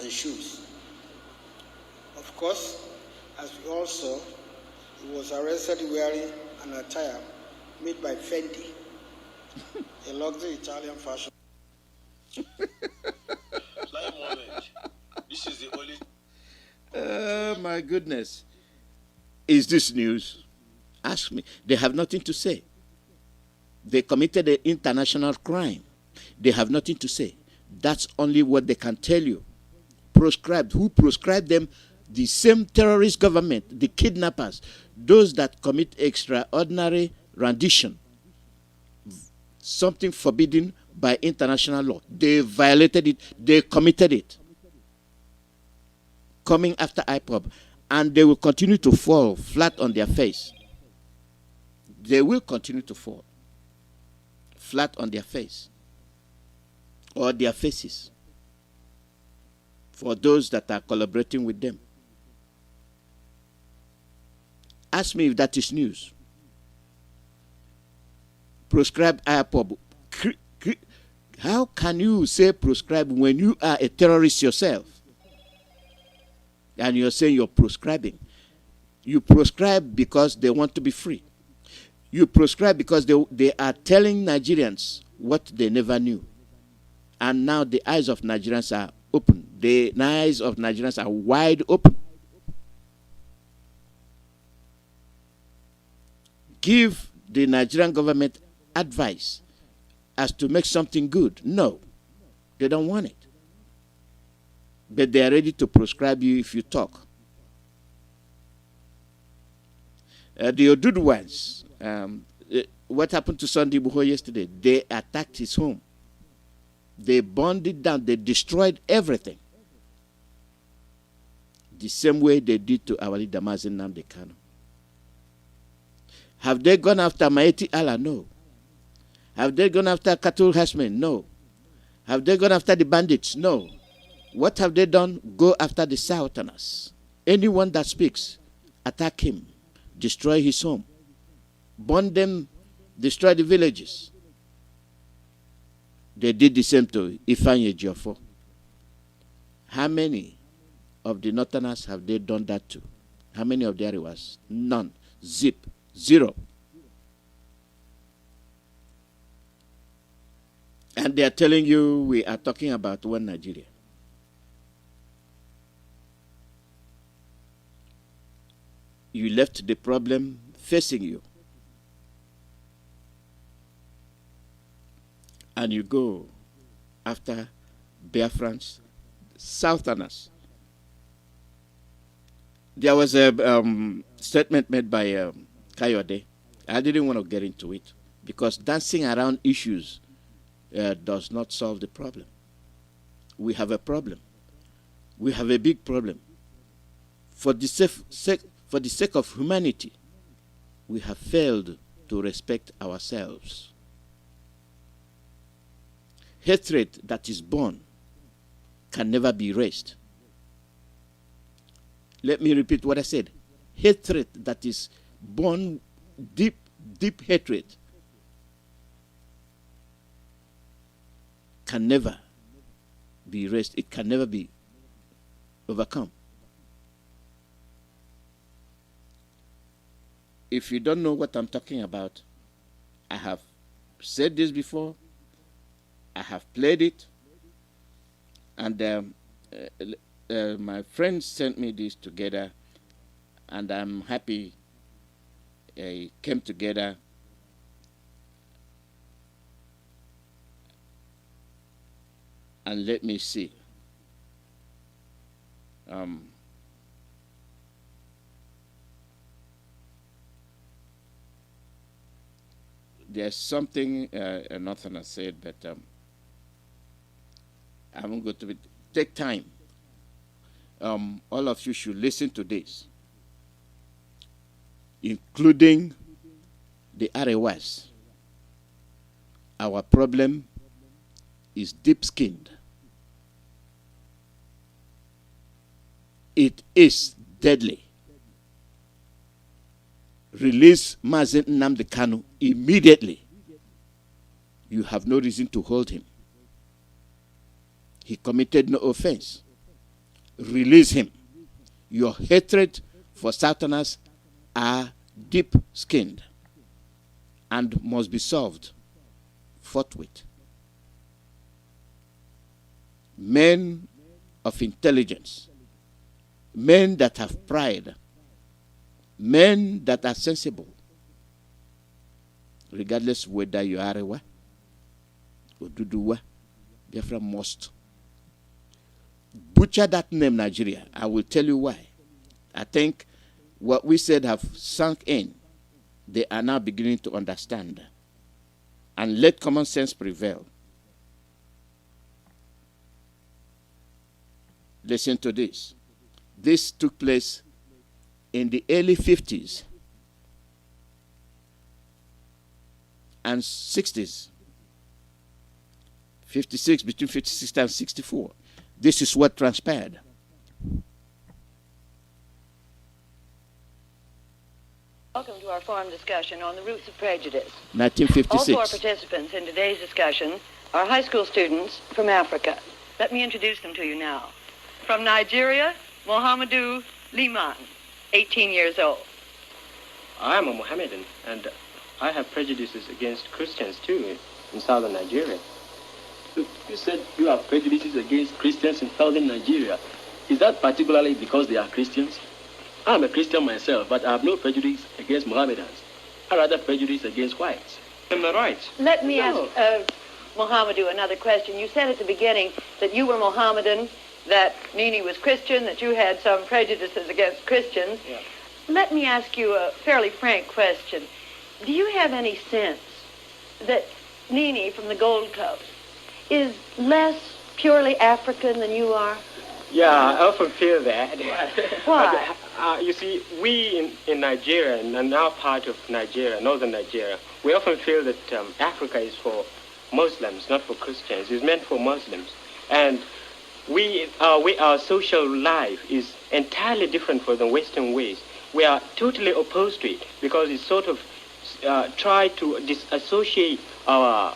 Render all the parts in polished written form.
and shoes. Of course, as we all saw, he was arrested wearing an attire made by Fendi, a luxury Italian fashion. This is the only. Oh my goodness. Is this news? Ask me. They have nothing to say. They committed an international crime. They have nothing to say. That's only what they can tell you. Proscribed. Who proscribed them? The same terrorist government, the kidnappers, those that commit extraordinary rendition, something forbidden by international law. They violated it. They committed it. Coming after Ipob. And they will continue to fall flat on their face. They will continue to fall flat on their face or their faces for those that are collaborating with them. Ask me if that is news. Proscribe Ipob. How can you say proscribe when you are a terrorist yourself? And you're saying you're proscribing. You proscribe because they want to be free. You proscribe because they are telling Nigerians what they never knew. And now the eyes of Nigerians are open. The eyes of Nigerians are wide open. Give the Nigerian government advice as to make something good. No, they don't want it. But they are ready to proscribe you if you talk. The Oduduwans, what happened to Sunday Buho yesterday? They attacked his home. They burned it down. They destroyed everything. The same way they did to our leader, Mazi Nnamdi Kanu. Have they gone after Maeti Allah? No. Have they gone after cattle herdsmen? No. Have they gone after the bandits? No. What have they done? Go after the Southerners. Anyone that speaks, attack him, destroy his home, burn them, destroy the villages. They did the same to Ifeanyi Ejiofor. How many of the Northerners have they done that to? How many of the Ariwas? None. Zip. Zero. And they are telling you we are talking about one Nigeria. You left the problem facing you. And you go after Biafrans, Southerners. There was a statement made by Kayode. I didn't want to get into it because dancing around issues does not solve the problem. We have a problem. We have a big problem. For the sake of humanity, we have failed to respect ourselves. Hatred that is born can never be erased. Let me repeat what I said. Hatred that is born, deep hatred, can never be erased. It can never be overcome. If you don't know what I'm talking about, I have said this before. I have played it. And my friends sent me this together. And I'm happy it came together. And let me see. There's something a Northerner said, but I won't go to it. Take time. All of you should listen to this, including the Arewas. Our problem is deep-skinned. It is deadly. Release Mazi Nnamdi Kanu immediately. You have no reason to hold him. He committed no offense. release him. Your hatred for Southerners are deep-skinned and must be solved forthwith. Men of intelligence, men that have pride, men that are sensible, regardless whether you are Arewa or Duduwa, Biafra must butcher that name Nigeria. I will tell you why. I think what we said have sunk in. They are now beginning to understand. And let common sense prevail. Listen to this. This took place in the early 50s and 60s. 56, between 56 and 64. This is what transpired. Welcome to our forum discussion on the roots of prejudice. 1956. Also our participants in today's discussion are high school students from Africa. Let me introduce them to you now. From Nigeria, Mohamedou Liman, 18 years old. I am a Mohammedan, and I have prejudices against Christians too in southern Nigeria. You said you have prejudices against Christians in southern Nigeria. Is that particularly because they are Christians? I'm a Christian myself, but I have no prejudice against Mohammedans. I rather prejudice against whites. Am I right? Let me ask Mohamedou another question. You said at the beginning that you were Mohammedan, that Nini was Christian, that you had some prejudices against Christians. Yeah. Let me ask you a fairly frank question. Do you have any sense that Nini from the Gold Coast is less purely African than you are? Yeah, I often feel that. Why? You see, we in Nigeria, and our part of Nigeria, northern Nigeria, we often feel that Africa is for Muslims, not for Christians. It's meant for Muslims. And our social life is entirely different from the Western ways. We are totally opposed to it because it sort of try to disassociate our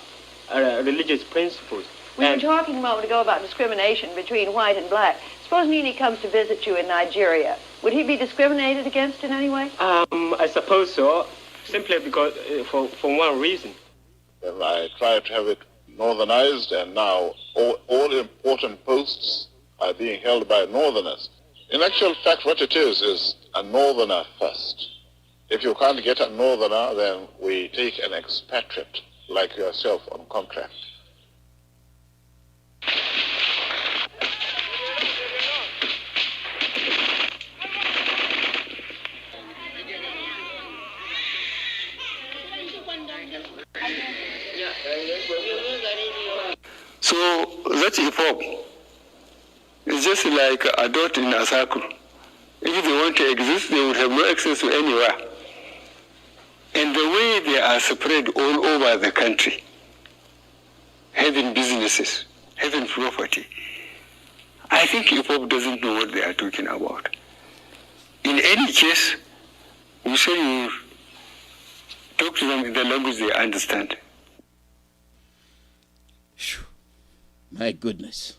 religious principles. We were talking a moment ago about discrimination between white and black. Suppose Nini comes to visit you in Nigeria. Would he be discriminated against in any way? I suppose so, simply because for one reason. And I tried to have it northernized, and now all important posts are being held by northerners. In actual fact, what it is a northerner first. If you can't get a northerner, then we take an expatriate like yourself on contract. So that's Ipob. It's just like a dot in a circle. If they want to exist, they would have no access to anywhere. And the way they are spread all over the country, having businesses, having property, I think Ipob doesn't know what they are talking about. In any case, you say you talk to them in the language they understand. My goodness.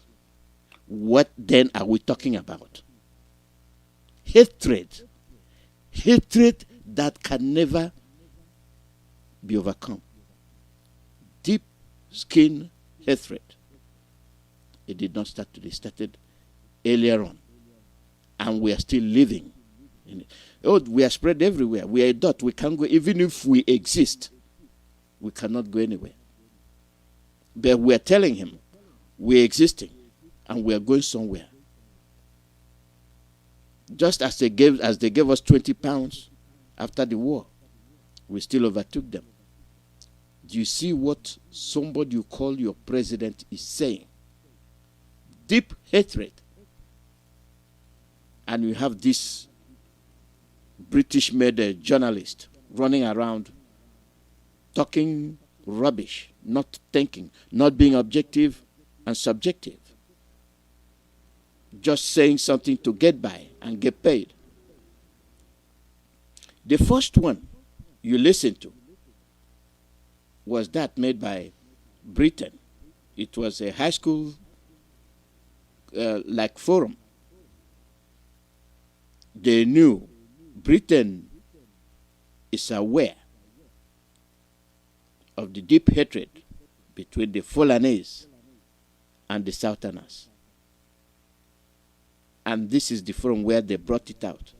What then are we talking about? Hatred. Hatred that can never be overcome. Deep skin hatred. It did not start today. It started earlier on. And we are still living in it. Oh, we are spread everywhere. We are a dot. We can't go. Even if we exist, we cannot go anywhere. But we are telling him we're existing and we are going somewhere. Just as they gave us 20 pounds after the war, we still overtook them. Do you see what somebody you call your president is saying? Deep hatred. And you have this British-made journalist running around talking rubbish, not thinking, not being objective and subjective. Just saying something to get by and get paid. The first one you listened to was that made by Britain. It was a high school like forum they knew Britain is aware of the deep hatred between the Fulanese and the Southerners. And this is the forum where they brought it out.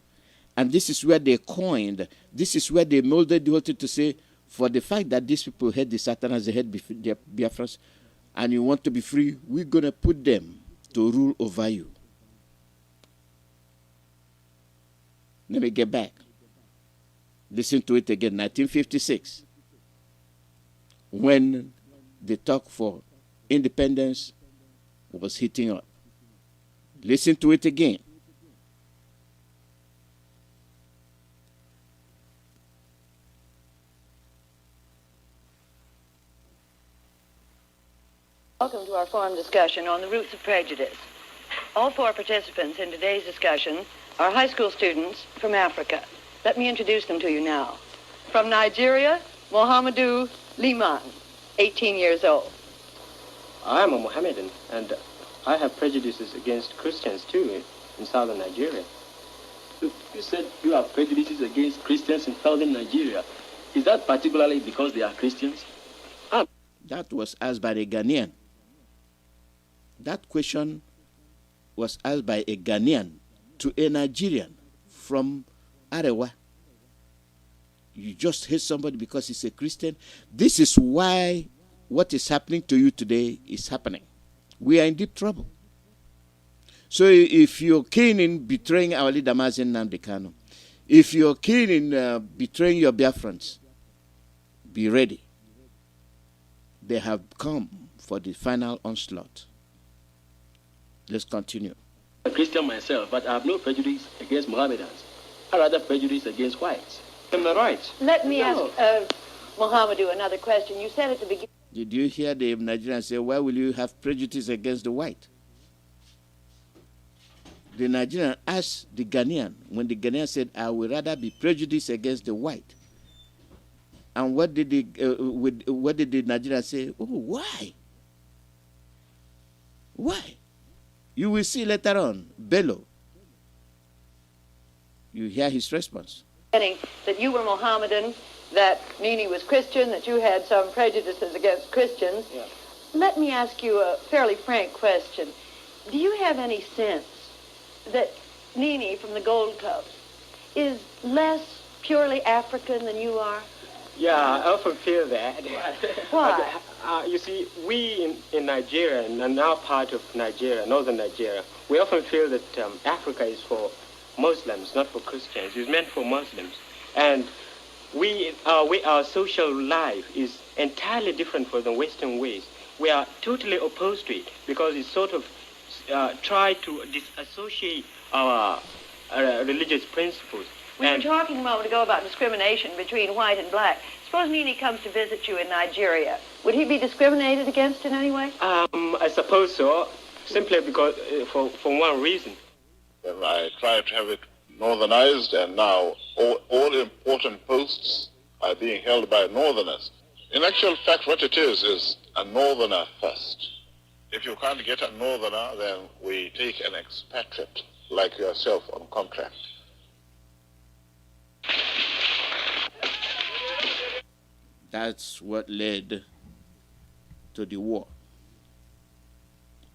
And this is where they coined, this is where they molded the whole thing to say, for the fact that these people hate the Southerners, they hate the Biafrans, and you want to be free, we're going to put them to rule over you. Let me get back. Listen to it again, 1956, when the talk for independence was heating up. Listen to it again. Welcome to our forum discussion on the roots of prejudice. All four participants in today's discussion are high school students from Africa. Let me introduce them to you now. From Nigeria, Mohamedou Liman, 18 years old. I am a Mohammedan, and I have prejudices against Christians too in southern Nigeria. Look, you said you have prejudices against Christians in southern Nigeria. Is that particularly because they are Christians? That was asked by a Ghanaian. That question was asked by a Ghanaian to a Nigerian from Arewa. You just hate somebody because he's a Christian. This is why what is happening to you today is happening. We are in deep trouble. So if you're keen in betraying our leader, Mazi Nnamdi Kanu, if you're keen in betraying your Biafrans, be ready. They have come for the final onslaught. Let's continue. I'm a Christian myself, but I have no prejudice against Mohammedans. I rather prejudice against whites. Am I right? Let me ask Mohamedou another question. You said at the beginning. Did you hear the Nigerians say, why will you have prejudice against the white? The Nigerian asked the Ghanaian, when the Ghanaian said, I would rather be prejudiced against the white. And what did the Nigerian say? Oh, why? Why? You will see later on, Bello. You hear his response. That you were Mohammedan, that Nini was Christian, that you had some prejudices against Christians. Yeah. Let me ask you a fairly frank question. Do you have any sense that Nini from the Gold Coast is less purely African than you are? Yeah, I often feel that. Why? You see, we in Nigeria, and our part of Nigeria, northern Nigeria, we often feel that Africa is for Muslims, not for Christians. It's meant for Muslims. And our social life is entirely different from the Western ways. We are totally opposed to it because it sort of try to disassociate our religious principles. We were talking a moment ago about discrimination between white and black. Suppose Nini comes to visit you in Nigeria. Would he be discriminated against in any way? I suppose so, simply because for one reason. I tried to have it northernized, and now all important posts are being held by northerners. In actual fact, what it is a northerner first. If you can't get a northerner, then we take an expatriate like yourself on contract. That's what led to the war.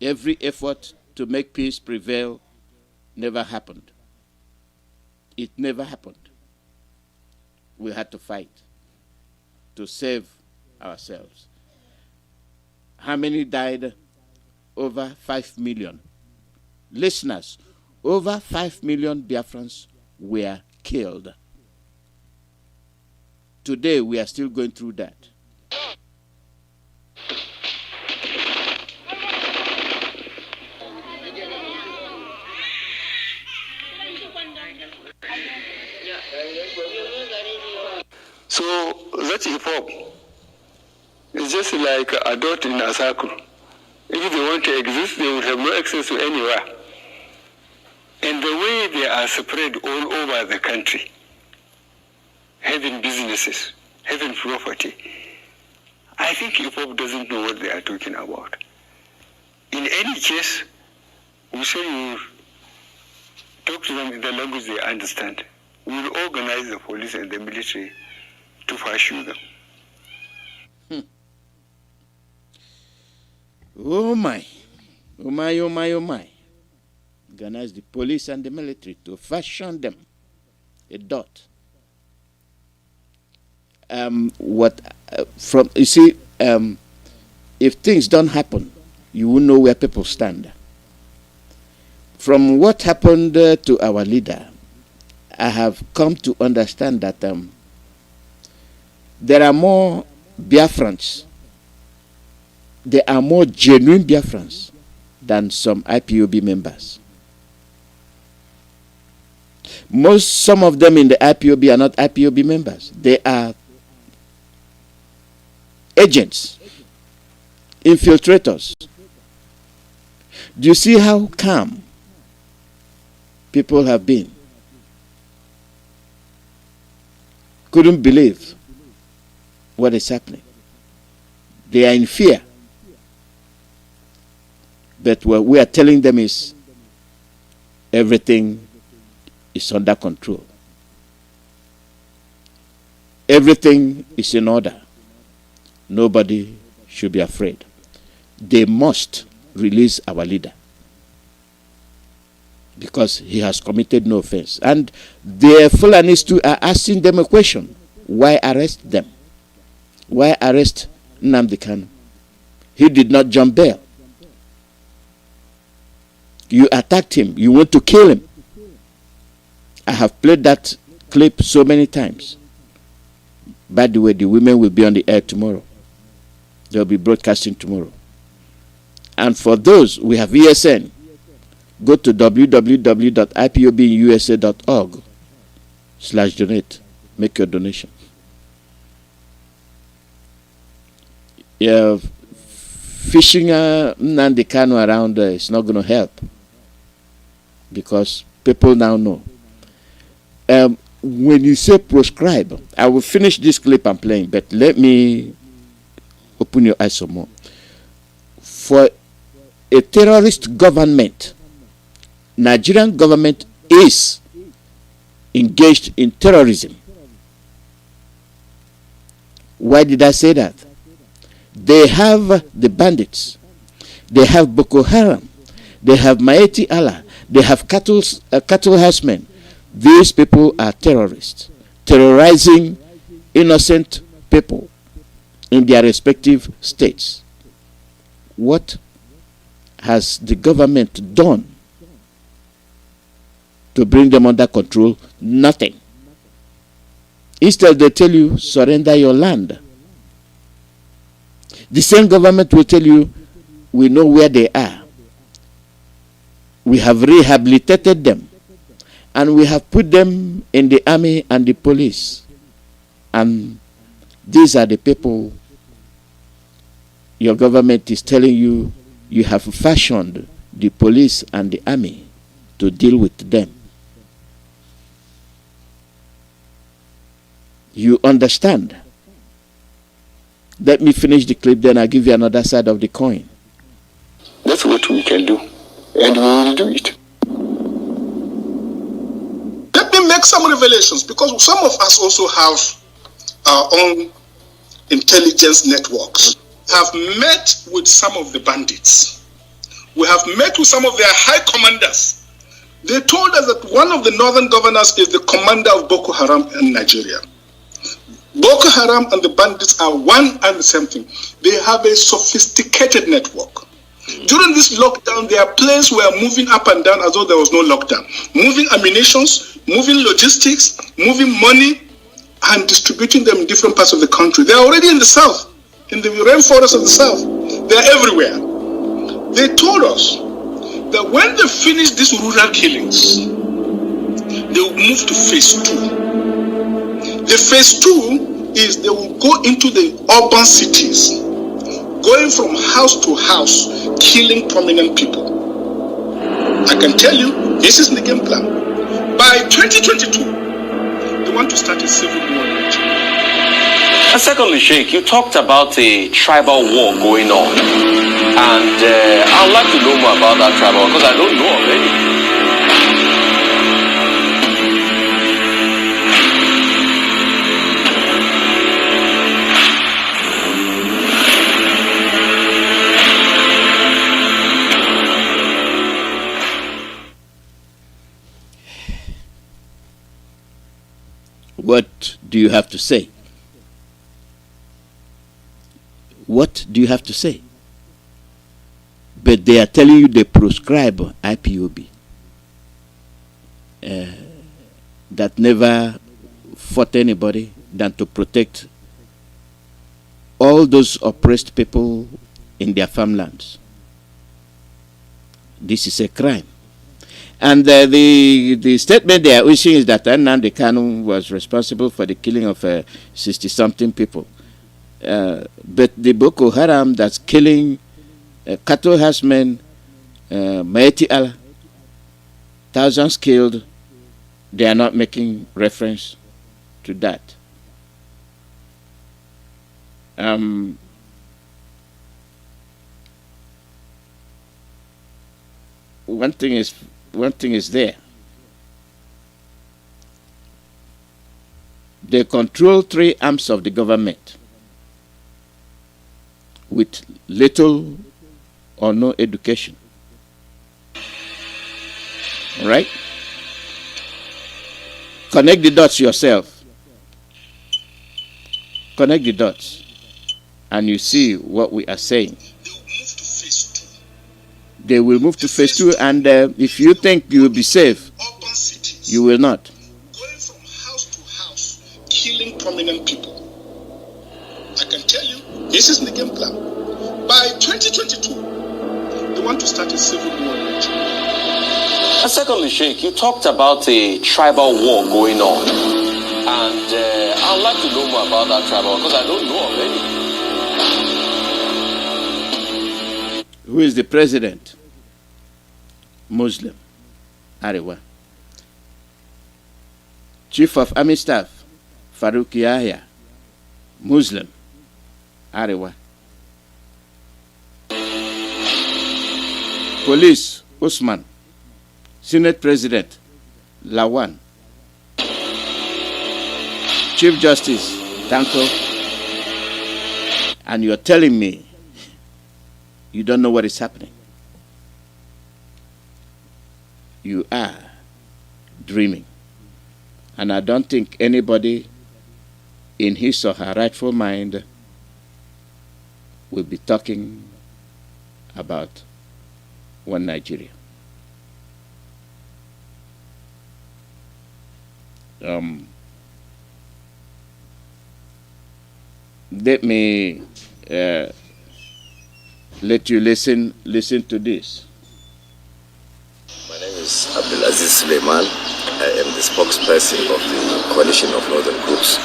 Every effort to make peace prevail never happened. It never happened. We had to fight to save ourselves. How many died? Over 5 million. Listeners, over 5 million Biafrans were killed. Today, we are still going through that. So that's Ipob. It's just like a dot in a circle. If they want to exist, they would have no access to anywhere. And the way they are spread all over the country, having businesses, having property, I think Ipob doesn't know what they are talking about. In any case, we say you talk to them in the language they understand. We will organize the police and the military to pursue them. Oh my. Oh my, oh my, oh my. Organize the police and the military to fashion them a dot. If things don't happen, you will know where people stand. From what happened to our leader, I have come to understand that there are more Biafrans. There are more genuine Biafrans than some IPOB members. Some of them in the IPOB are not IPOB members. They are agents, infiltrators. Do you see how calm people have been? Couldn't believe what is happening. They are in fear. But what we are telling them is everything is under control. Everything is in order. Nobody should be afraid. They must release our leader because he has committed no offense. And the Fulanis too are asking them a question. Why arrest them? Why arrest Nnamdi Kanu? He did not jump bail. You attacked him. You want to kill him. I have played that clip so many times. By the way, the women will be on the air tomorrow. They'll be broadcasting tomorrow. And for those, we have ESN. Go to www.ipobinUSA.org/donate. Make your donation. Yeah, fishing Nnamdi Kanu around is not going to help because people now know. When you say proscribe, I will finish this clip I'm playing, but let me open your eyes some more. For a terrorist government, Nigerian government is engaged in terrorism. Why did I say that? They have the bandits. They have Boko Haram. They have Maeti Allah. They have cattle herdsmen. These people are terrorists, terrorizing innocent people in their respective states. What has the government done to bring them under control? Nothing. Instead, they tell you, surrender your land. The same government will tell you, we know where they are. We have rehabilitated them. And we have put them in the army and the police. And these are the people your government is telling you you have fashioned the police and the army to deal with them. You understand? Let me finish the clip, then I'll give you another side of the coin. That's what we can do, and we will do it. Let me make some revelations, because some of us also have our own intelligence networks. We have met with some of the bandits. We have met with some of their high commanders. They told us that one of the northern governors is the commander of Boko Haram in Nigeria. Boko Haram and the bandits are one and the same thing. They have a sophisticated network. During this lockdown, their planes were moving up and down as though there was no lockdown. Moving ammunitions, moving logistics, moving money, and distributing them in different parts of the country. They are already in the south, in the rainforest of the south. They are everywhere. They told us that when they finish these rural killings, they will move to phase 2. The phase 2 is they will go into the urban cities, going from house to house, killing prominent people. I can tell you, this is the game plan. By 2022, they want to start a civil war in Nigeria. And secondly, Sheikh, you talked about a tribal war going on. And I'd like to know more about that tribal war, because I don't know of any. What do you have to say? What do you have to say? But they are telling you they prescribe IPOB. That never fought anybody than to protect all those oppressed people in their farmlands. This is a crime. And the statement they are issuing is that Nnamdi Kanu was responsible for the killing of 60-something people. But the Boko Haram that's killing cattle herdsmen, Maeti Allah, thousands killed, they are not making reference to that. One thing is there. They control 3 arms of the government with little or no education. All right? Connect the dots yourself. Connect the dots. And you see what we are saying. They will move to phase 2, and if you think you will be safe, you will not. Going from house to house, killing prominent people. I can tell you, this is the game plan. By 2022, they want to start a civil war in Nigeria. And secondly, Sheikh, you talked about a tribal war going on. And I'd like to know more about that tribal, because I don't know of any. Who is the president? Muslim. Arewa. Chief of Army Staff, Farouk Yahya. Muslim. Arewa. Police, Usman. Senate President, Lawan. Chief Justice, Tanko. And you're telling me you don't know what is happening. You are dreaming. And I don't think anybody in his or her rightful mind will be talking about one Nigeria. Let me let you listen to this. My name is Abdulaziz Suleiman. I am the spokesperson of the Coalition of Northern Groups,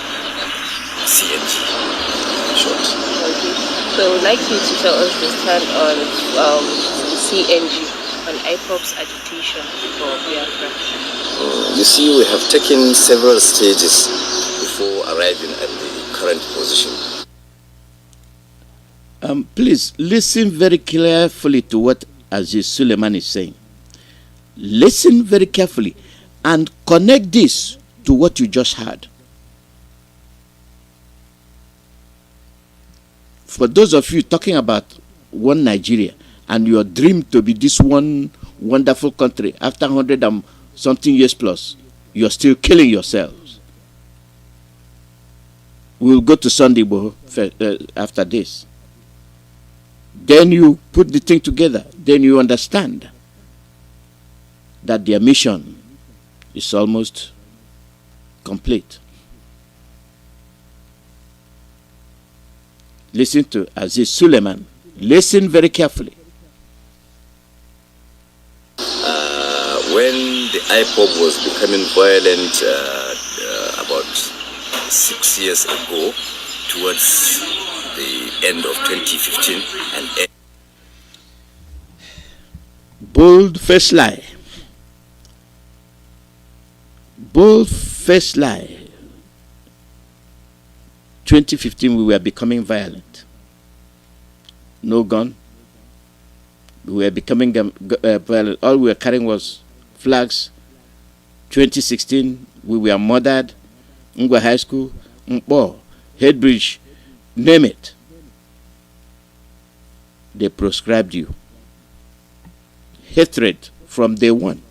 CNG in short. Okay. So I would like you to tell us the stand on CNG, on Ipob's agitation for Biafra. You see, we have taken several stages before arriving at the current position. Please listen very carefully to what Aziz Suleiman is saying. Listen very carefully and connect this to what you just heard. For those of you talking about one Nigeria and your dream to be this one wonderful country after 100 and something years plus, you're still killing yourselves. We'll go to Sunday after this. Then you put the thing together. Then you understand that their mission is almost complete. Listen to Aziz Suleiman. Listen very carefully. When the Ipob was becoming violent about 6 years ago, towards the end of 2015, and bold-faced lie. Bold-faced lie. 2015, we were becoming violent. No gun. We were becoming violent. All we were carrying was flags. 2016, we were murdered. Ngwa High School, Mpo, Headbridge, name it. They proscribed you. Hatred from day one.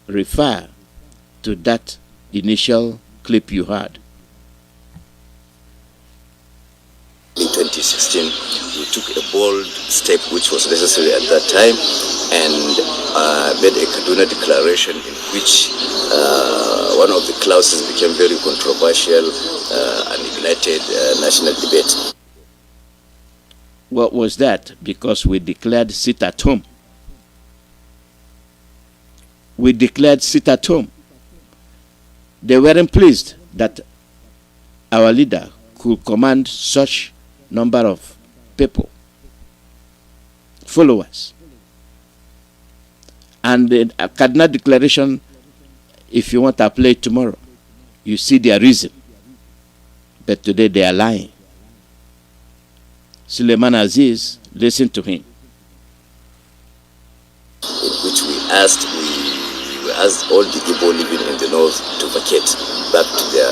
Refer to that initial clip you heard. In 2016, we took a bold step which was necessary at that time and made a Kaduna declaration in which one of the clauses became very controversial and ignited national debate. What was that? Because we declared sit at home. We declared sit at home. They weren't pleased that our leader could command such number of people, followers. And the Kaduna Declaration, if you want to play it tomorrow, you see their reason. But today they are lying. Suleiman Aziz, listen to him. In which we asked all the Igbo living in the north to vacate back to their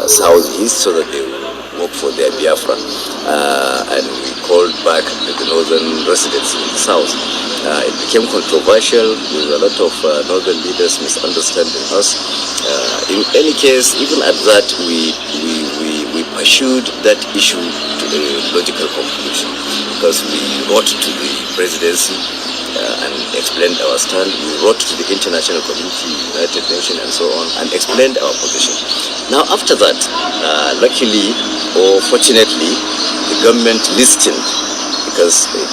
southeast so that they will work for their Biafra. And we called back the northern residents in the south. It became controversial with a lot of northern leaders misunderstanding us. In any case, even at that, we pursued that issue to a logical conclusion because we wrote to the presidency and explained our stand. We wrote to the international community, United Nations and so on, and explained our position. Now after that, luckily or fortunately, the government listened because it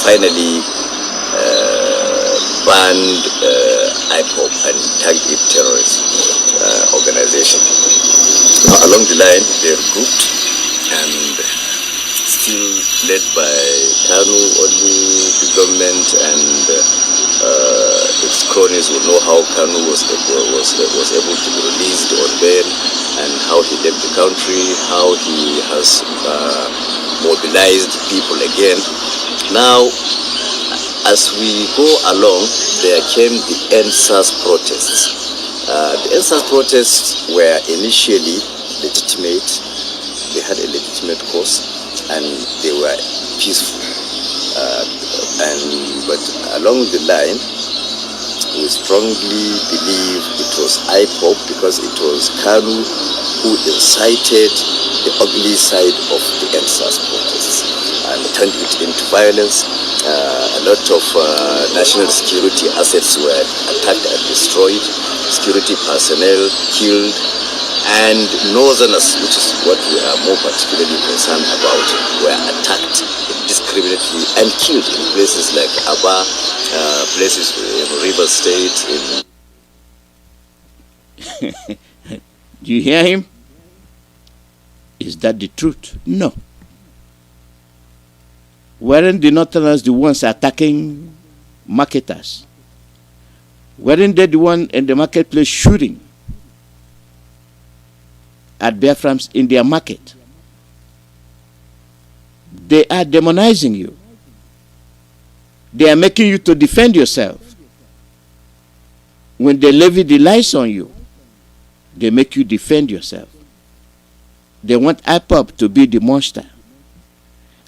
finally banned Ipob and tagged it terrorist organization. Now along the line, they regrouped and still led by Kanu, only the government and its cronies will know how Kanu was able to be released on bail and how he left the country, how he has mobilized people again. Now, as we go along, there came the NSAS protests. The NSAS protests were initially legitimate. They had a legitimate cause and they were peaceful. But along the line, we strongly believe it was Ipob because it was Kanu who incited the ugly side of the NSAS protests and turned it into violence. A lot of national security assets were attacked and destroyed, security personnel killed, and northerners, which is what we are more particularly concerned about, were attacked indiscriminately and killed in places like Aba, places in River State. Do you hear him? Is that the truth? No. Weren't the northerners the ones attacking marketers? Weren't they the one in the marketplace shooting at Biafrans in their market? They are demonizing you. They are making you to defend yourself. When they levy the lies on you, they make you defend yourself. They want Ipob to be the monster.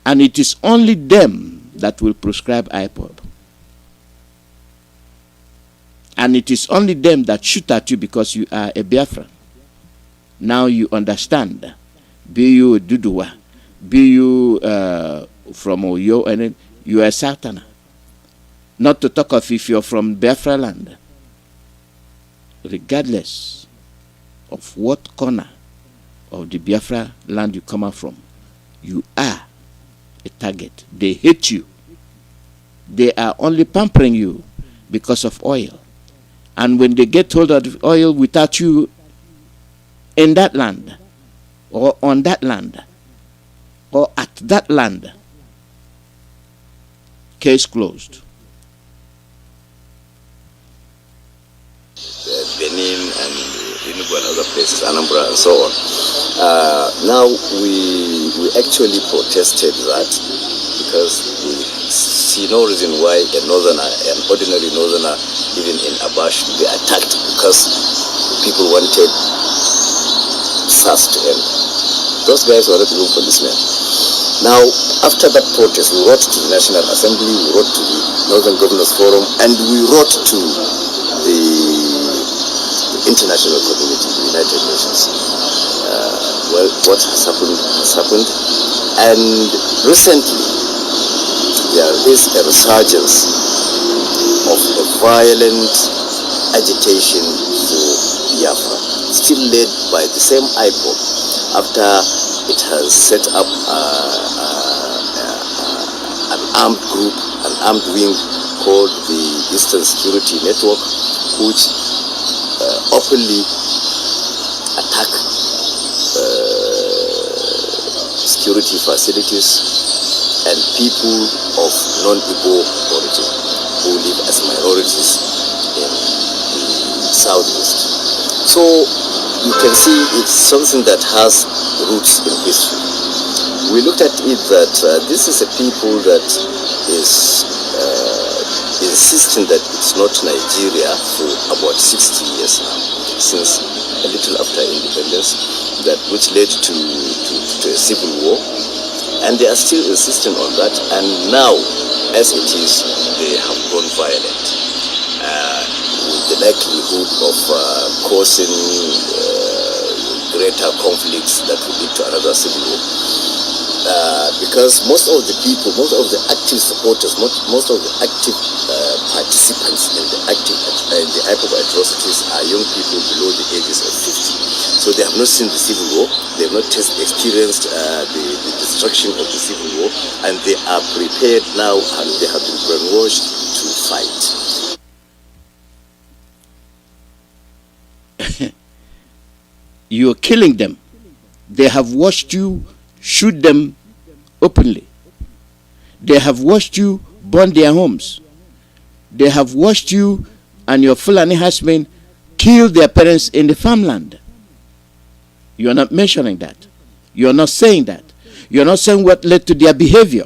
And it is only them that will prescribe Ipob. And it is only them that shoot at you because you are a Biafran. Now you understand. Be you Duduwa, be you from Oyo, and then you are a Sultana. Not to talk of if you're from Biafra land. Regardless of what corner of the Biafra land you come out from, you are a target. They hate you. They are only pampering you because of oil. And when they get hold of oil without you in that land, or on that land, or at that land, case closed. Benin and Enugu and other places, Anambra and so on. Now we actually protested that because we see no reason why an ordinary northerner living in Abash should be attacked because people wanted SARS to end. Those guys were not even policemen. Now, after that protest, we wrote to the National Assembly, we wrote to the Northern Governors Forum, and we wrote to the international community, the United Nations. Well, what has happened. And recently, there is a resurgence of a violent agitation for Biafra, still led by the same Ipob, after it has set up an armed group, an armed wing called the Eastern Security Network, which openly attack security facilities and people of non-Igbo origin who live as minorities in the southeast. So you can see it's something that has roots in history. We looked at it that this is a people that is insisting that it's not Nigeria for about 60 years now, since a little after independence, which led to a civil war, and they are still insisting on that. And now, as it is, they have gone violent, with the likelihood of causing greater conflicts that will lead to another civil war. Because most of the people, most of the active supporters, most of the active participants in the Ipob atrocities are young people below the ages of 50. So they have not seen the civil war, they have not experienced the destruction of the civil war, and they are prepared now, and they have been brainwashed to fight. You're killing them. They have watched you shoot them openly. They have watched you burn their homes. They have watched you and your Fulani husband kill their parents in the farmland. You are not mentioning that. You are not saying that. You are not saying what led to their behavior.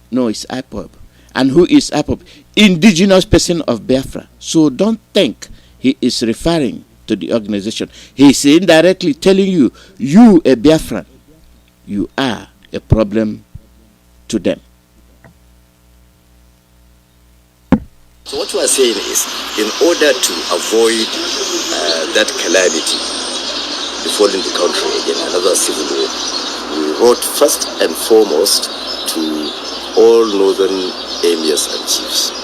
No, it's Ipob. And who is Ipob? Indigenous person of Biafra. So don't think he is referring to the organization. He is indirectly telling you, you a Biafran, you are a problem to them. So what we are saying is, in order to avoid that calamity befalling the country again, another civil war, we wrote first and foremost to all northern emirs and chiefs,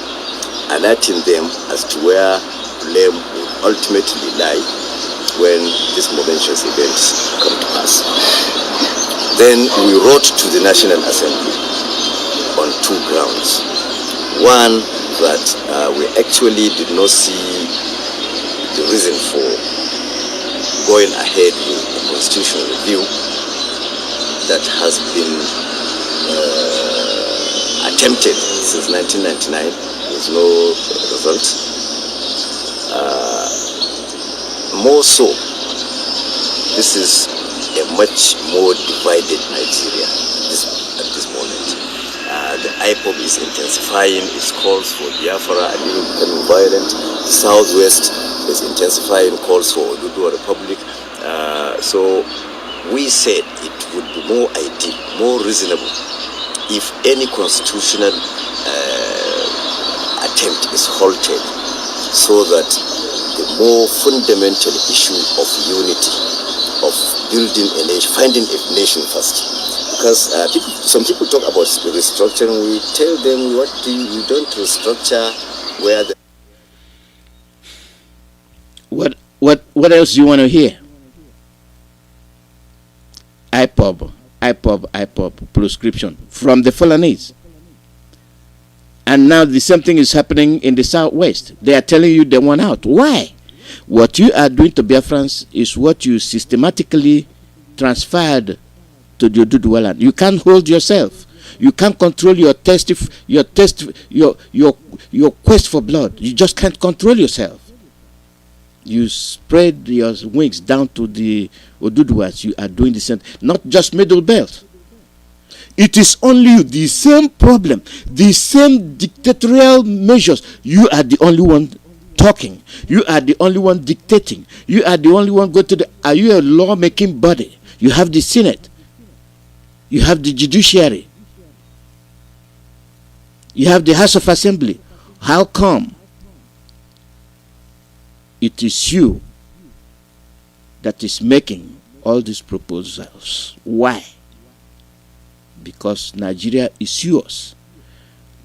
alerting them as to where blame would ultimately lie when these momentous events come to pass. Then we wrote to the National Assembly on two grounds. One, that we actually did not see the reason for going ahead with the constitutional review that has been attempted since 1999 with no result. More so, this is a much more divided Nigeria at this moment. The Ipob is intensifying its calls for Biafra and even becoming violent. The Southwest is intensifying calls for Oduduwa Republic. So we said it would be more ideal, more reasonable, if any constitutional attempt is halted, so that the more fundamental issue of unity, of building a nation, finding a nation first. Because some people talk about restructuring, we tell them you don't restructure where the... What else do you want to hear? Ipob prescription from the Fulanese. And now the same thing is happening in the Southwest. They are telling you they want out. Why? What you are doing to Biafrans is what you systematically transferred to the Oduduwa land. You can't hold yourself. You can't control your quest for blood. You just can't control yourself. You spread your wings down to the Oduduwas. You are doing the same. Not just Middle Belt. It is only the same problem, the same dictatorial measures. You are the only one talking. You are the only one dictating. You are the only one going to the... Are you a law-making body? You have the Senate. You have the judiciary. You have the House of Assembly. How come it is you that is making all these proposals. Why? Because Nigeria is yours.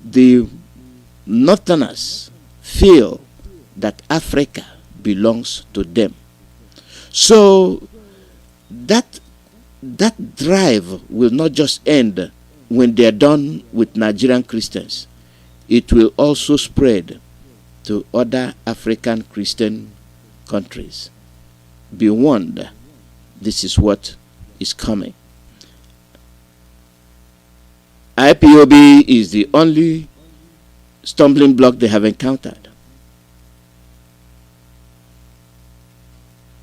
The Northerners feel that Africa belongs to them. So that drive will not just end when they are done with Nigerian Christians. It will also spread to other African Christian countries. Be warned, this is what is coming. IPOB is the only stumbling block they have encountered,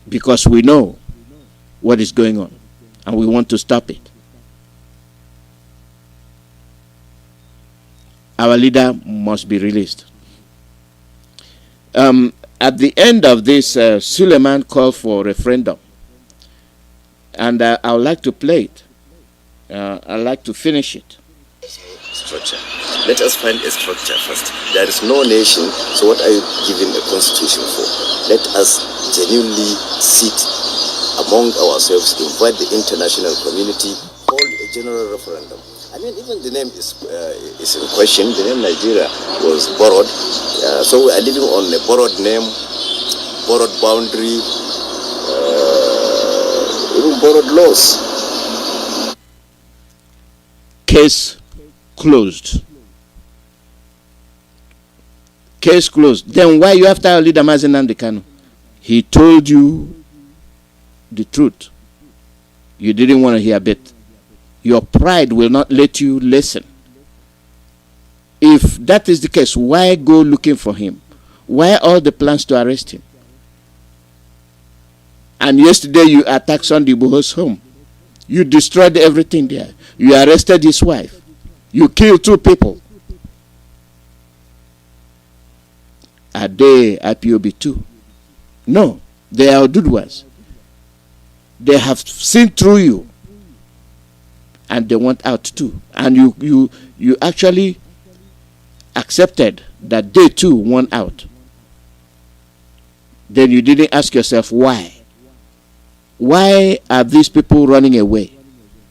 because we know what is going on and we want to stop it. Our leader must be released. At the end of this, Suleiman called for referendum, and I would like to play it. I'd like to finish it. Structure. Let us find a structure first. There is no nation, so what are you giving a constitution for? Let us genuinely sit among ourselves, invite the international community, hold a general referendum. I mean, even the name is in question. The name Nigeria was borrowed, so we are living on a borrowed name, borrowed boundary, even borrowed laws. Case closed. Case closed. Then why you after our leader Mazi Nnamdi? He told you the truth. You didn't want to hear a bit. Your pride will not let you listen. If that is the case, why go looking for him? Why all the plans to arrest him? And yesterday you attacked Sunday Igboho's home. You destroyed everything there. You arrested his wife. You killed 2 people. Are they IPOB too? No, they are Oduduwas. They have seen through you, and they want out too. And you actually accepted that they too want out. Then you didn't ask yourself why. Why are these people running away?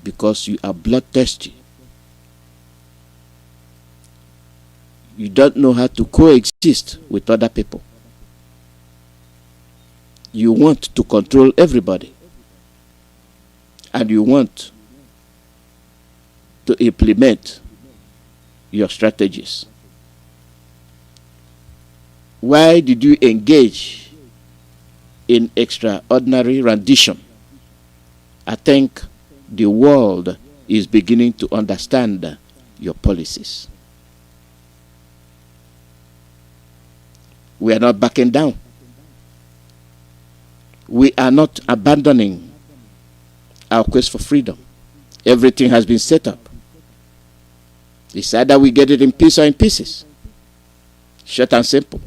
Because you are bloodthirsty. You don't know how to coexist with other people. You want to control everybody. And you want to implement your strategies. Why did you engage in extraordinary rendition? I think the world is beginning to understand your policies. We are not backing down. We are not abandoning our quest for freedom. Everything has been set up. It's either we get it in peace or in pieces. Short and simple.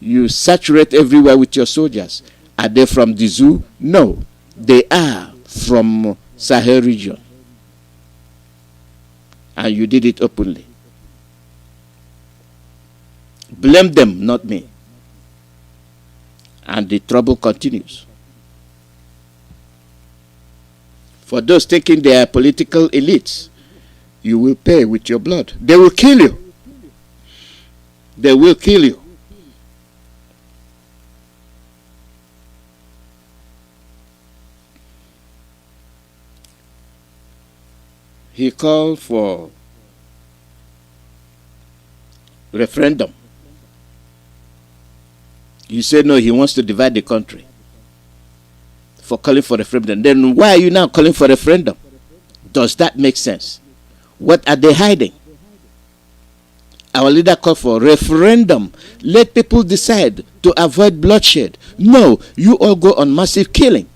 You saturate everywhere with your soldiers. Are they from the zoo? No. They are from Sahel region. And you did it openly. Blame them, not me. And the trouble continues. For those thinking they are political elites, you will pay with your blood. They will kill you. They will kill you. He called for referendum. You said no, he wants to divide the country for calling for referendum. Then why are you now calling for referendum? Does that make sense? What are they hiding? Our leader called for referendum. Let people decide to avoid bloodshed. No, you all go on massive killing.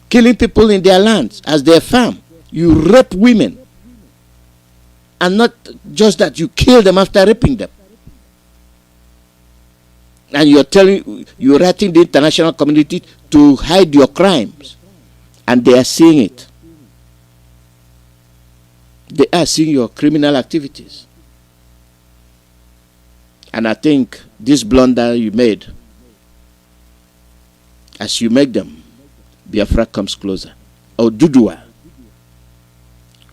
Killing people in their lands as their farm. You rape women. And not just that, you kill them after raping them. And you're writing the international community to hide your crimes. And they are seeing it. They are seeing your criminal activities. And I think this blunder you made, as you make them, Biafra comes closer. Odudua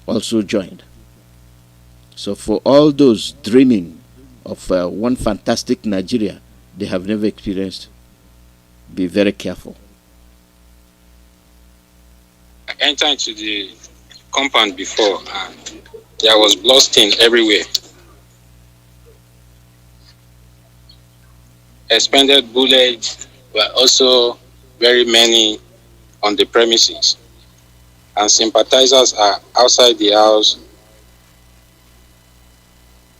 also joined. So for all those dreaming of one fantastic Nigeria they have never experienced, be very careful. I entered into the compound before and there was blood stain everywhere. Expended bullets were also very many on the premises, and sympathizers are outside the house.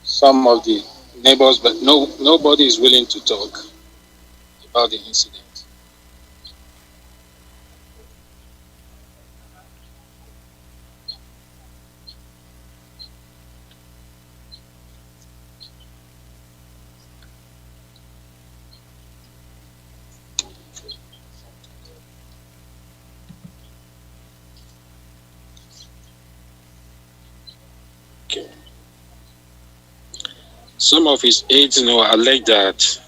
Some of the neighbors, but nobody is willing to talk about the incident. Some of his aides, allege that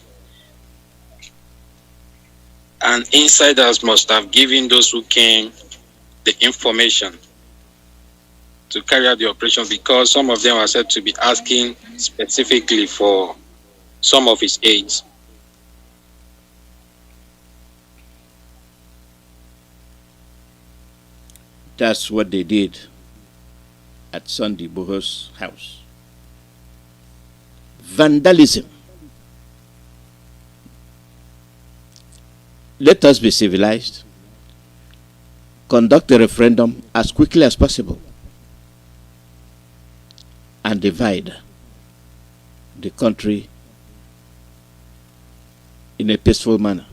an insiders must have given those who came the information to carry out the operation, because some of them are said to be asking specifically for some of his aides. That's what they did at Sunday Boho's house. Vandalism. Let us be civilized. Conduct a referendum as quickly as possible and divide the country in a peaceful manner.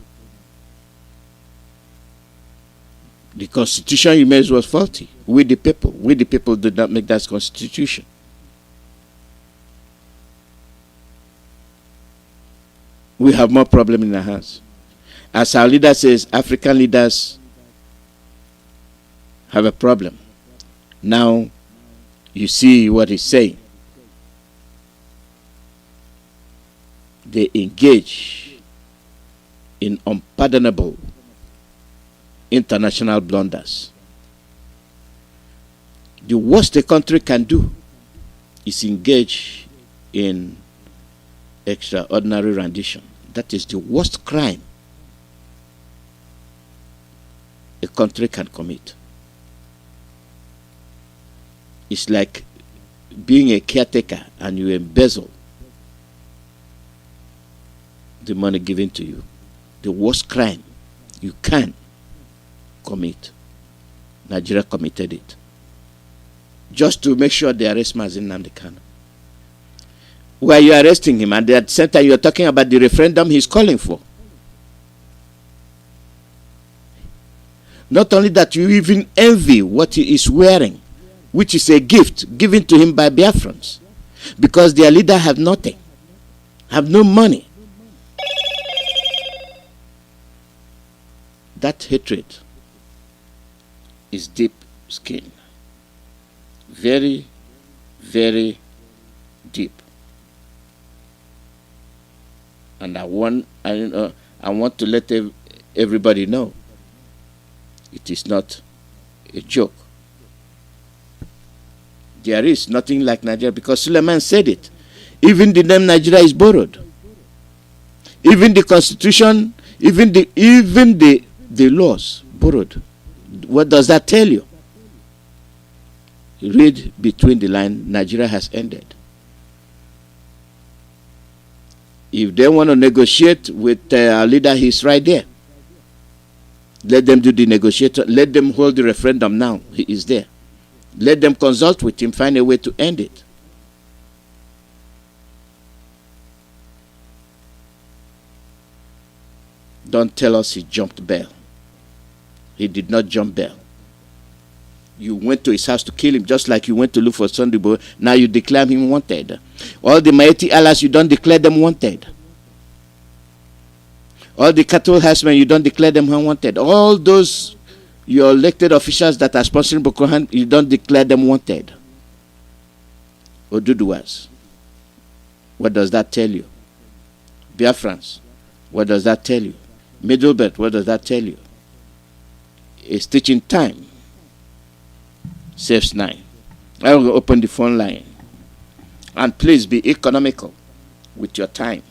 The constitution you made was faulty. We the people did not make that constitution. We have more problem in our hands. As our leader says, African leaders have a problem. Now you see what he's saying. They engage in unpardonable international blunders. The worst a country can do is engage in extraordinary rendition. That is the worst crime a country can commit. It's like being a caretaker and you embezzle the money given to you. The worst crime you can commit. Nigeria committed it. Just to make sure they arrest Mazi Nnamdi Kanu. Why are you arresting him? And at the same time, you're talking about the referendum he's calling for. Not only that, you even envy what he is wearing, which is a gift given to him by Biafrans, because their leader have nothing, have no money. That hatred is deep skin. Very, very deep. And I want to let everybody know it is not a joke. There is nothing like Nigeria, because Suleiman said it. Even the name Nigeria is borrowed. Even the constitution, even the laws borrowed. What does that tell you? Read between the lines. Nigeria has ended. If they want to negotiate with our leader, he's right there. Let them do the negotiation. Let them hold the referendum now. He is there. Let them consult with him, find a way to end it. Don't tell us he jumped bail. He did not jump bail. You went to his house to kill him, just like you went to look for Sunday Boy. Now you declare him wanted. All the mighty Allahs, you don't declare them wanted. All the cattle herdsmen, you don't declare them unwanted. All those your elected officials that are sponsoring Boko Haram, you don't declare them wanted. Oduduwas. What does that tell you? Biafrans. What does that tell you? Middle belt, what does that tell you? It's teaching time. Saves 9. I will open the phone line. And please be economical with your time.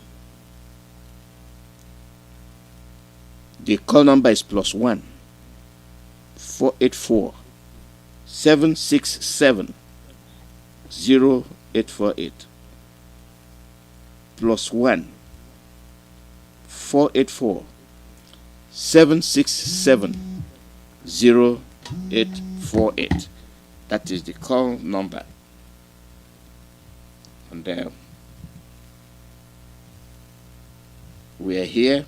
The call number is +1 484 767 0848. +1 484 767 0848. That is the call number. And we are here.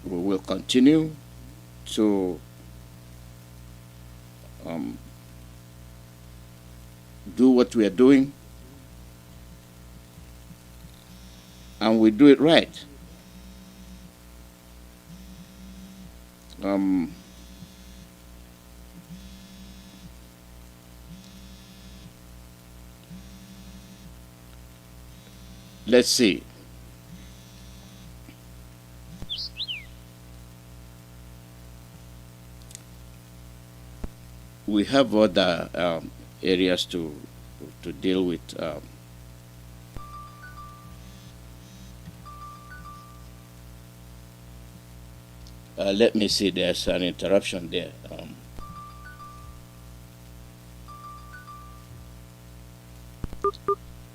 We will continue to do what we are doing, and we do it right. Let's see. We have other areas to deal with. Let me see. There's an interruption there.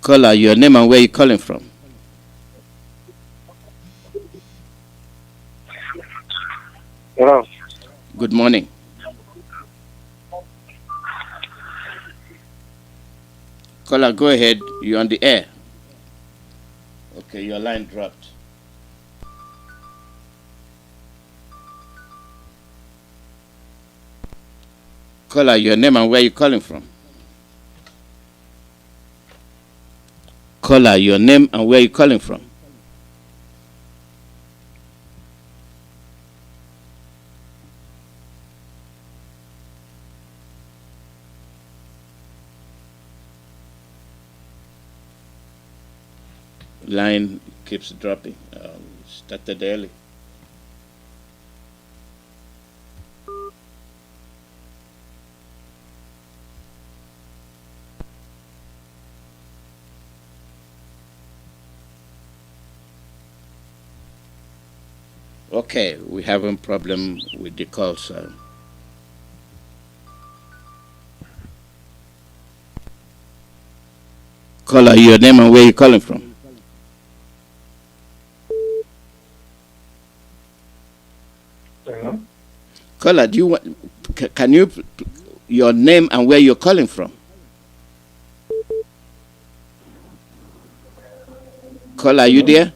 Caller, your name and where you calling from? Hello. Good morning. Caller, go ahead. You're on the air. Okay, your line dropped. Caller, your name and where you calling from? Caller, your name and where you calling from? Line keeps dropping. Started early. Okay, we have a problem with the calls. Caller, your name and where you calling from? Hello? Caller, do you want? Can you your name and where you're calling from? Caller, are you there?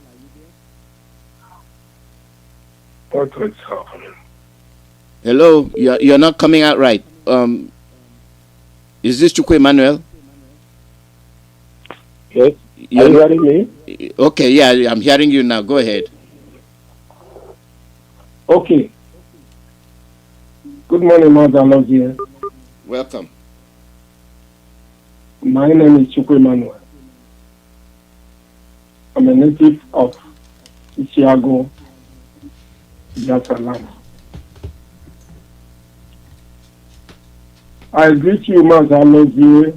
What's happening? Hello, you're not coming out right. Is this Chukwu Emmanuel? Yes. Are you hearing me? Okay, yeah, I'm hearing you now. Go ahead. Okay. Good morning, Mazi Alozie. Welcome. My name is Chukwu Emmanuel. I'm a native of Isiago, Biafra land. I greet you, Mazi Alozie.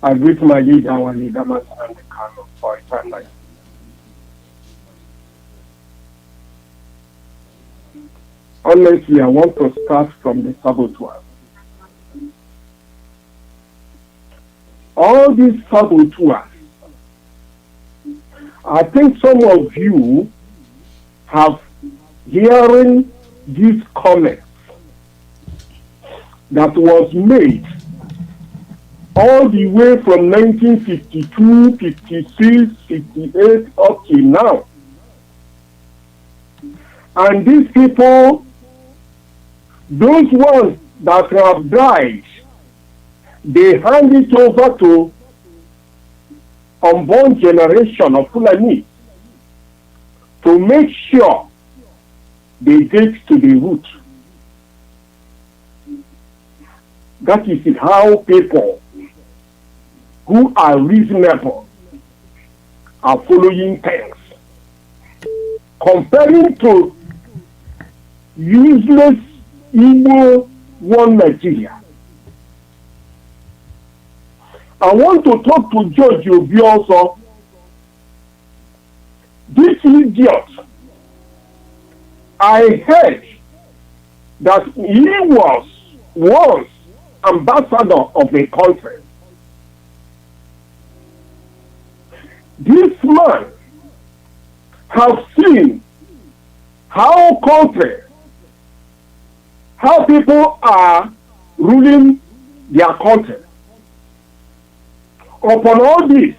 I greet my leader, our leader, Nnamdi Kanu, for eternal life. Honestly, I want to start from the saboteurs. All these saboteurs, I think some of you have hearing these comments that was made all the way from 1952, 56, 58 up to now. And these people, those ones that have died, they hand it over to unborn generation of Fulani to make sure they get to the root. That is how people who are reasonable are following things, comparing to useless Igbo one Nigeria. I want to talk to George Obi also. This idiot, I heard that he was once ambassador of a country. This man has seen how people are ruling their country. Upon all this,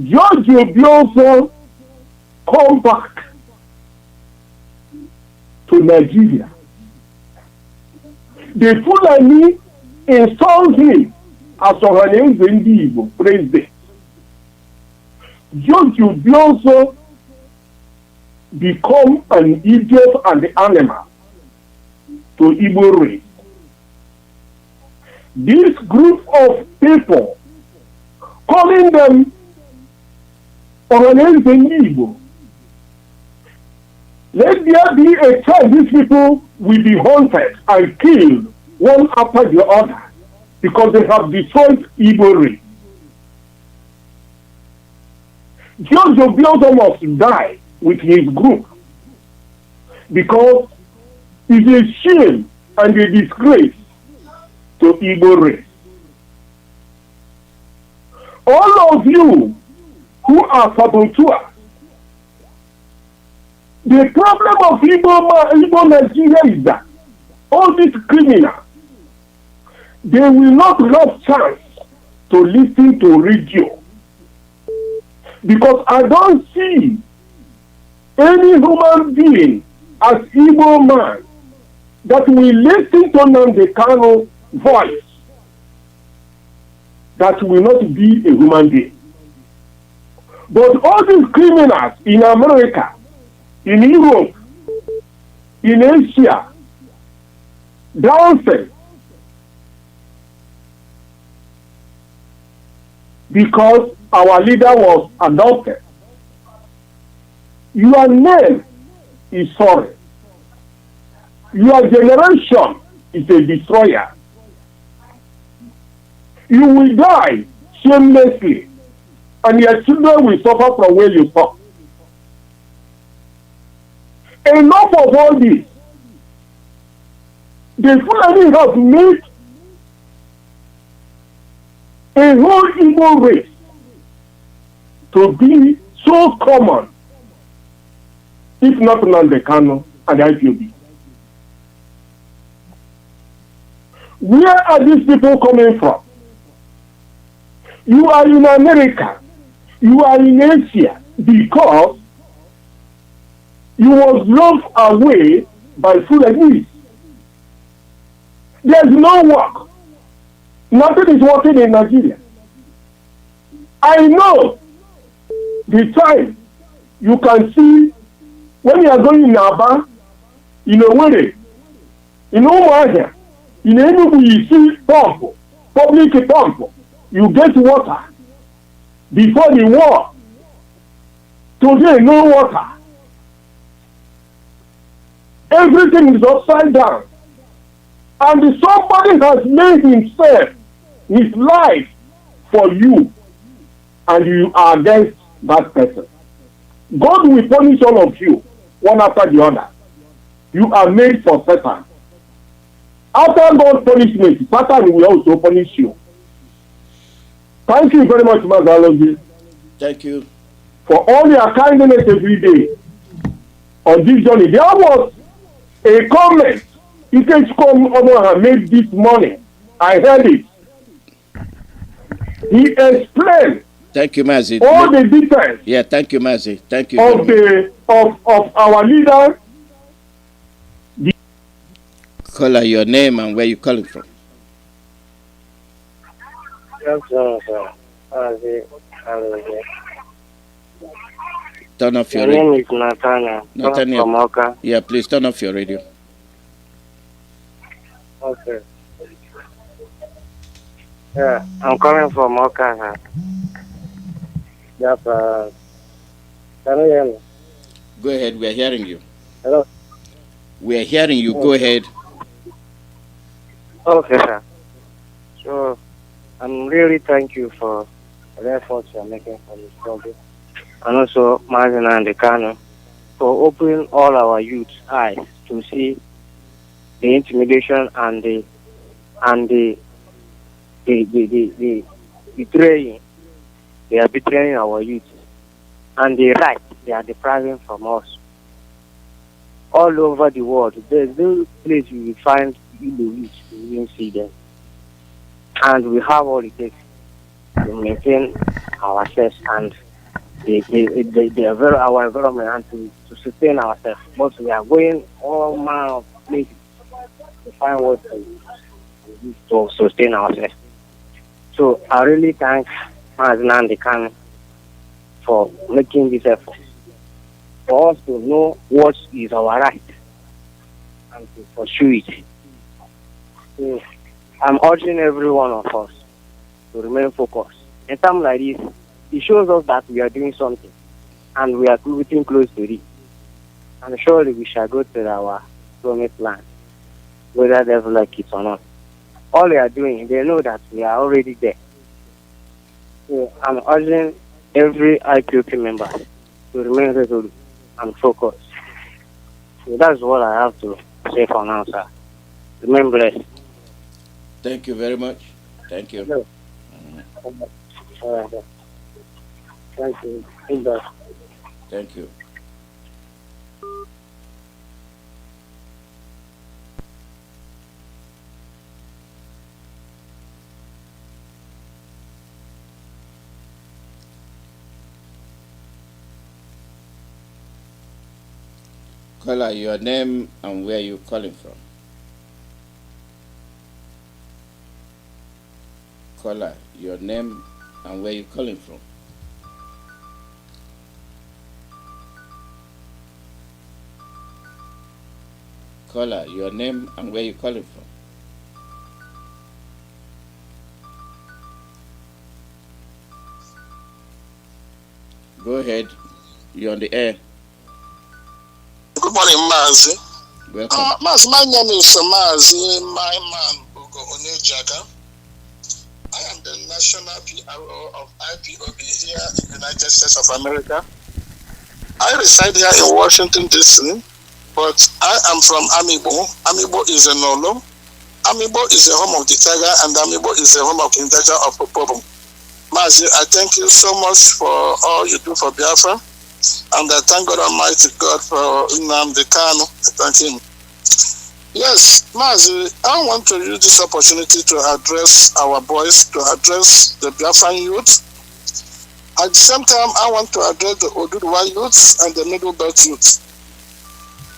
George Obi also come back to Nigeria. The Fulani installed him as Indelible president. George Obi also become an idiot and animal to Igbo race. This group of people, calling them Indelible, let there be a time these people will be haunted and killed one after the other because they have destroyed Igbo race. George Obi also must die with his group because it's a shame and a disgrace to Igbo race. All of you who are saboteurs, the problem of Igbo Nigeria is that all these criminals, they will not have chance to listen to radio. Because I don't see any human being as Igbo man that will listen to Nnamdi Kanu voice that will not be a human being. But all these criminals in America, in Europe, in Asia, dancing because our leader was adopted. Your name is sorry. Your generation is a destroyer. You will die shamelessly, and your children will suffer from where you stop. Enough of all this. The Fulani have made a whole Igbo race to be so common, if not Nnamdi Kanu and Ipob. Where are these people coming from? You are in America, you are in Asia, because you was loved away by Fulani. There's no work. Nothing is working in Nigeria. I know the time you can see when you are going in Aba, in Owerri, in Umuahia, in Enugu, you see pump, public pump. You get water before the war. Today, no water. Everything is upside down. And somebody has made himself, his life for you, and you are against that person. God will punish all of you, one after the other. You are made for Satan. After God's punishment, Satan will also punish you. Thank you very much, Mazi Alozie. Thank you. For all your kindness every day on this journey. There was a comment Ikechukwu made this morning. I heard it. He explained. Thank you, Mazi. All the details. Yeah, thank you, Mazi. Thank you. Of our leader. Call out your name and where you calling from. Turn off your radio. My name is Nathaniel. Nathaniel. From Oka. Yeah, please turn off your radio. Okay. Yeah, I'm calling from Okaka. Biafra. Can you hear me? Go ahead, we are hearing you. Hello? We are hearing you, go ahead. Okay, sir. So, I'm really thank you for the efforts you're making for this project. And also, Mazi Nnamdi Kanu, for opening all our youth's eyes to see the intimidation and the betraying. They are betraying our youth. And the right they are depriving from us. All over the world, there's no place you will find Igbo youth, you will see them. And we have all it takes to maintain ourselves and our environment and to sustain ourselves. But we are going all manner of places to find what to sustain ourselves. So I really thank Mazi Nnamdi Kanu for making this effort, for us to know what is our right and to pursue it. So I'm urging every one of us to remain focused. In times like this, it shows us that we are doing something and we are getting close to it. And surely we shall go to our promised land, whether they like it or not. All they are doing, they know that we are already there. So I'm urging every IPOP member to remain resolute and focused. So that's what I have to say for now, sir. Remain blessed. Thank you very much. Thank you. No. All right, sir. Thank you. Thank you. Caller, your name and where you calling from? Caller, your name and where you calling from? Caller, your name and where you calling from? Go ahead. You're on the air. Good morning, Mazi. Welcome. Mazi, my name is Mazi, my man, Ugo Onyejaga. I am the national PRO of IPOB here in the United States of America. I reside here in Washington, D.C., but I am from Amibo. Amibo is a Nolo. Amibo is the home of the tiger, and Amibo is the home of the indigenous of Ipob. Mazi, I thank you so much for all you do for Biafra. And I thank God Almighty God for Nnamdi Kanu. I thank him. Yes, Mazi, I want to use this opportunity to address our boys, to address the Biafran youth. At the same time, I want to address the Oduduwa youth and the Middle Belt youth.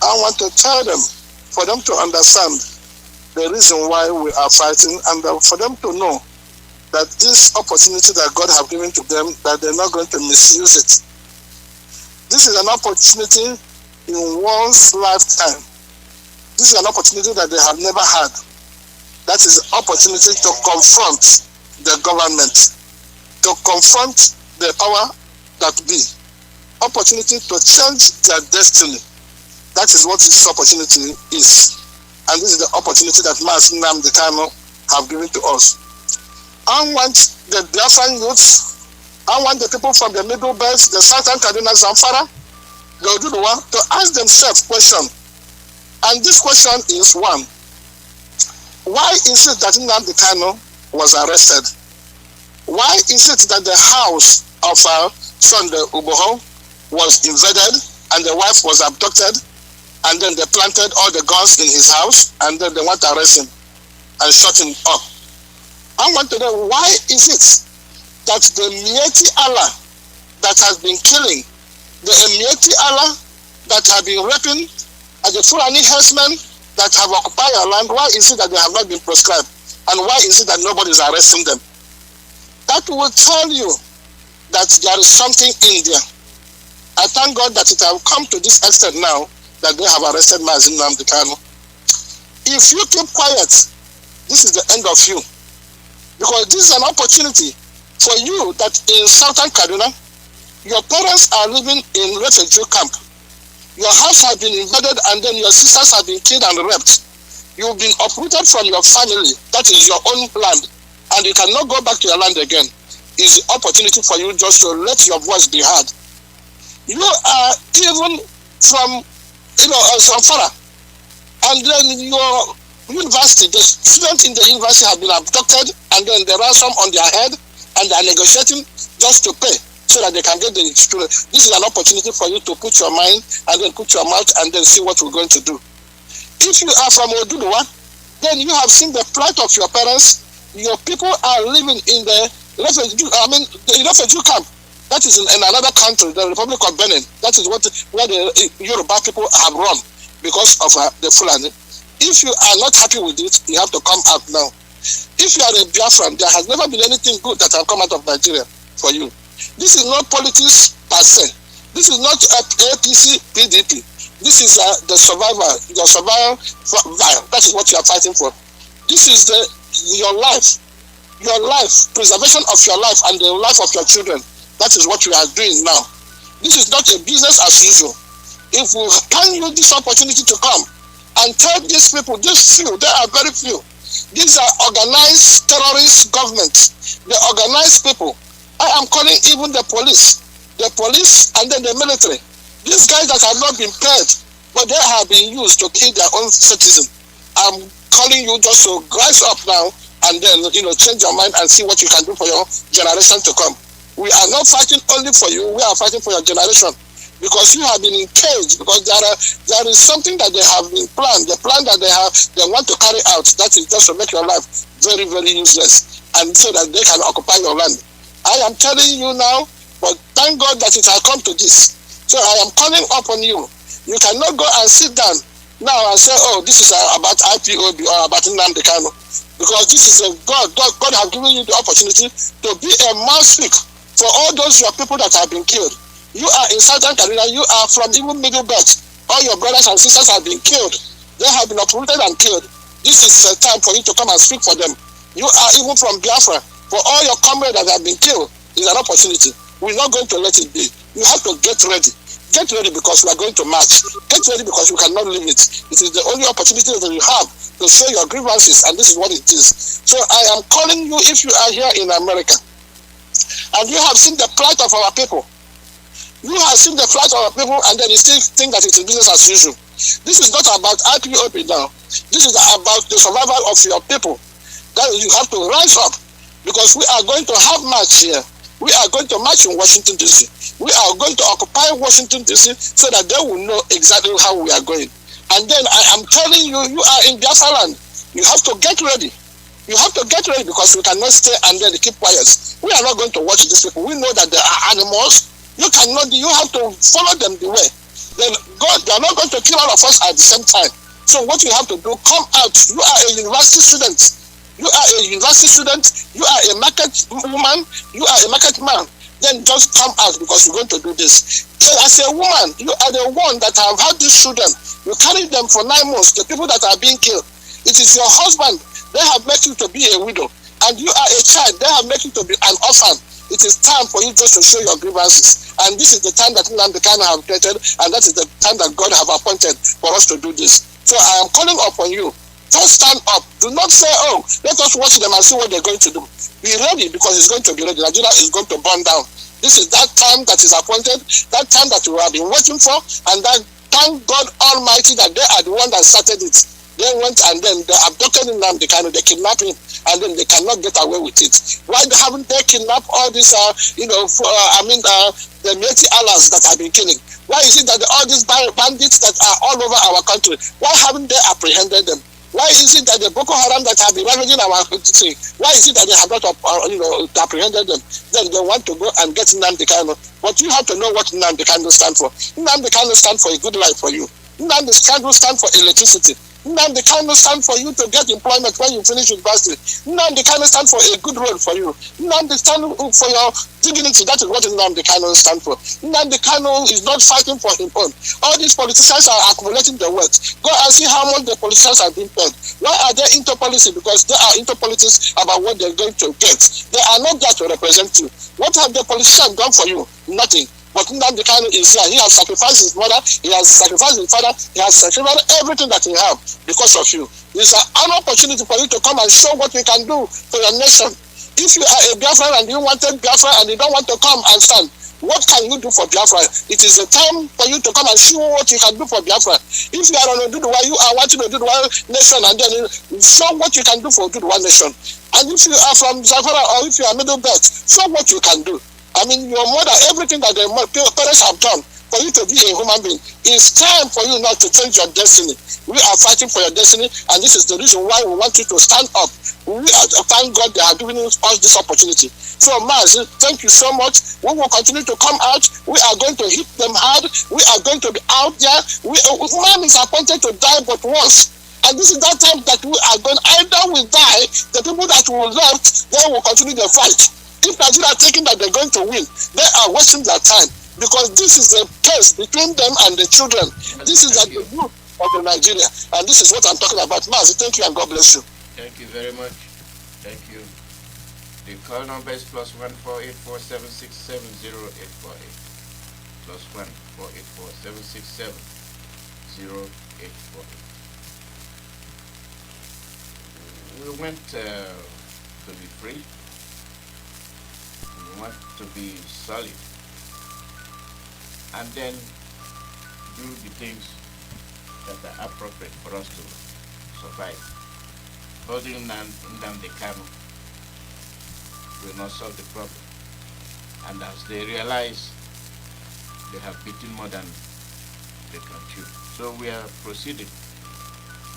I want to tell them, for them to understand the reason why we are fighting, and for them to know that this opportunity that God has given to them, that they're not going to misuse it. This is an opportunity in one's lifetime. This is an opportunity that they have never had. That is the opportunity to confront the government, to confront the power that be. Opportunity to change their destiny. That is what this opportunity is. And this is the opportunity that Mazi Nnamdi Kanu have given to us. I want the Biafran youths, I want the people from the Middle Belt, the Southern Kaduna, Zamfara, the Oduduwa, to ask themselves question. And this question is one: why is it that Nnamdi Kanu was arrested? Why is it that the house of Sunday Uboho was invaded and the wife was abducted, and then they planted all the guns in his house, and then they went to arrest him and shut him up? I want to know, why is it that the Mieti Allah that has been killing, the Mieti Allah that have been raping, and the Fulani herdsmen that have occupied our land, why is it that they have not been proscribed? And why is it that nobody is arresting them? That will tell you that there is something in there. I thank God that it has come to this extent now that they have arrested Mazi Nnamdi Kanu. If you keep quiet, this is the end of you. Because this is an opportunity for you that in southern Kaduna, your parents are living in refugee camp. Your house has been invaded and then your sisters have been killed and raped. You've been uprooted from your family. That is your own land. And you cannot go back to your land again. It's the opportunity for you just to let your voice be heard. You are even from, Zamfara. And then your university, the students in the university have been abducted, and then there are some on their head, and they are negotiating just to pay so that they can get the student. This is an opportunity for you to put your mind and then put your mouth and then see what we're going to do. If you are from Oduduwa, then you have seen the plight of your parents. Your people are living in the refugee camp. That is in another country, the Republic of Benin. That is where the Yoruba people have run because of the Fulani. If you are not happy with it, you have to come out now. If you are a Biafran, there has never been anything good that has come out of Nigeria for you. This is not politics per se. This is not APC, PDP. This is the survival, your survival. That is what you are fighting for. This is your life, preservation of your life and the life of your children. That is what we are doing now. This is not a business as usual. If we can use this opportunity to come and tell these people, these few, there are very few. These are organized terrorist governments. The organized people. I am calling even the police and then the military. These guys that have not been paid, but they have been used to kill their own citizens. I'm calling you just to rise up now and then, change your mind and see what you can do for your generation to come. We are not fighting only for you, we are fighting for your generation. Because you have been engaged, because there is something that they have been planned, the plan that they want to carry out, that is just to make your life very, very useless, and so that they can occupy your land. I am telling you now, but thank God that it has come to this. So I am calling upon you. You cannot go and sit down now and say, oh, this is about IPOB or about Nnamdi Kanu. Because this is God has given you the opportunity to be a mouthpiece for all those your people that have been killed. You are in Southern Carolina, you are from even Middle Belt. All your brothers and sisters have been killed. They have been uprooted and killed. This is a time for you to come and speak for them. You are even from Biafra. For all your comrades that have been killed, is an opportunity. We're not going to let it be. You have to get ready. Get ready because we are going to march. Get ready because you cannot leave it. It is the only opportunity that you have to show your grievances, and this is what it is. So I am calling you, if you are here in America, and you have seen the plight of our people, you have seen the plight of our people, and then you still think that it is business as usual. This is not about IPOB now. This is about the survival of your people. That you have to rise up, because we are going to have march here. We are going to march in Washington, D.C. We are going to occupy Washington, D.C. so that they will know exactly how we are going. And then I am telling you, you are in Biafra land. You have to get ready. You have to get ready, because we cannot stay and then keep quiet. We are not going to watch these people. We know that they are animals. You have to follow them the way. Then God, they are not going to kill all of us at the same time. So what you have to do, come out. You are a university student. You are a university student. You are a market woman. You are a market man. Then just come out, because you're going to do this. As a woman, you are the one that have had these children. You carry them for 9 months. The people that are being killed. It is your husband. They have made you to be a widow. And you are a child. They have made you to be an orphan. It is time for you just to show your grievances. And this is the time that Nnamdi Kanu have created, and that is the time that God have appointed for us to do this. So I am calling upon you. Just stand up. Do not say, oh, let us watch them and see what they're going to do. Be ready, because it's going to be ready. Nigeria is going to burn down. This is that time that is appointed, that time that we have been waiting for, and that thank God Almighty that they are the one that started it. They went and then they abducted Nnamdi Kanu, they kidnapped him, and then they cannot get away with it. Why haven't they kidnapped all these, the Métis allies that have been killing? Why is it that all these bandits that are all over our country, why haven't they apprehended them? Why is it that the Boko Haram that have been ravaging our country, why is it that they have not apprehended them? Then they want to go and get Nnamdi Kanu. But you have to know what Nnamdi Kanu stands for. Nnamdi Kanu stands for a good life for you. Nnamdi Kanu stands for electricity. Nnamdi Kanu stand for you to get employment when you finish university. Nnamdi Kanu stand for a good road for you. Nnamdi stand for your dignity. That is what Nnamdi Kanu stand for. Nnamdi Kanu is not fighting for his own. All these politicians are accumulating their wealth. Go and see how much the politicians have been paid. Why are they into policy? Because they are into politics about what they're going to get. They are not there to represent you. What have the politicians done for you? Nothing. But Nnamdi Kanu is here. He has sacrificed his mother. He has sacrificed his father. He has sacrificed everything that he has because of you. It's an opportunity for you to come and show what you can do for your nation. If you are a Biafran and you wanted Biafra and you don't want to come and stand, what can you do for Biafra? It is a time for you to come and show what you can do for Biafra. If you are on Oduduwa, you are watching Oduduwa nation, and then show what you can do for Oduduwa nation. And if you are from Zamfara or if you are Middle Belt, show what you can do. I mean, your mother, everything that the parents have done for you to be a human being, it's time for you not to change your destiny. We are fighting for your destiny, and this is the reason why we want you to stand up. Thank God they are giving us this opportunity. So, Mazi, thank you so much. We will continue to come out. We are going to hit them hard. We are going to be out there. Man is appointed to die but once. And this is that time that we are going, either we die, the people that will left, they will continue the fight. If Nigeria are thinking that they're going to win, they are wasting their time, because this is a case between them and the children. This is the group of the Nigeria, and this is what I'm talking about. Mazi, thank you and God bless you. Thank you very much. Thank you. The call number is +1 484-767-0848. +1 484-767-0848. We want to be free. We want to be solid, and then do the things that are appropriate for us to survive. Holding Nnamdi Kanu will not solve the problem, and as they realize, they have beaten more than they can chew. So we are proceeding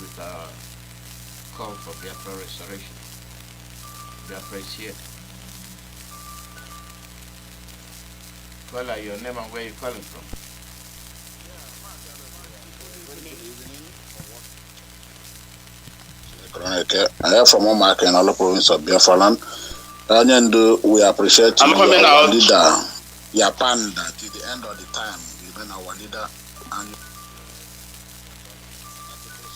with our call for Biafra restoration. Biafra is here. Caller, your name and where you're calling from? I am from Omaka in all the province of Biafra land. And we appreciate our leader, Japan, that at the end of the time, even our leader and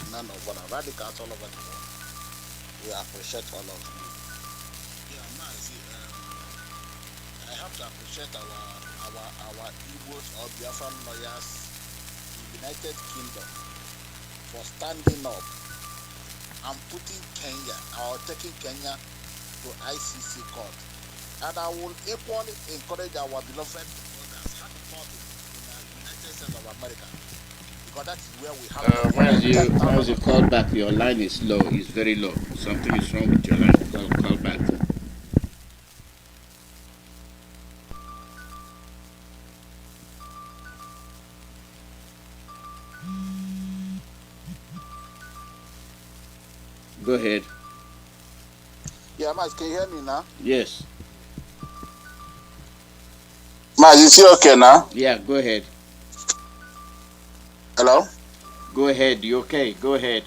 men of what radicals all over the world. We appreciate all of you. Yeah, Mazi, I have to appreciate our Igbos or Biafran lawyers in the United Kingdom for standing up and putting Kenya or taking Kenya to ICC court. And I will equally encourage our beloved brothers hand party in the United States of America, because that is where we have. As you call back, your line is low. It's very low. Something is wrong with your line. Call back. Go ahead. Yeah, Maz, can you hear me now? Yes. Maz, is it okay now? Yeah, go ahead. Hello? Go ahead. You okay? Go ahead.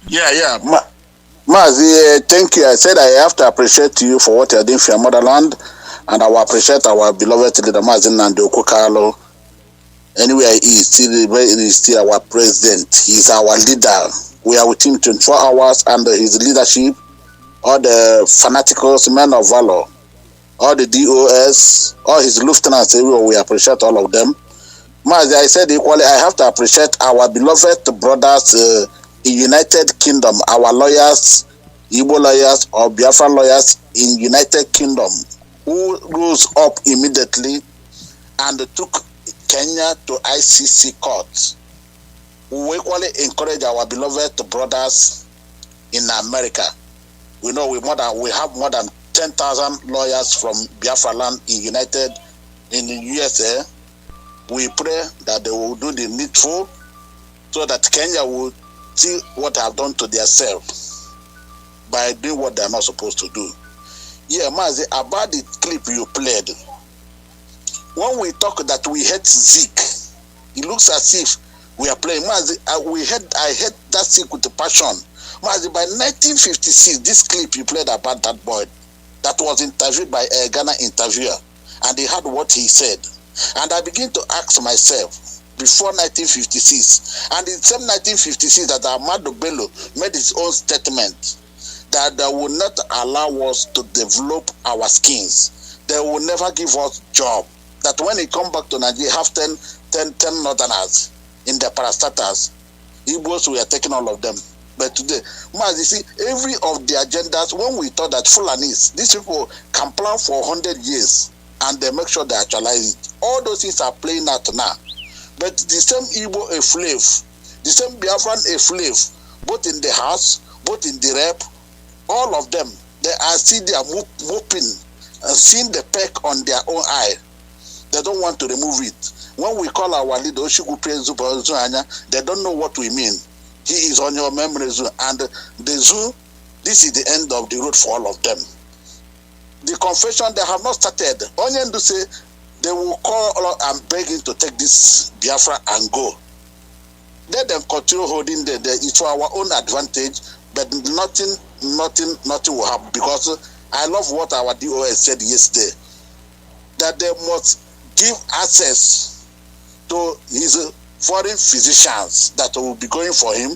Yeah. Maz, thank you. I said I have to appreciate you for what you're doing for your motherland, and I will appreciate our beloved leader, Nnamdi Kanu. Anywhere he is, still our president. He's our leader. We are with him 24 hours under his leadership. All the fanaticals, men of valor, all the DOS, all his lieutenants, we appreciate all of them. As I said equally, I have to appreciate our beloved brothers in United Kingdom, our lawyers, Igbo lawyers or Biafran lawyers in United Kingdom, who rose up immediately and took Kenya to ICC court. We equally encourage our beloved brothers in America. We know we have more than 10,000 lawyers from Biafra land in the USA. We pray that they will do the needful so that Kenya will see what they have done to themselves by doing what they are not supposed to do. Yeah, Mazi, about the clip you played, when we talk that we hate Zeke, it looks as if we are playing. Mazi, I heard that sick with the passion. Mazi, by 1956, this clip you played about that boy that was interviewed by a Ghana interviewer, and he heard what he said. And I begin to ask myself, before 1956, and in the same 1956 that Ahmadu Bello made his own statement, that they will not allow us to develop our skins. They will never give us job. That when he come back to Nigeria, have 10 northerners in the parastatals. Igbos, we are taking all of them. But today, you see, every of the agendas, when we thought that Fulanis, these people can plan for 100 years and they make sure they actualize it. All those things are playing out now. But the same Igbo a slave, the same Biafran a slave, both in the house, both in the rep, all of them, they are still there moping and seeing the peck on their own eye. They don't want to remove it. When we call our leader, they don't know what we mean. He is on your memory zoo. And the zoo, this is the end of the road for all of them. The confession, they have not started. Only to say they will call and begging to take this Biafra and go. Let them continue holding it's for our own advantage, but nothing will happen, because I love what our DOS said yesterday, that they must give access to his foreign physicians that will be going for him.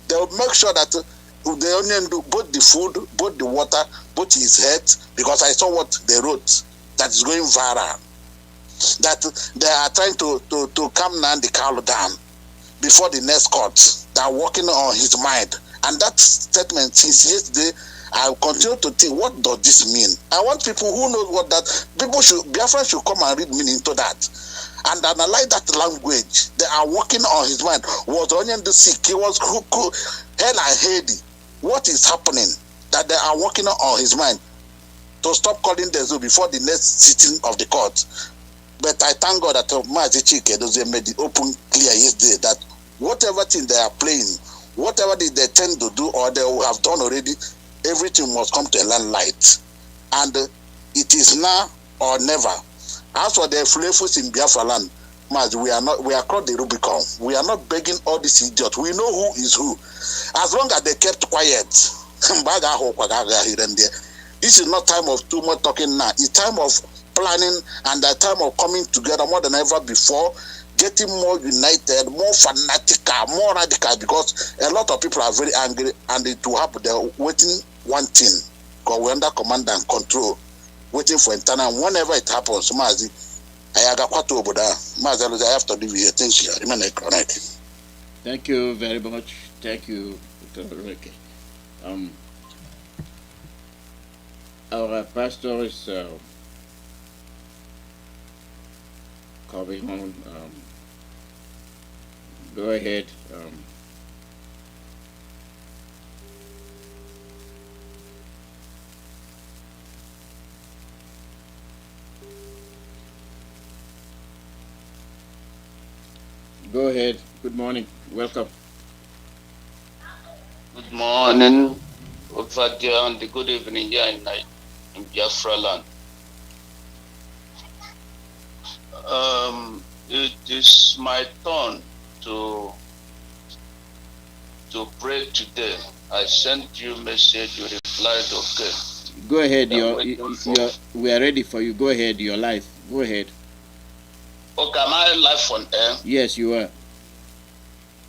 They will make sure that they only do both the food, both the water, both his health, because I saw what they wrote that is going viral. That they are trying to calm Nnamdi Kanu down before the next court. They are working on his mind. And that statement since yesterday, I continue to think, what does this mean? I want people who know what that, Biafra should come and read meaning to that. And analyze that language. They are working on his mind. Was Onion the sick? He was hell and heady. What is happening? That they are working on his mind to stop calling the zoo before the next sitting of the court. But I thank God that Mazi Chukwuemeka Alozie made it open clear yesterday that whatever thing they are playing, whatever they tend to do or they have done already, everything must come to a light. And it is now or never. As for the flavors in Biafra land, we are across the Rubicon. We are not begging all these idiots. We know who is who. As long as they kept quiet, this is not time of too much talking now. It's time of planning and a time of coming together more than ever before, getting more united, more fanatical, more radical, because a lot of people are very angry and it will happen. They're waiting one thing, because we're under command and control, waiting for internal. Whenever it happens, Mazi, I have to leave here. Thank you. Remain correct. Thank you very much. Thank you, Dr. Reke. Our pastor is coming on. Go ahead. Go ahead. Good morning. Welcome. Good morning over there and the good evening here in Biafra land. It is my turn to pray today. I sent you a message, you replied okay. Go ahead. We are ready for you. Go ahead. Your life. Go ahead. Okay, am I live on air? Yes, you are.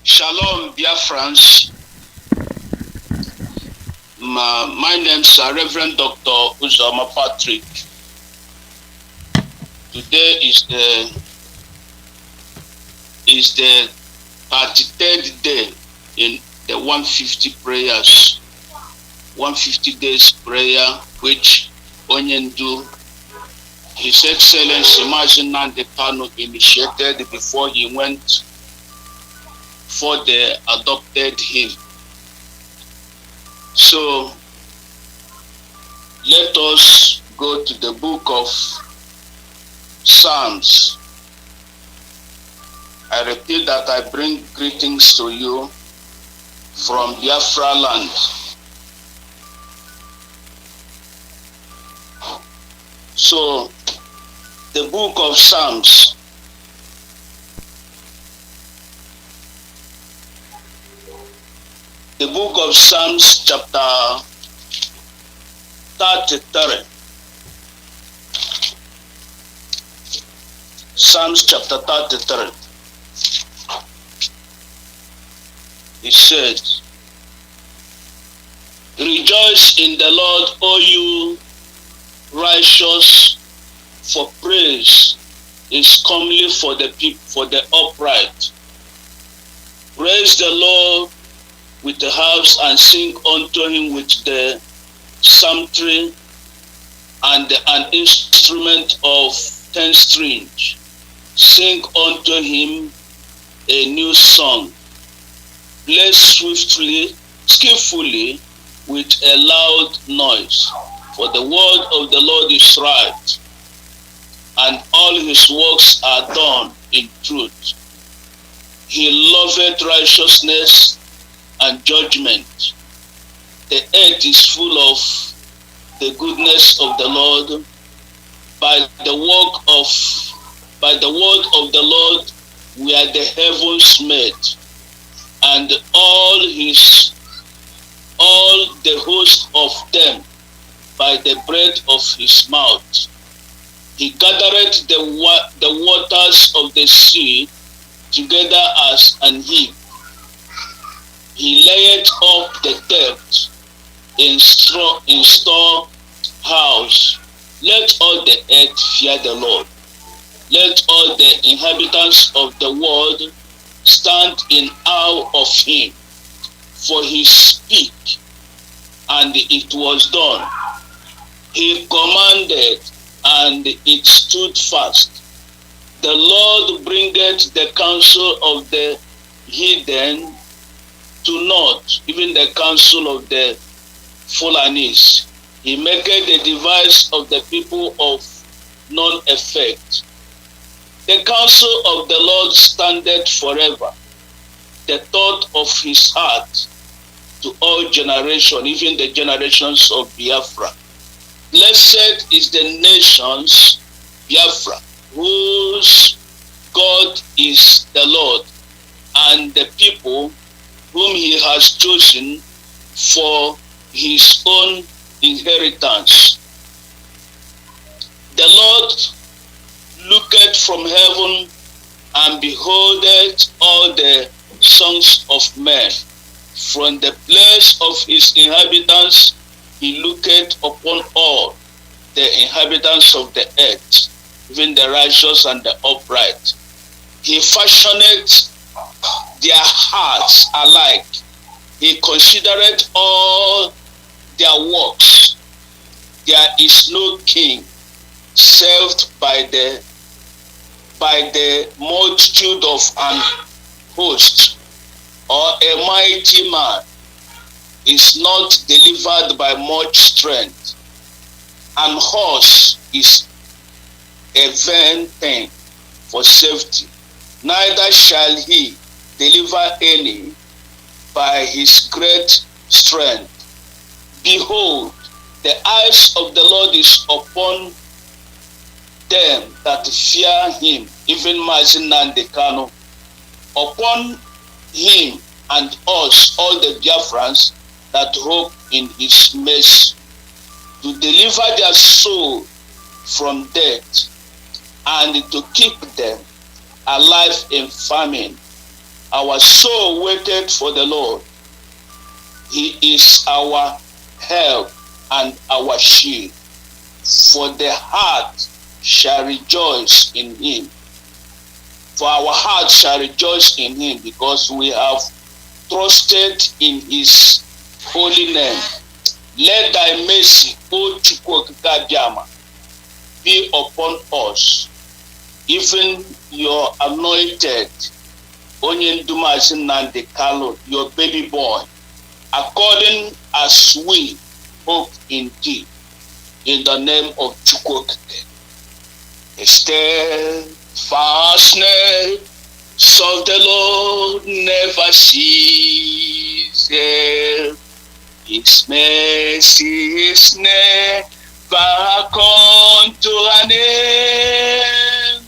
Shalom, Biafrans. My name is Reverend Dr. Uzoma Patrick. Today is the 33rd day in the 150 prayers, 150 days prayer, which Onyendu, His Excellency Mazi Nnamdi Kanu initiated before he went, before they adopted him. So let us go to the book of Psalms. I repeat that I bring greetings to you from Biafra land. So, the book of Psalms, the book of Psalms chapter 33. Psalms chapter 33. It says, rejoice in the Lord, O you righteous, for praise is comely for the people, for the upright. Praise the Lord with the harps and sing unto him with the psaltery and an instrument of 10 strings. Sing unto him a new song. Play swiftly, skillfully, with a loud noise. For the word of the Lord is right, and all his works are done in truth. He loveth righteousness and judgment. The earth is full of the goodness of the Lord. By the word of the Lord were the heavens made, and all the host of them by the breath of his mouth. He gathereth the waters of the sea together as an heap. He layeth up the depth in storehouse. Let all the earth fear the Lord. Let all the inhabitants of the world stand in awe of him. For he spake, and it was done. He commanded, and it stood fast. The Lord bringeth the counsel of the heathen to naught, even the counsel of the Fulanis. He maketh the device of the people of none effect. The counsel of the Lord standeth forever, the thought of his heart to all generations, even the generations of Biafra. Blessed is the nations, Biafra, whose God is the Lord, and the people whom he has chosen for his own inheritance. The Lord looketh from heaven and beholdeth all the sons of men. From the place of his inhabitants he looketh upon all the inhabitants of the earth, even the righteous and the upright. He fashioneth their hearts alike. He considereth all their works. There is no king served by the multitude of an host, or a mighty man is not delivered by much strength. An horse is a vain thing for safety, neither shall he deliver any by his great strength. Behold, the eyes of the Lord is upon them that fear him, even Mazi Kanu, upon him and us, all the Biafrans that hope in his mercy, to deliver their soul from death and to keep them alive in famine. Our soul waited for the Lord. He is our help and our shield. For the heart shall rejoice in him. For our heart shall rejoice in him, because we have trusted in his holy name. Let thy mercy, O Chukwuemeka, be upon us, even your anointed, Onye Ndumazi Nnamdi Kanu, your baby boy, according as we hope in thee, in the name of Chukwuemeka. Steadfastness of the Lord never ceases. His mercy is never come to an end.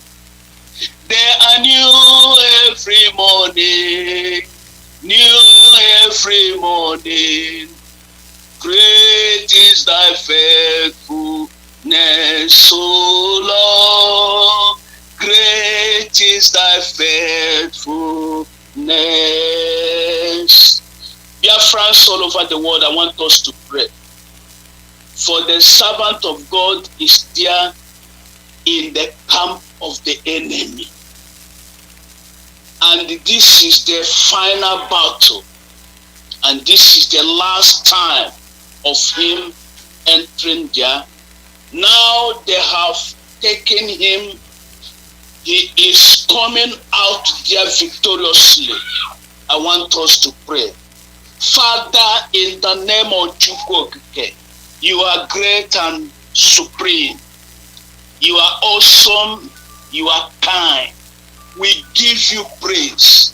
They are new every morning, new every morning. Great is thy faithfulness, O Lord. Great is thy faithfulness. Biafrans all over the world, I want us to pray. For the servant of God is there in the camp of the enemy. And this is the final battle. And this is the last time of him entering there. Now they have taken him. He is coming out there victoriously. I want us to pray. Father, in the name of Chukwuemeka, you are great and supreme. You are awesome. You are kind. We give you praise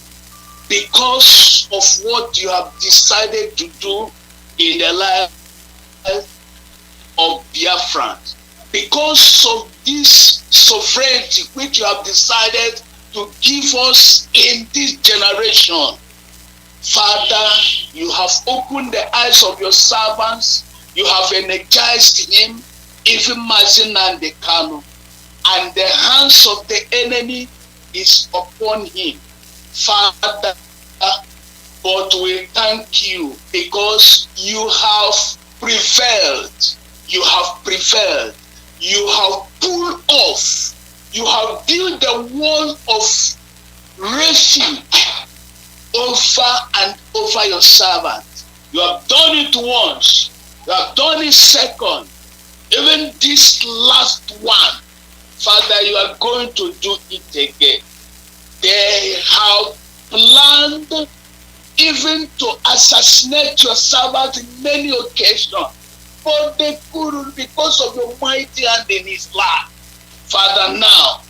because of what you have decided to do in the life of Biafrans. Because of this sovereignty which you have decided to give us in this generation. Father, you have opened the eyes of your servants. You have energized him, even Mazi Kanu, and the hands of the enemy is upon him. Father, but we thank you because you have prevailed. You have prevailed. You have pulled off. You have built the wall of refuge over and over your servant. You have done it once. You have done it second. Even this last one, Father, you are going to do it again. They have planned even to assassinate your servant in many occasions, but they couldn't because of your mighty hand in his life. Father, now,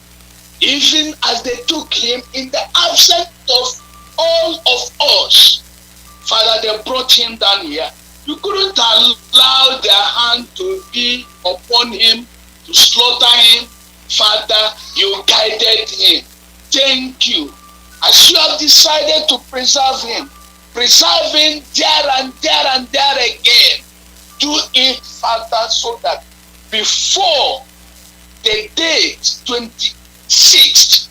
even as they took him in the absence of all of us, Father, they brought him down here. You couldn't allow their hand to be upon him, to slaughter him. Father, you guided him. Thank you. As you have decided to preserve him there and there and there again, do it, Father, so that before the date 26th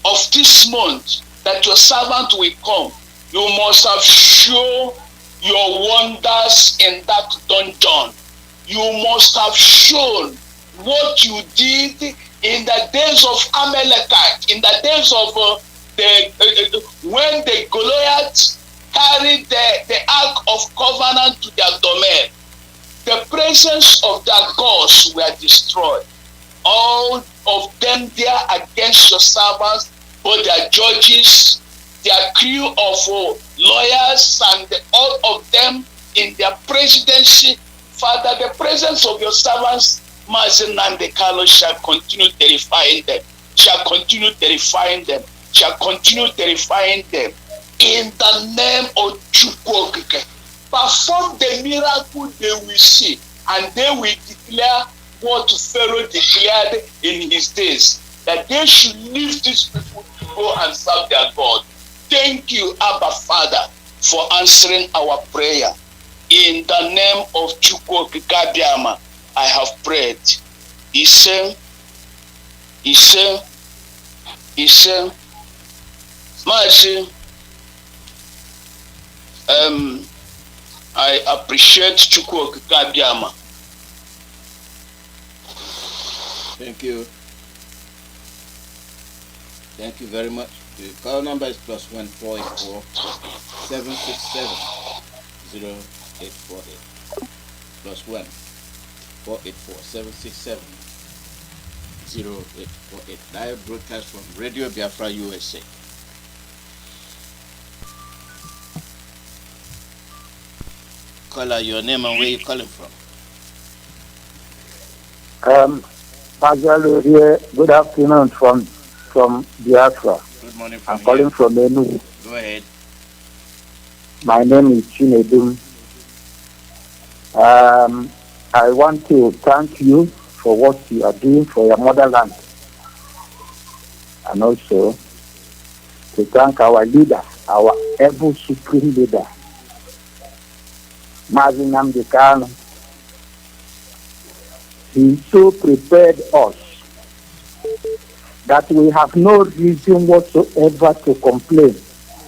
of this month that your servant will come, you must have shown your wonders in that dungeon. You must have shown what you did in the days of Amalekite, in the days of when the Goliath carried the Ark of Covenant to their domain. The presence of their gods were destroyed. All of them there against your servants, both their judges, their crew of lawyers, and all of them in their presidency. Father, the presence of your servants, Mazi Kanu, shall continue terrifying them, shall continue terrifying them, shall continue terrifying them. In the name of Chukwuemeka, perform the miracle they will see, and they will declare what Pharaoh declared in his days, that they should leave these people to go and serve their God. Thank you, Abba Father, for answering our prayer. In the name of Chukwuemeka, I have prayed. He said, Mazi, I appreciate Chukwuemeka. Thank you. Thank you very much. The call number is +1 484 767 0848. +1 484 767 0848. Live broadcast from Radio Biafra USA. Caller, your name and where you calling from? Mazi Alozie, good afternoon from Biafra. Good morning I'm calling from Enugu. Go ahead. My name is Chinedum. I want to thank you for what you are doing for your motherland, and also to thank our leader, our ever supreme leader, Mazi Nnamdi Kanu. He so prepared us that we have no reason whatsoever to complain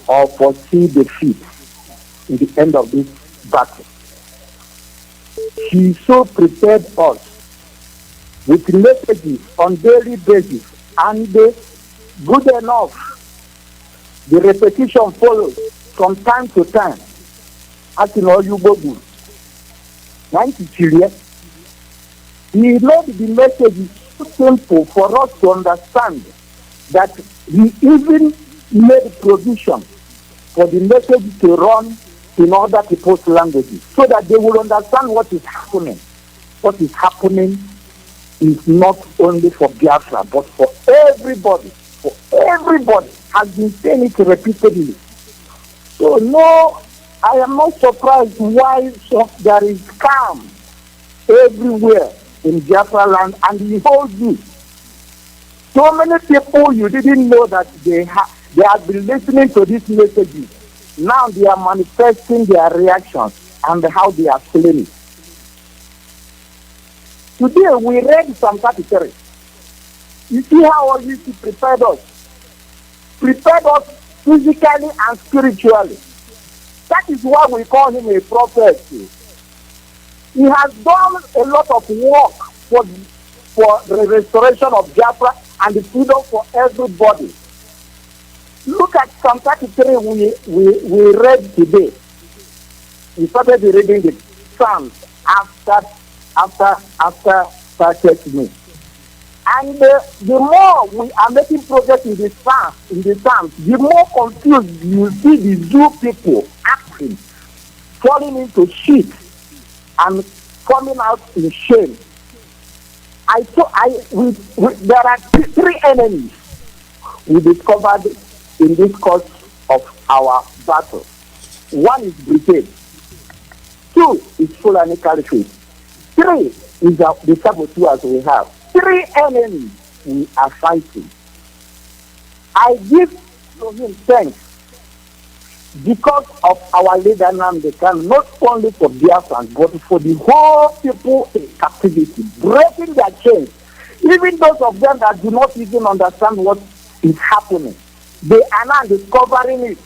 or foresee defeat in the end of this battle. He so prepared us with messages on daily basis, and good enough, the repetition follows from time to time. As in all you go good. He made the message so simple for us to understand that he even made provision for the message to run in other people's languages so that they will understand what is happening. What is happening is not only for Biafra, but for everybody. For everybody has been saying it repeatedly. So no, I am not surprised why there is calm everywhere in Biafra land and the whole youth. So many people you didn't know that they have been listening to these messages. Now they are manifesting their reactions and how they are feeling it. Today we read Psalm 33. You see how all these prepared us. Prepared us physically and spiritually. That is why we call him a prophet. He has done a lot of work for the restoration of Biafra and the freedom for everybody. Look at Psalm 33 we read today. We started reading the Psalms after me. And the more we are making progress in the Psalms, the more confused you see the Jew people acting, falling into shit and coming out in shame. There are three enemies we discovered in this course of our battle. One is Britain. 2 is Fulani Caliphate. 3 is the saboteurs we have. 3 enemies we are fighting. I give to him thanks because of our leader Nnamdi Kanu, not only for Biafrans, but for the whole people in captivity, breaking their chains. Even those of them that do not even understand what is happening, they are now discovering it.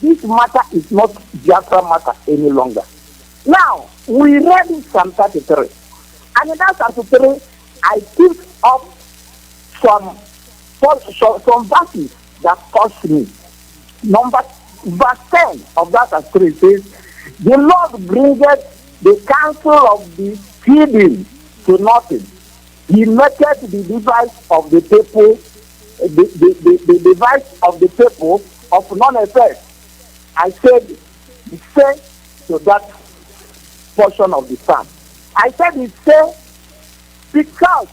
This matter is not Biafra matter any longer. Now, we read in Psalm 33. And in that Psalm 33, I picked up some verses that touched me. Verse 10 of that Psalm 3 says, "The Lord bringeth the counsel of the hidden to nothing. He maketh the device of the people, the device of the people of none effect." I said, he said to that portion of the psalm. I said, he said, because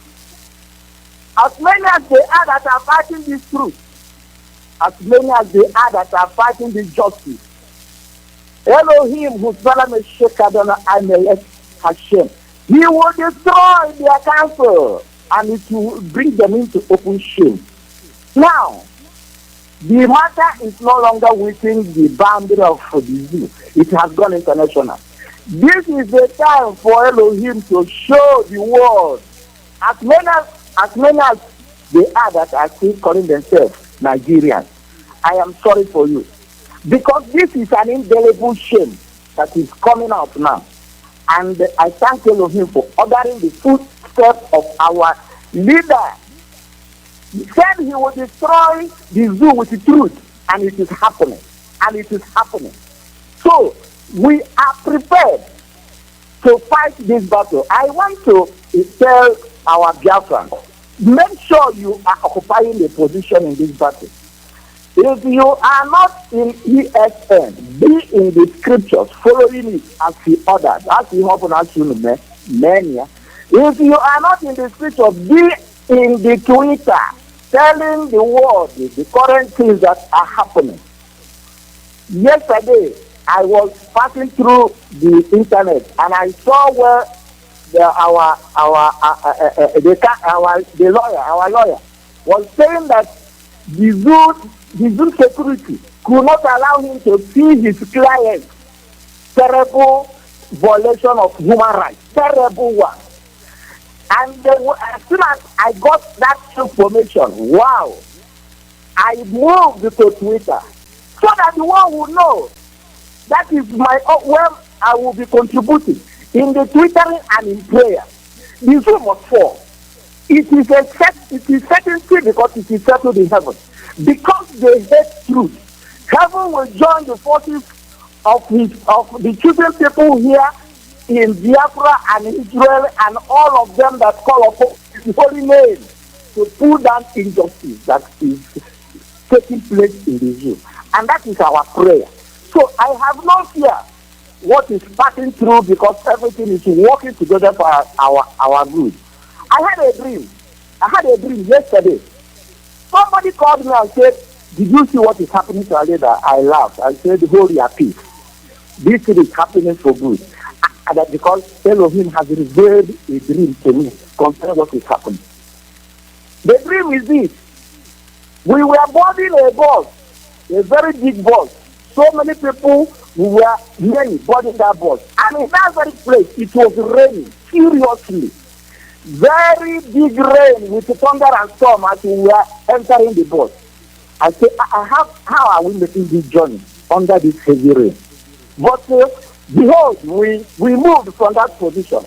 as many as they are that are fighting this truth, as many as they are that are fighting this justice, Elohim, whose banner may shake Adonai, Amelech, Hashem, he will destroy their counsel and it will bring them into open shame. Now, the matter is no longer within the boundary of the zoo. It has gone international. This is the time for Elohim to show the world, as many as they are that are still calling themselves Nigerians. I am sorry for you. Because this is an indelible shame that is coming out now. And I thank Elohim for ordering the footsteps of our leader. He said he will destroy the zoo with the truth, and it is happening. And it is happening. So, we are prepared to fight this battle. I want to tell our Biafrans, make sure you are occupying a position in this battle. If you are not in ESN, be in the scriptures, following it as he ordered, as he opened as you know, many. If you are not in the scriptures, be in the Twitter, telling the world the current things that are happening. Yesterday, I was passing through the internet and I saw where our lawyer was saying that the Zoom security could not allow him to see his client's terrible violation of human rights, terrible one. And as soon as I got that information, wow, I moved to Twitter so that the world will know that is my where I will be contributing in the Twittering and in prayer. The Zoom must fall. It is certainty because it is settled in heaven. Because they hate truth, heaven will join the forces of the chosen people here in Biafra and Israel and all of them that call upon his holy name to pull down injustice that is taking place in the zoo. And that is our prayer. So I have no fear what is passing through because everything is working together for our good. I had a dream yesterday. Somebody called me and said, "Did you see what is happening to Aleda?" I laughed. I said, "Hold your peace. This thing is happening for good." And that because Elohim has revealed a dream to me concerning what is happening. The dream is this. We were boarding a bus, a very big bus. So many people, we were many boarding that bus. And in that very place, it was raining furiously. Very big rain with thunder and storm as we were entering the bus. I said, how are we making this journey under this heavy rain? But behold, we moved from that position.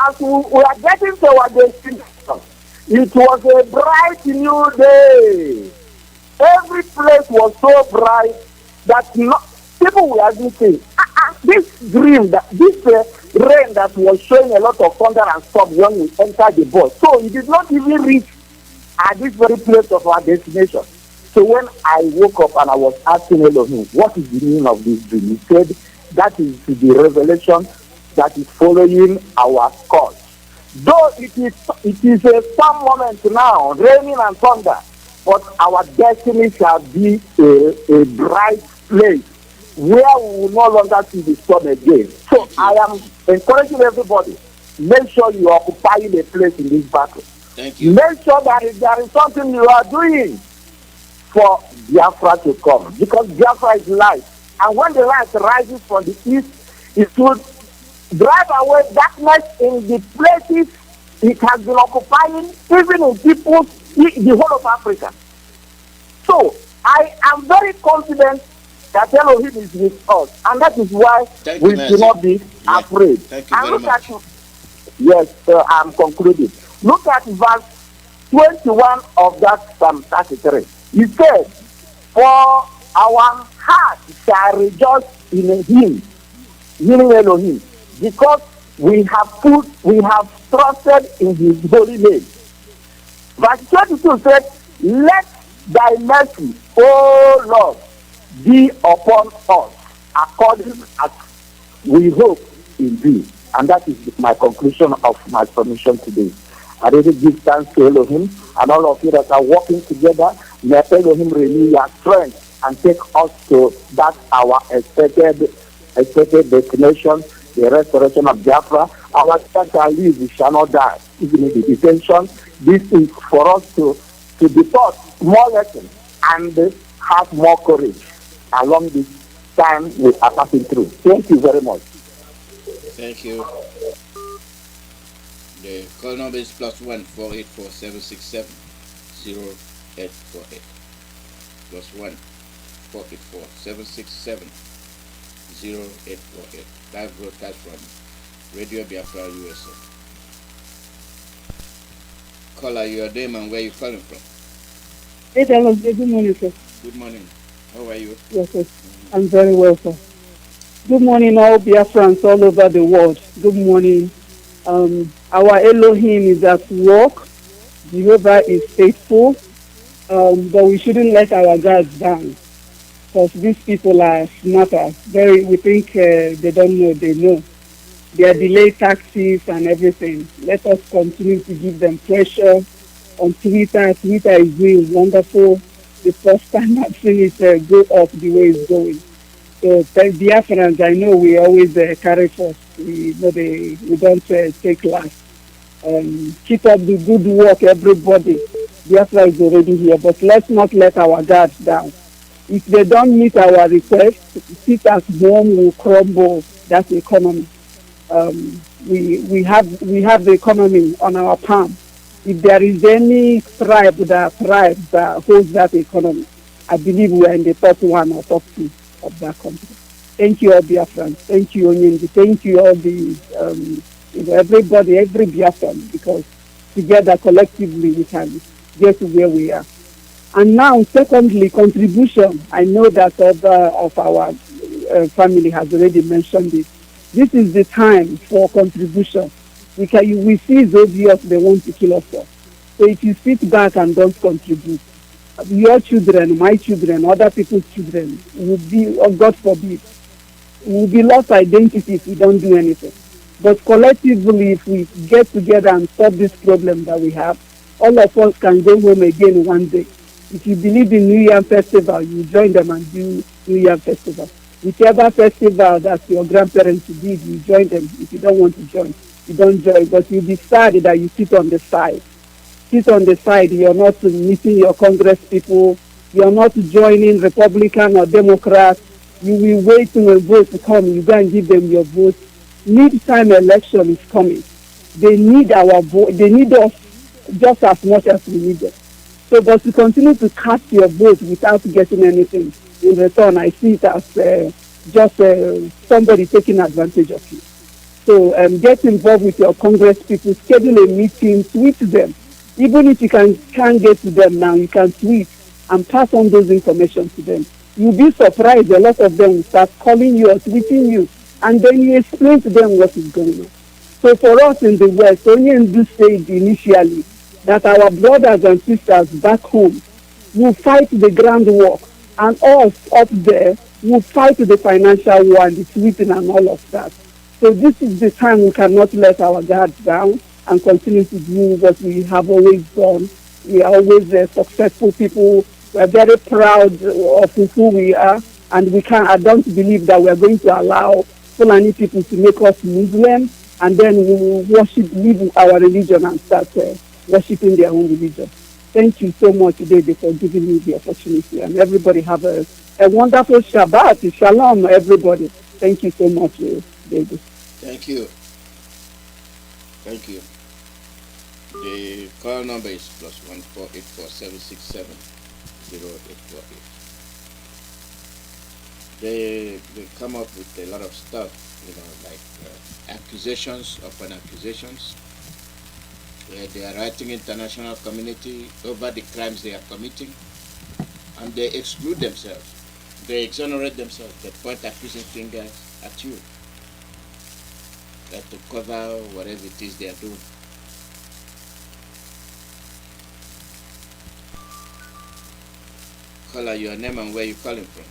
As we are getting to our destination, it was a bright new day. Every place was so bright that people were saying, this dream, this rain that was showing a lot of thunder and storm when we entered the bus. So it did not even reach at this very place of our destination. So when I woke up and I was asking Elohim, what is the meaning of this dream? He said, that is the revelation that is following our course. Though it is a storm moment now, raining and thunder, but our destiny shall be a bright place where we will no longer see the storm again. So I am encouraging everybody, make sure you are occupying a place in this battle. Thank you. Make sure that there is something you are doing for Biafra to come, because Biafra is light. And when the light rises from the east, it will drive away darkness in the places it has been occupying, even in the whole of Africa. So I am very confident that Elohim is with us, and that is why we do not be afraid. Thank you and very much. Yes, I'm concluding. Look at verse 21 of that Psalm 33. He said, "For our heart shall rejoice in him," meaning Elohim, because we have trusted in his holy name. Verse 22 said, "Let thy mercy, O Lord, be upon us, according as we hope in thee." And that is my conclusion of my submission today. I really give thanks to Elohim and all of you that are working together. Let Elohim renew your strength and take us to that our expected destination, the restoration of Biafra. Our church shall live, we shall not die, even in the detention. This is for us to be taught more lessons and have more courage along this time we are passing through. Thank you very much. Thank you. The call number is +1 484 767 0848. +1 484 767 0848. Live broadcast from Radio Biafra, USA. Caller, your name and where you calling from? Hey, good morning, sir. Good morning. How are you? Yes, sir. I'm very well, sir. Good morning, all Biafrans all over the world. Good morning. Our Elohim is at work. Jehovah is faithful. But we shouldn't let our guards down, because these people are smarter. We think they don't know, they know. Their delay taxes and everything. Let us continue to give them pressure on Twitter. Twitter is doing wonderful. The first time I've seen it go up the way it's going. So Biafrans, I know we always carry first. We don't take last. Keep up the good work, everybody. Biafra is already here, but let's not let our guards down. If they don't meet our request, sit at home will crumble that economy. We have the economy on our palm. If there is any tribe that thrives that holds that economy, I believe we are in the top 1 or top 2 of that country. Thank you all, Biafrans. Thank you, Onyendi. Thank you all everybody, every Biafran, because together, collectively, we can get to where we are. And now, secondly, contribution. I know that other of our family has already mentioned it. This is the time for contribution. We see it's obvious they want to kill us all. So if you sit back and don't contribute, your children, my children, other people's children will be, oh God forbid, will be lost identity if we don't do anything. But collectively, if we get together and solve this problem that we have, all of us can go home again one day. If you believe in New Year Festival, you join them and do New Year Festival. Whichever festival that your grandparents did, you join them. If you don't want to join, you don't join. But you decide that you sit on the side. Sit on the side. You're not meeting your Congress people. You're not joining Republican or Democrat. You will wait till a vote to come. You go and give them your vote. Mid-time election is coming. They need our vote. They need us just as much as we need them. So, but to continue to cast your vote without getting anything in return, I see it as just somebody taking advantage of you. So, get involved with your Congress people, schedule a meeting, tweet them. Even if you can't get to them now, you can tweet and pass on those information to them. You'll be surprised. A lot of them will start calling you or tweeting you, and then you explain to them what is going on. So for us in the West, only in this stage initially, that our brothers and sisters back home will fight the groundwork, and us up there will fight the financial war and the tweeting and all of that. So this is the time we cannot let our guards down and continue to do what we have always done. We are always successful people. We are very proud of who we are, and I don't believe that we are going to allow Fulani people to make us Muslims, and then we will leave our religion and start worshipping their own religion. Thank you so much, David, for giving me the opportunity, and everybody have a wonderful Shabbat. Shalom, everybody. Thank you so much, David. Thank you. Thank you. The call number is +14847670848. They come up with a lot of stuff, like accusations upon accusations. They are writing international community over the crimes they are committing, and they exclude themselves. They exonerate themselves. They point accusing fingers at you, to cover whatever it is they are doing. Caller, your name and where you calling from.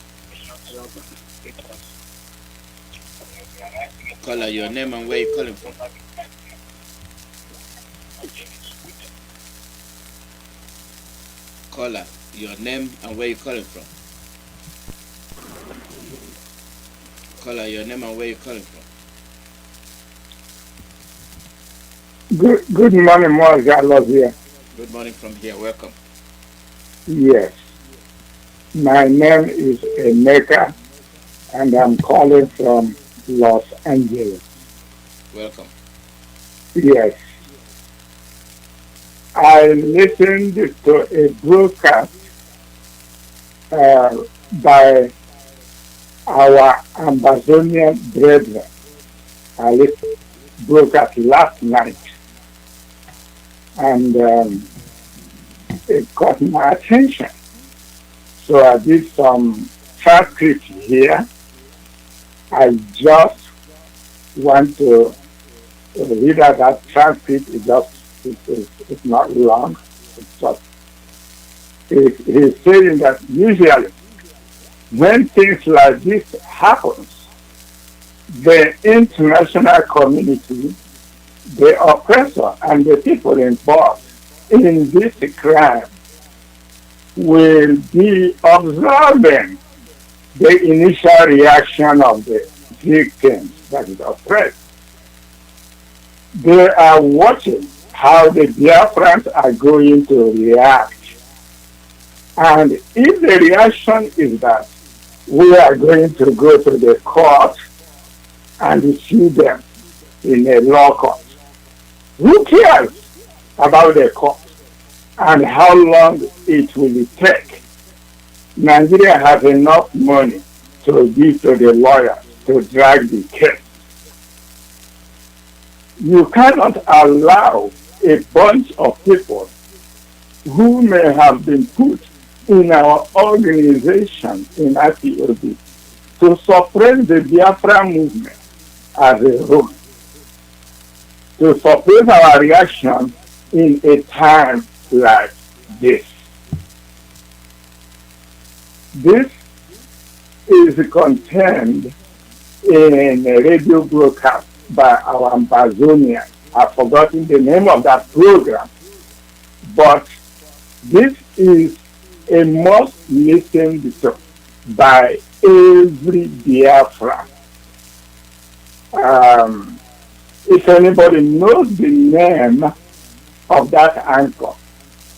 Caller, your name and where you calling from. Caller, your name and where you calling from. Caller, your name and where you calling from. Good morning, Mazi Alozie. Good morning from here. Welcome. Yes. My name is Emeka, and I'm calling from Los Angeles. Welcome. Yes. I listened to a broadcast by our Amazonian brethren. I listened to the broadcast last night, and it caught my attention. So I did some transcript here. I just want to read out that transcript. It's not long. It's just he's saying that usually when things like this happens, the international community, the oppressor and the people involved in this crime will be observing the initial reaction of the victims that is oppressed. They are watching how the Biafrans are going to react And if the reaction is that we are going to go to the court and sue them in a law court, who cares about the court and how long it will take? Nigeria has enough money to give to the lawyers to drag the case. You cannot allow a bunch of people who may have been put in our organization in IPOB to suppress the Biafra movement as a whole, to suppress our reaction in a time like this. This is contained in a radio broadcast by our Amazonian. I've forgotten the name of that program, but this is a must listened to by every Biafra. If anybody knows the name of that anchor,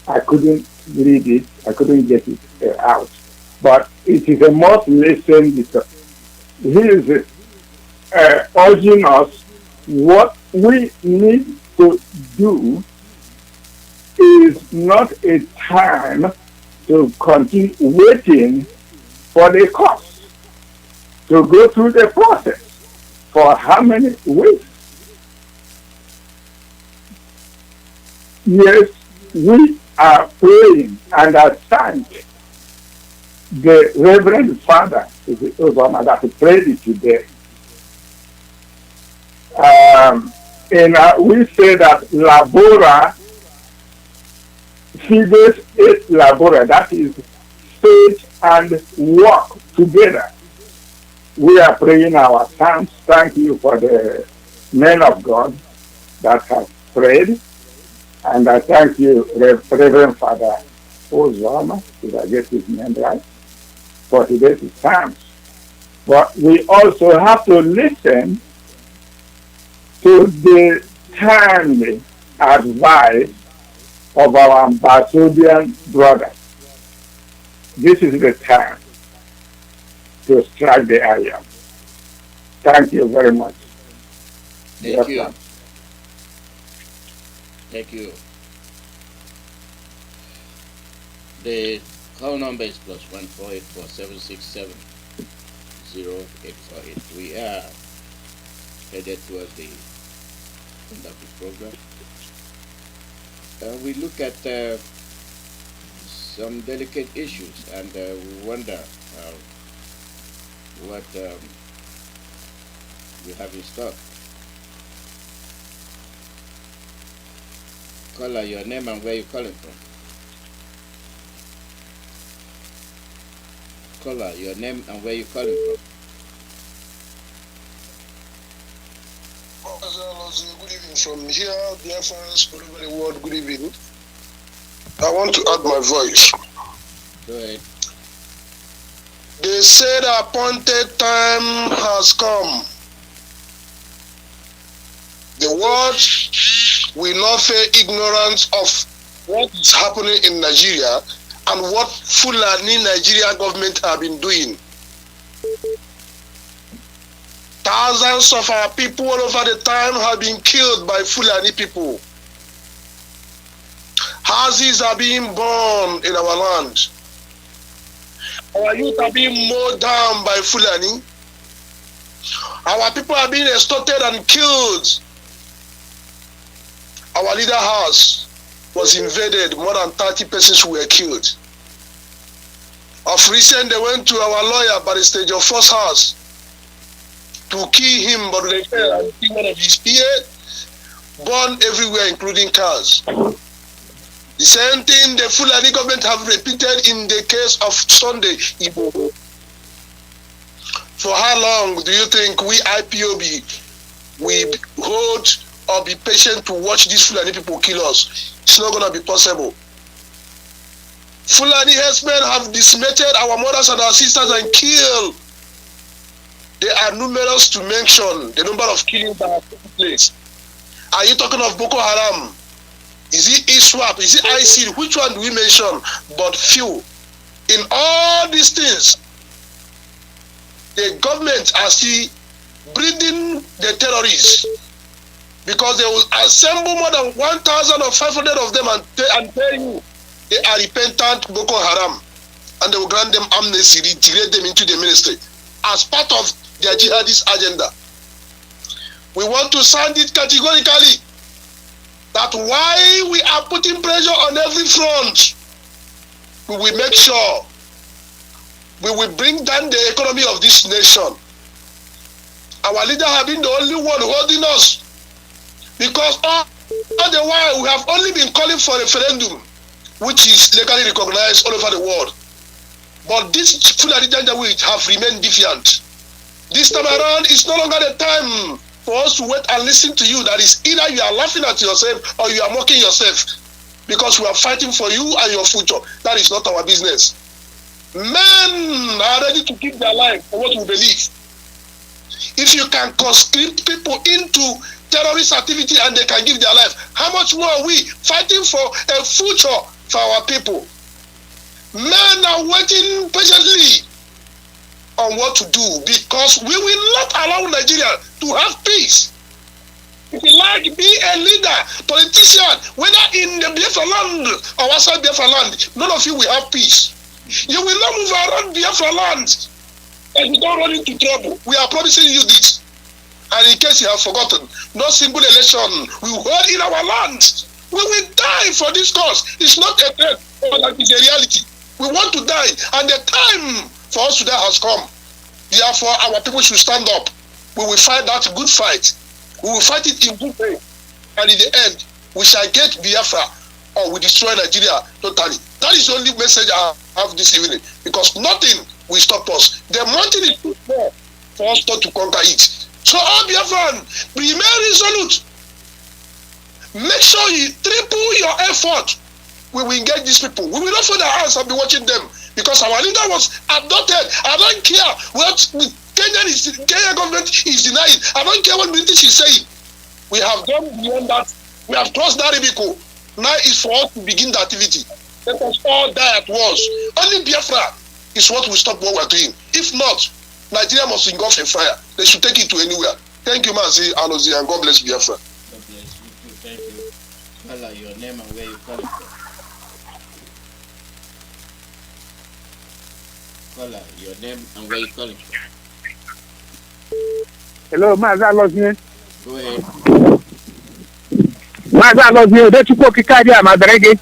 I couldn't read it, I couldn't get it out, but it is a must listened to. He is urging us what we need to do is not a time to continue waiting for the courts to go through the process for how many weeks? Yes, we are praying, and I thank the Reverend Father Obama that prayed today. We say that labora fides et labora, that is faith and work together. We are praying our thanks. Thank you for the men of God that have prayed. And I thank you, Reverend Father Ozama, did I get his name right, for today's thanks. But we also have to listen to the timely advice of our Ambassadorian brothers. This is the time to strike the iron. Thank you very much. Thank you. Thank you. The call number is +14847670848. We are headed towards the end of the program. We look at some delicate issues, and we wonder what we have in stock. Caller, your name and where you're calling from. Caller, your name and where you're calling from. Good evening from here, Biafrans all over the world. Good evening. I want to add my voice. Go ahead. They say the appointed time has come. The world will not fear ignorance of what is happening in Nigeria and what Fulani Nigeria government have been doing. Thousands of our people all over the time have been killed by Fulani people. Houses are being burned in our land. Our youth are being mowed down by Fulani. Our people are being extorted and killed. Our leader house was invaded. More than 30 persons were killed. Of recent, they went to our lawyer by the stage of first house to kill him, but they failed. One of his PA burned everywhere, including cars. The same thing the Fulani government have repeated in the case of Sunday Ipob. For how long do you think we IPOB we hold or be patient to watch these Fulani people kill us? It's not going to be possible. Fulani herdsmen have decimated our mothers and our sisters and killed. They are numerous to mention the number of killings that have taken place. Are you talking of Boko Haram? Is it ISWAP? Is it ISIL? Which one do we mention? But few. In all these things, the government are still breeding the terrorists because they will assemble more than 1,500 of them and tell you they are repentant Boko Haram, and they will grant them amnesty, integrate them into the ministry as part of their jihadist agenda. We want to sound it categorically that while we are putting pressure on every front, we will make sure we will bring down the economy of this nation. Our leader have been the only one holding us, because all the while we have only been calling for a referendum, which is legally recognized all over the world. But this Fulani Janjaweed have remained defiant. This time around, it's no longer the time for us to wait and listen to you. That is, either you are laughing at yourself or you are mocking yourself, because we are fighting for you and your future. That is not our business. Men are ready to give their life for what we believe. If you can conscript people into terrorist activity and they can give their life, how much more are we fighting for a future for our people? Men are waiting patiently on what to do, because we will not allow Nigeria to have peace. If you like, be a leader, politician, whether in the Biafra land or outside Biafra land, none of you will have peace. You will not move around Biafra land and you don't run into trouble. We are promising you this. And in case you have forgotten, no single election will hold in our land. We will die for this cause. It's not a threat, but it's a reality. We want to die, and the time for us to die has come. Therefore, our people should stand up. We will fight that good fight. We will fight it in good faith. And in the end, we shall get Biafra, or we destroy Nigeria totally. That is the only message I have this evening, because nothing will stop us. The mountain is too small for us not to conquer it. So all Biafran, remain resolute. Make sure you triple your effort. We will engage these people. We will not fold our hands and be watching them, because our leader was abducted. I don't care what the Kenyan government is denying. I don't care what British is saying. We have gone beyond that. We have crossed that Rubicon. Now it's for us to begin the activity. Let us all die at once. Only Biafra is what will stop what we're doing. If not, Nigeria must engulf in fire. They should take it to anywhere. Thank you, Mazi Alozie, and God bless Biafra. God bless you too. Thank you. Call out your name and where you calling from. Call out your name and where you calling from. Hello, Mazi Alozie. Go ahead. Mazi Alozie, don't you talk Kikadia, Madarege?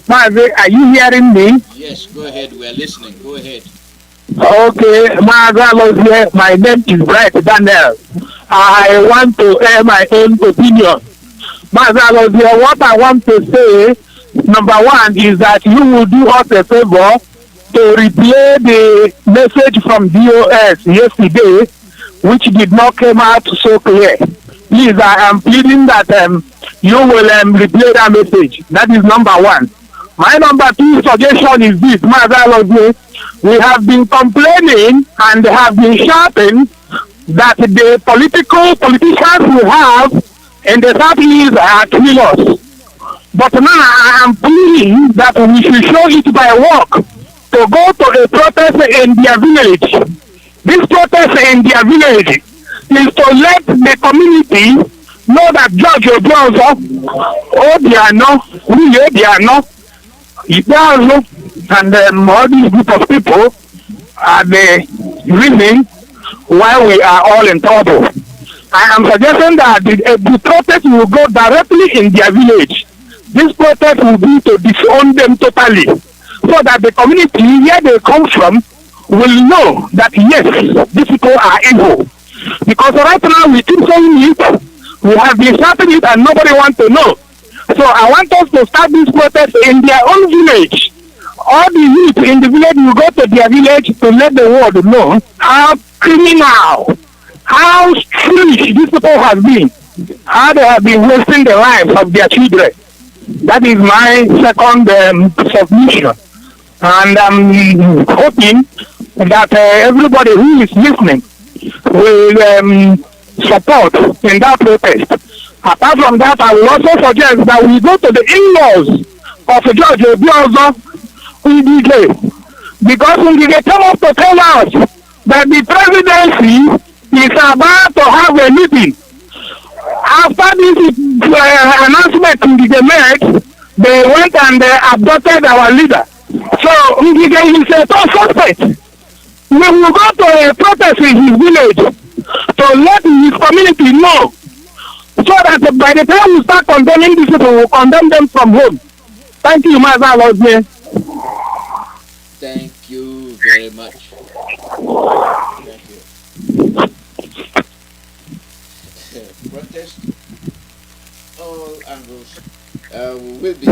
Mazi, are you hearing me? Yes, go ahead. We are listening. Go ahead. Okay, Mazi Alozie, my name is Bright Daniel. I want to air my own opinion. Mazi Alozie, what I want to say, number one, is that you will do us a favor to replay the message from DOS yesterday, which did not come out so clear. Please, I am pleading that you will replay that message. That is number one. My number two suggestion is this, Mazi Alozie. We have been complaining and have been shouting that the politicians we have in the Southeast are killing us. But now I am pleading that we should show it by work, to go to a protest in their village. This protest in their village is to let the community know that George Ojozo, Obiano, Obiano, Idazo, and all these group of people are the reason why we are all in trouble. I am suggesting that the protest will go directly in their village. This protest will be to disown them totally, so that the community where they come from will know that yes, these people are evil. Because right now we keep saying it, we have been shouting it and nobody wants to know. So I want us to start this protest in their own village. All the youth in the village will go to their village to let the world know how criminal, how foolish these people have been, how they have been wasting the lives of their children. That is my second submission. And I'm hoping that everybody who is listening will support in that protest. Apart from that, I will also suggest that we go to the in-laws of George Obiozor Ngige, because Ngige came up to tell us that the presidency is about to have a meeting. After this announcement Ngige made, they went and abducted our leader. So Ngige is a top suspect. We will go to a protest in his village to let his community know, so that by the time we start condemning these people, we will condemn them from home. Thank you, Mazi Alozie. Thank you very much. Thank you. Protest, all angles. We will be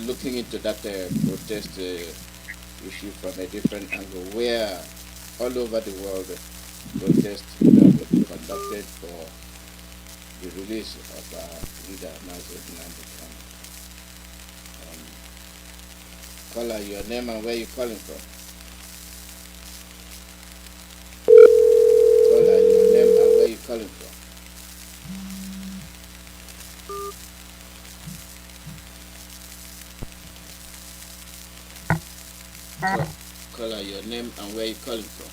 looking into that protest issue from a different angle, where all over the world protests will be conducted for the release of our leader, Mazi Kanu. Caller, your name and where you calling from? Caller, your name and where you calling from? Caller, your name and where you calling from?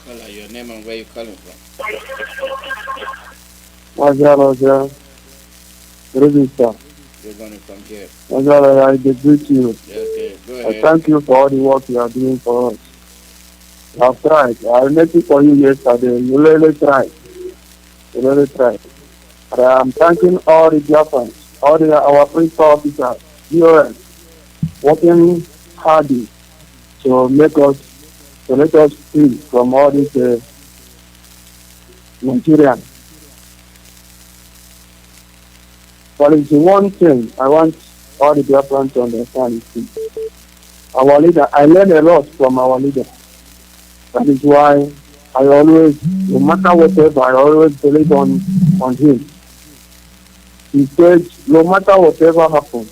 Caller, your name and where you calling from? Mazi, Register. You're going from here. I greet you. Okay, go ahead. I thank you for all the work you are doing for us. You have tried. I met it for you yesterday. You really tried. And I am thanking all the Biafrans, all our principal officers, DOS, working hard to let us free from all these Nigerians. But it's one thing I want all the Biafrans to understand is our leader. I learned a lot from our leader. That is why I always, no matter whatever, I always believe on him. He said, no matter whatever happens,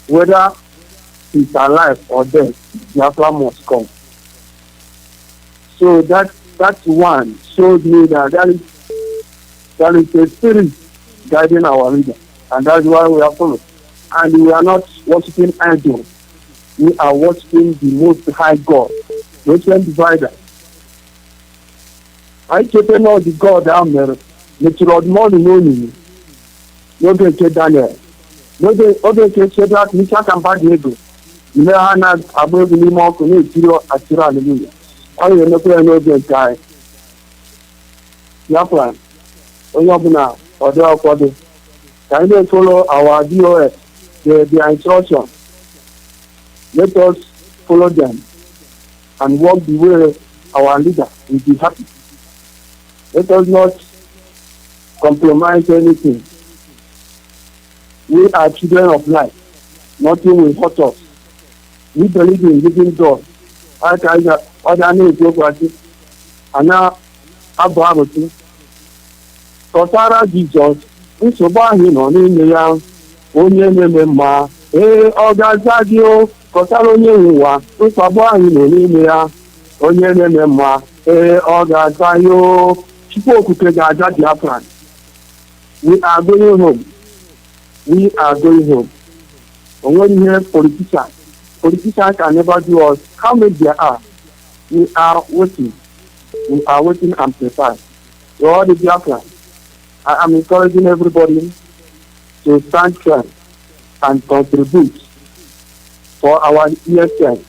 whether he's alive or dead, Biafra must come. So that one showed me that there is a spirit guiding our leader, and that's why we are following. And we are not worshiping idols. We are worshiping the Most High God, the ancient divider. I keep know the God down there. Natural morning, no get Daniel, no get Shadrach, Meshach, and Abednego. You know, I'm not above the more connected at hallelujah. I no get guy. Your plan. Oyabuna, or the can they follow our DOS, their instructions? Let us follow them and walk the way our leader will be happy. Let us not compromise anything. We are children of light. Nothing will hurt us. We believe in living God. I tell you, other names go for it. And now, Abraham, Kọtara Jizọs, nsogbu ahụ nọ n'ime ya, onye na-eme mma, ọ ga-aza gị o, kọtara onye nwe ụwa, nsogbu ahụ nọ n'ime ya, onye na-eme mma, ọ ga-aza ya o, Chukwu okike ga-aza Biafra. We are going home. When you hear politicians can never do us, how many there are? We are waiting and prepared. So all the Biafrans, I am encouraging everybody to stand firm and contribute for our ESN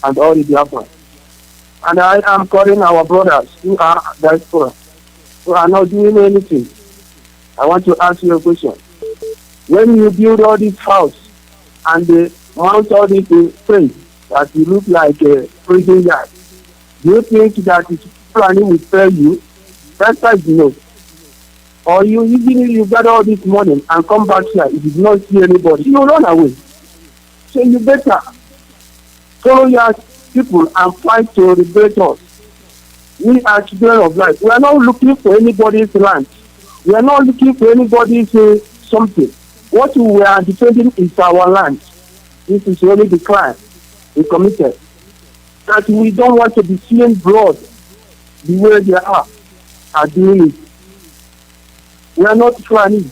and all the Biafrans. And I am calling our brothers who are diaspora, who are not doing anything. I want to ask you a question. When you build all this house and they mount all these things that you look like a prison yard, do you think that it's planning will fail you? That's why you know. Or you, even if you got all this money and come back here, if you do not see anybody, you run away. So you better follow your people and fight to liberate us. We are children of light. We are not looking for anybody's land. We are not looking for anybody's something. What we are defending is our land. This is only the crime we committed. That we don't want to be seeing blood the way they are doing it. We are not Fulani,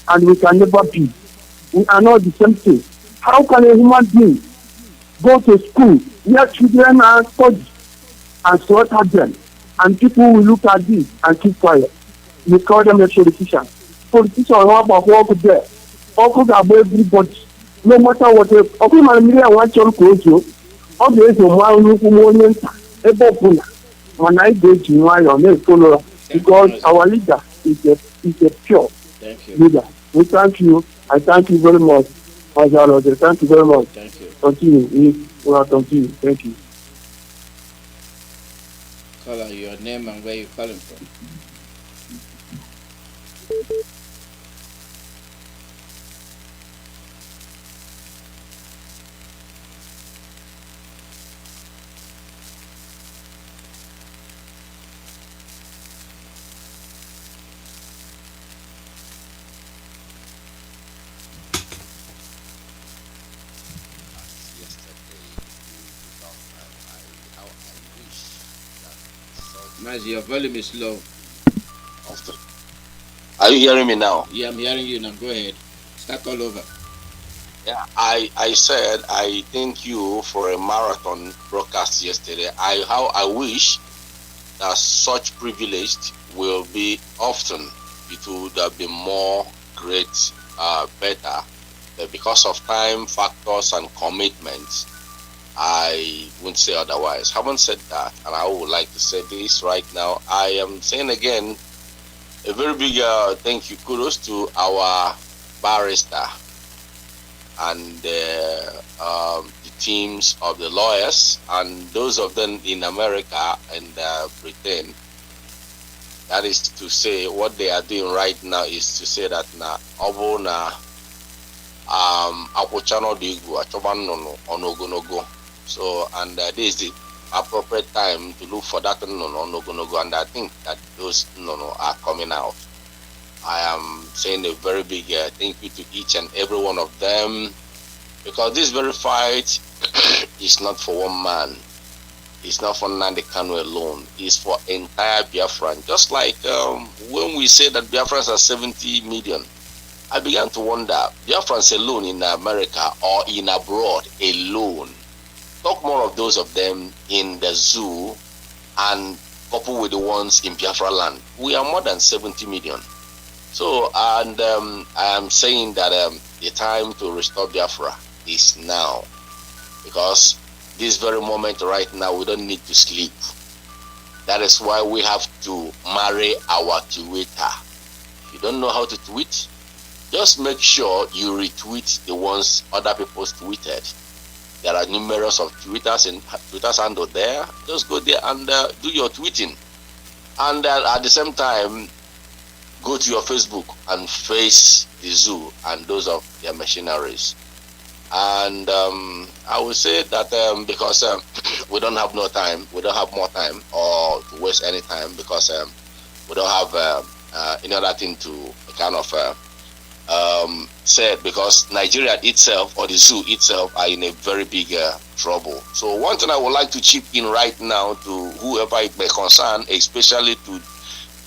and we can never be. We are not the same thing. How can a human being go to school where children are studying and slaughter them, and people will look at this and keep quiet? You call them a politician. Politicians have about work there. Work about everybody. No matter what. Okay, my million one child goes to. Okay, so one look more ebo when I go to my follower, because our leader is a pure leader. We thank you. I thank you very much. Mazi Alozie, thank you very much. Thank you. Continue. We will continue. Thank you. Caller, your name and where you're calling from. Mazi, your volume is low. Are you hearing me now? Yeah, I'm hearing you now. Go ahead. Start all over. Yeah, I said I thank you for a marathon broadcast yesterday. How I wish that such privilege will be often. It would have been more great, better. But because of time factors and commitments, I wouldn't say otherwise. Having said that, and I would like to say this right now, I am saying again a very big thank you, kudos to our barrister and the teams of the lawyers and those of them in America and Britain. That is to say, what they are doing right now is to say that na obona akwụchano dị igwu achọba nnụnụ ọnụogologo. So, and this is the appropriate time to look for that nnụnụ ọnụogologo, and I think that those nnụnụ are coming out. I am saying a very big thank you to each and every one of them, because this very fight is not for one man. It's not for Nnamdi Kanu alone. It's for entire Biafran. Just like when we say that Biafrans are 70 million, I began to wonder, Biafrans alone in America or in abroad alone, talk more of those of them in the zoo and coupled with the ones in Biafra land. We are more than 70 million. So, and I am saying that the time to restore Biafra is now, because this very moment right now, we don't need to sleep. That is why we have to marry our Twitter. If you don't know how to tweet, just make sure you retweet the ones other people tweeted. There are numerous of Twitters and Twitter's handle there. Just go there and do your tweeting. And at the same time, go to your Facebook and face the zoo and those of their machineries. And I would say that because we don't have no time, we don't have more time or to waste any time, because we don't have any other thing to kind of said, because Nigeria itself or the zoo itself are in a very big trouble. So one thing I would like to chip in right now to whoever it may concern, especially to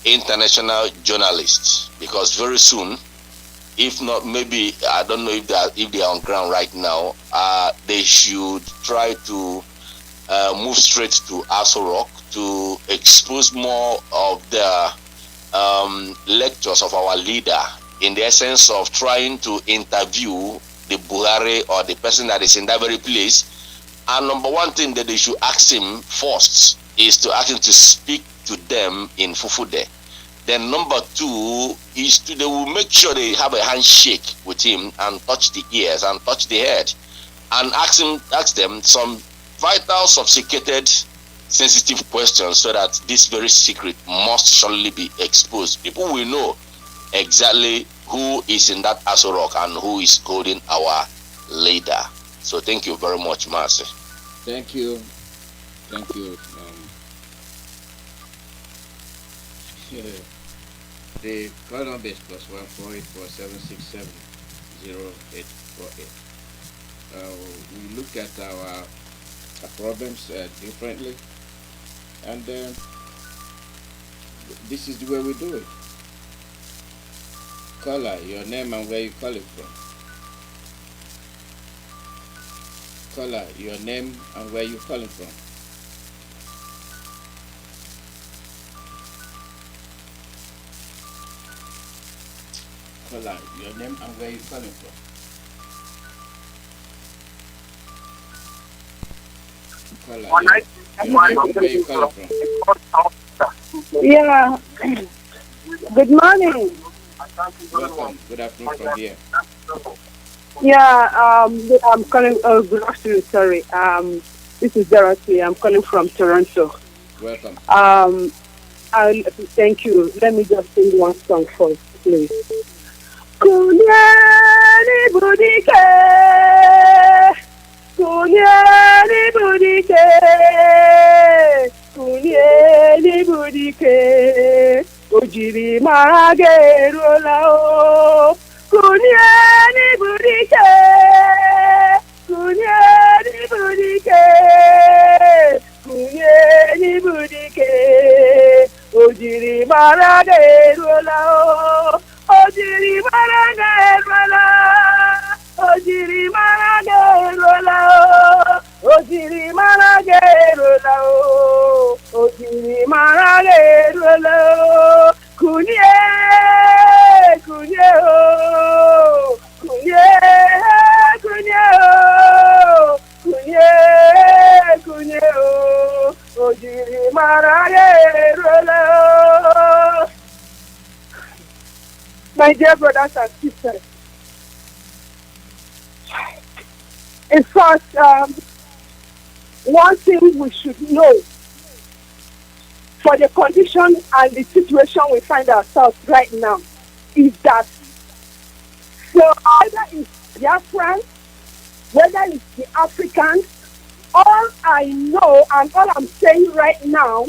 international journalists, because very soon, if not, maybe I don't know if they are on ground right now, they should try to move straight to Aso Rock to expose more of the lectures of our leader, in the essence of trying to interview the Buhari or the person that is in that very place. And number one thing that they should ask him first is to ask him to speak to them in Fufude. Then number two is they will make sure they have a handshake with him and touch the ears and touch the head and ask them some vital, sophisticated, sensitive questions, so that this very secret must surely be exposed. People will know exactly who is in that Aso Rock and who is holding our leader. So thank you very much, Mazi. Thank you. Thank you. The call number is +14847670848. We look at our problems differently, and this is the way we do it. Caller, your name and where you calling from. Caller, your name and where you calling from. Caller, your name and where you calling from. Caller, your name and where you calling from. Yeah. Good morning. Welcome. Good afternoon from here. Yeah, I'm calling. Good afternoon. Sorry. This is Dorothy. I'm calling from Toronto. Welcome. Thank you. Let me just sing one song first, please. Kunyani budike, kunyani budike, kunyani budike. Ojiri marage rola o, kunyani budike, kunyani budike, kunyani budike. Ojiri marage rola o, ojiri marage rola, ojiri marage rola o, ojiri marage rola o, ojiri marage rola o. Kunye, kunye o, kunye, kunye o, kunye, kunye o, ojiri marage rola o. My dear brothers and sisters, in fact, one thing we should know for the condition and the situation we find ourselves right now is that whether it's Biafrans, whether it's the Africans, all I know and all I'm saying right now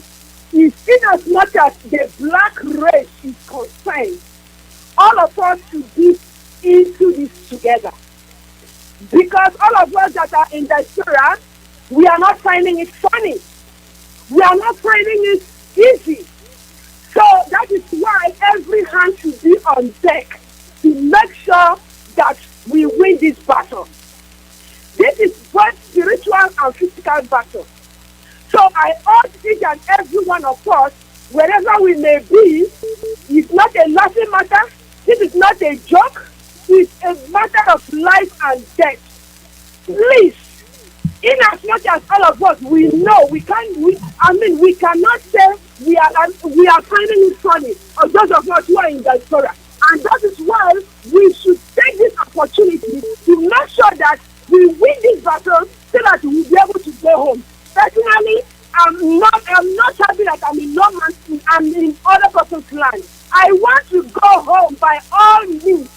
is in as much as the black race is concerned, all of us should be into this together. Because all of us that are in diaspora, we are not finding it funny. We are not finding it easy. So that is why every hand should be on deck to make sure that we win this battle. This is both spiritual and physical battle. So I urge each and every one of us, wherever we may be, it's not a laughing matter. This is not a joke. It's a matter of life and death. Please, in as much as all of us, we know we cannot say we are finding it funny, or those of us who are in diaspora. And that is why we should take this opportunity to make sure that we win this battle so that we will be able to go home. Personally, I'm not happy that I'm in no man's land. I'm in other person's land. I want to go home by all means.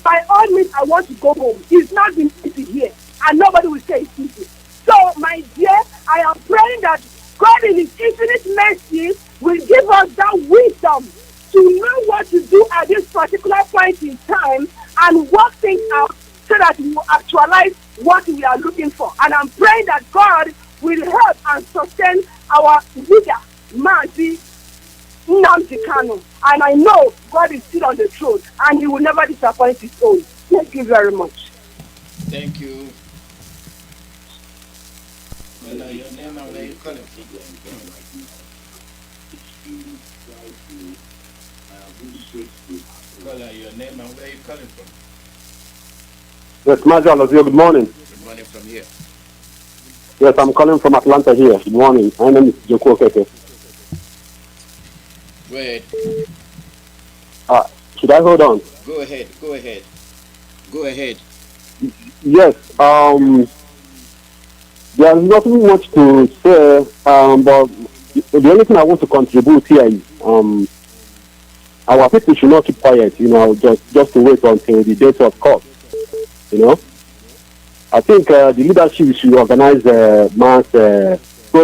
By all means, I want to go home. It's not been easy here, and nobody will say it's easy. So, my dear, I am praying that God in His infinite mercy will give us that wisdom to know what to do at this particular point in time and work things out so that we will actualize what we are looking for. And I'm praying that God will help and sustain our leader, Mazi Nnamdi Kanu. And I know God is still on the throne and He will never disappoint His own. Thank you very much. Thank you. Well, your name and where you calling from? Caller, your name and where you calling from? Yes, Mazi Alozie, good morning. Good morning from here. Yes, I'm calling from Atlanta here. Good morning. My name is Chukwuemeka. Go ahead. Should I hold on? Go ahead. Go ahead. Go ahead. Yes. There's nothing much to say, but the only thing I want to contribute here is our people should not keep quiet, just to wait until the date of court. I think the leadership should organize mass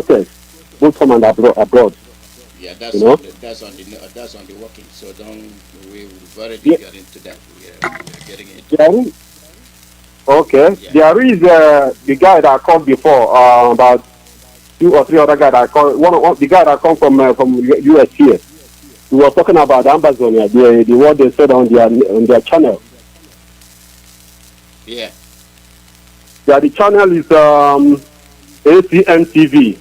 protest, both home and abroad. Yeah, that's you know? that's on the working. So we've already got into that. We're getting into. Okay. Yeah. There is the guy that I called before, about 2 or 3 other guys that I called. The guy that come from US here. He was talking about Amazonia, the what they said on their channel. Yeah. Yeah, the channel is ACN TV.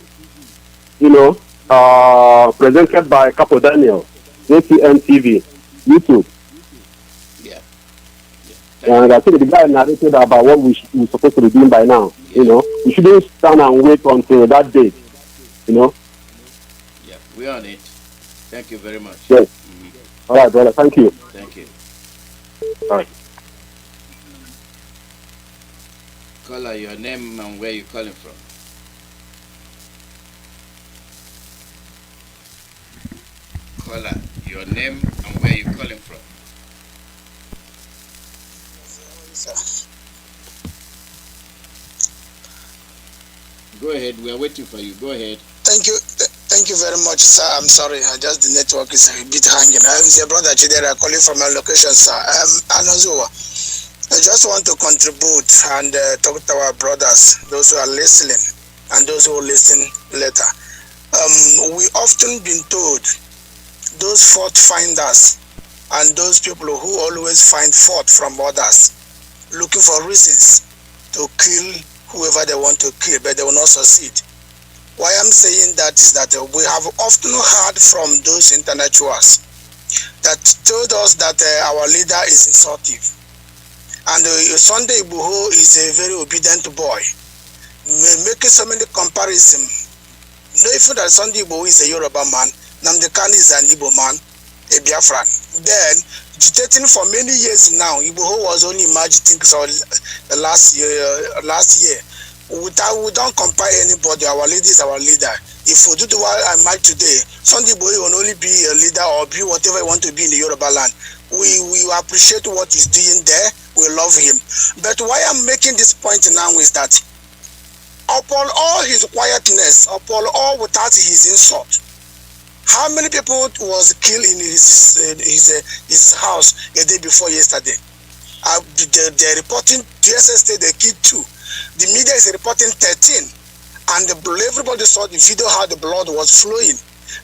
You know, presented by Capo Daniel. ACN TV, YouTube. And I think the guy narrated about what we're supposed to be doing by now. You know, we shouldn't stand and wait until that date. You know. Yeah, we're on it. Thank you very much. Yes. All right, brother. Thank you. Thank you. All right. Caller, your name and where you calling from. Caller, your name and where you calling from. Go ahead, we are waiting for you. Go ahead. Thank you very much, sir. I'm sorry, just the network is a bit hanging. I'm your brother Chidera calling from my location, sir. Anazuwa, I just want to contribute and talk to our brothers, those who are listening, and those who will listen later. We often been told those fault finders and those people who always find fault from others, looking for reasons to kill whoever they want to kill, but they will not succeed. Why I'm saying that is that we have often heard from those intellectuals that told us that our leader is insultive. And Sunday Igboho is a very obedient boy, making so many comparisons. Knowing that Sunday Igboho is a Yoruba man, Nnamdi Kanu is an Igbo man, a Biafran. Then, agitating for many years now, Igboho was only imagining last year. We don't compare anybody. Our leader is our leader. If we do the what I might today, Sunday Igboho will only be a leader or be whatever he want to be in the Yoruba land. We appreciate what he's doing there. We love him. But why I'm making this point now is that upon all his quietness, upon all without his insult, how many people was killed in his house a day before yesterday? They're reporting DSS state they killed 2. The media is reporting 13, and everybody saw the video how the blood was flowing.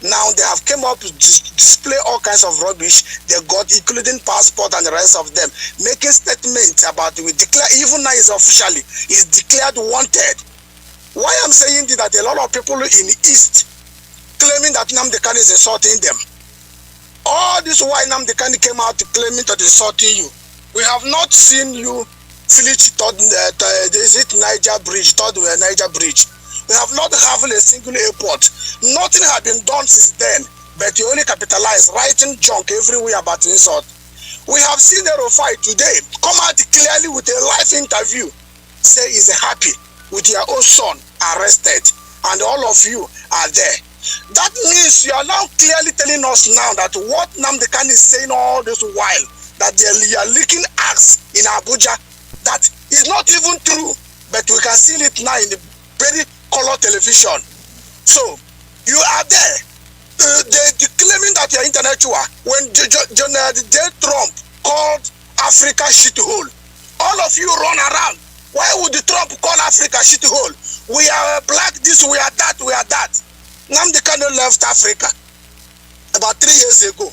Now they have come up to display all kinds of rubbish they got, including passport and the rest of them, making statements about we declare, even now is officially is declared wanted. Why I'm saying that a lot of people in the East claiming that Nnamdi Kanu is insulting them. All this why Nnamdi Kanu came out claiming that insulting you. We have not seen you finish Niger Bridge, Niger Bridge. We have not having a single airport. Nothing has been done since then, but you only capitalize, writing junk everywhere about insult. We have seen Erofai today come out clearly with a live interview, say he's happy with your own son arrested, and all of you are there. That means you are now clearly telling us now that what Nnamdi Kanu is saying all this while, that they are leaking acts in Abuja, that is not even true, but we can see it now in the very color television. So you are there. They claiming that you are intellectual. When Trump called Africa shithole, all of you run around. Why would Trump call Africa shithole? We are black, this, we are that, we are that. Nnamdi Kanu left Africa about 3 years ago.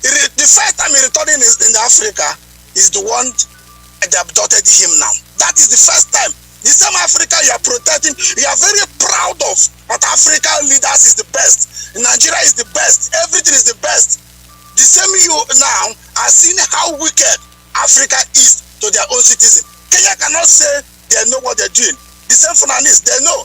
The first time he returned in Africa is the one that abducted him now. That is the first time. The same Africa you are protecting, you are very proud of. But African leaders is the best. Nigeria is the best. Everything is the best. The same you now are seeing how wicked Africa is to their own citizens. Kenya cannot say they know what they're doing. The same Fulanese, they know.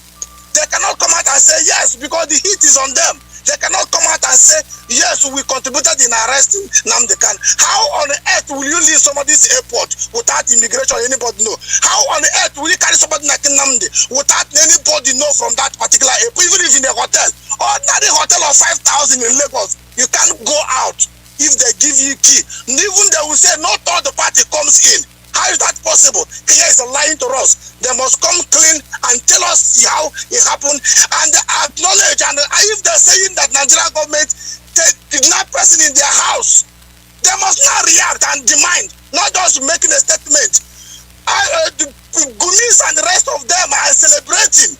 They cannot come out and say yes because the heat is on them. They cannot come out and say, yes, we contributed in arresting Nnamdi Kanu. How on earth will you leave somebody's airport without immigration, anybody know? How on earth will you carry somebody like Nnamdi without anybody know from that particular airport, even if in a hotel? Ordinary hotel of 5,000 in Lagos, you can't go out if they give you key. Even they will say no third party comes in. How is that possible? Kenya is lying to us. They must come clean and tell us how it happened and acknowledge. And if they're saying that Nigerian government take kidnap person in their house, they must now react and demand, not just making a statement. The Gumis and the rest of them are celebrating,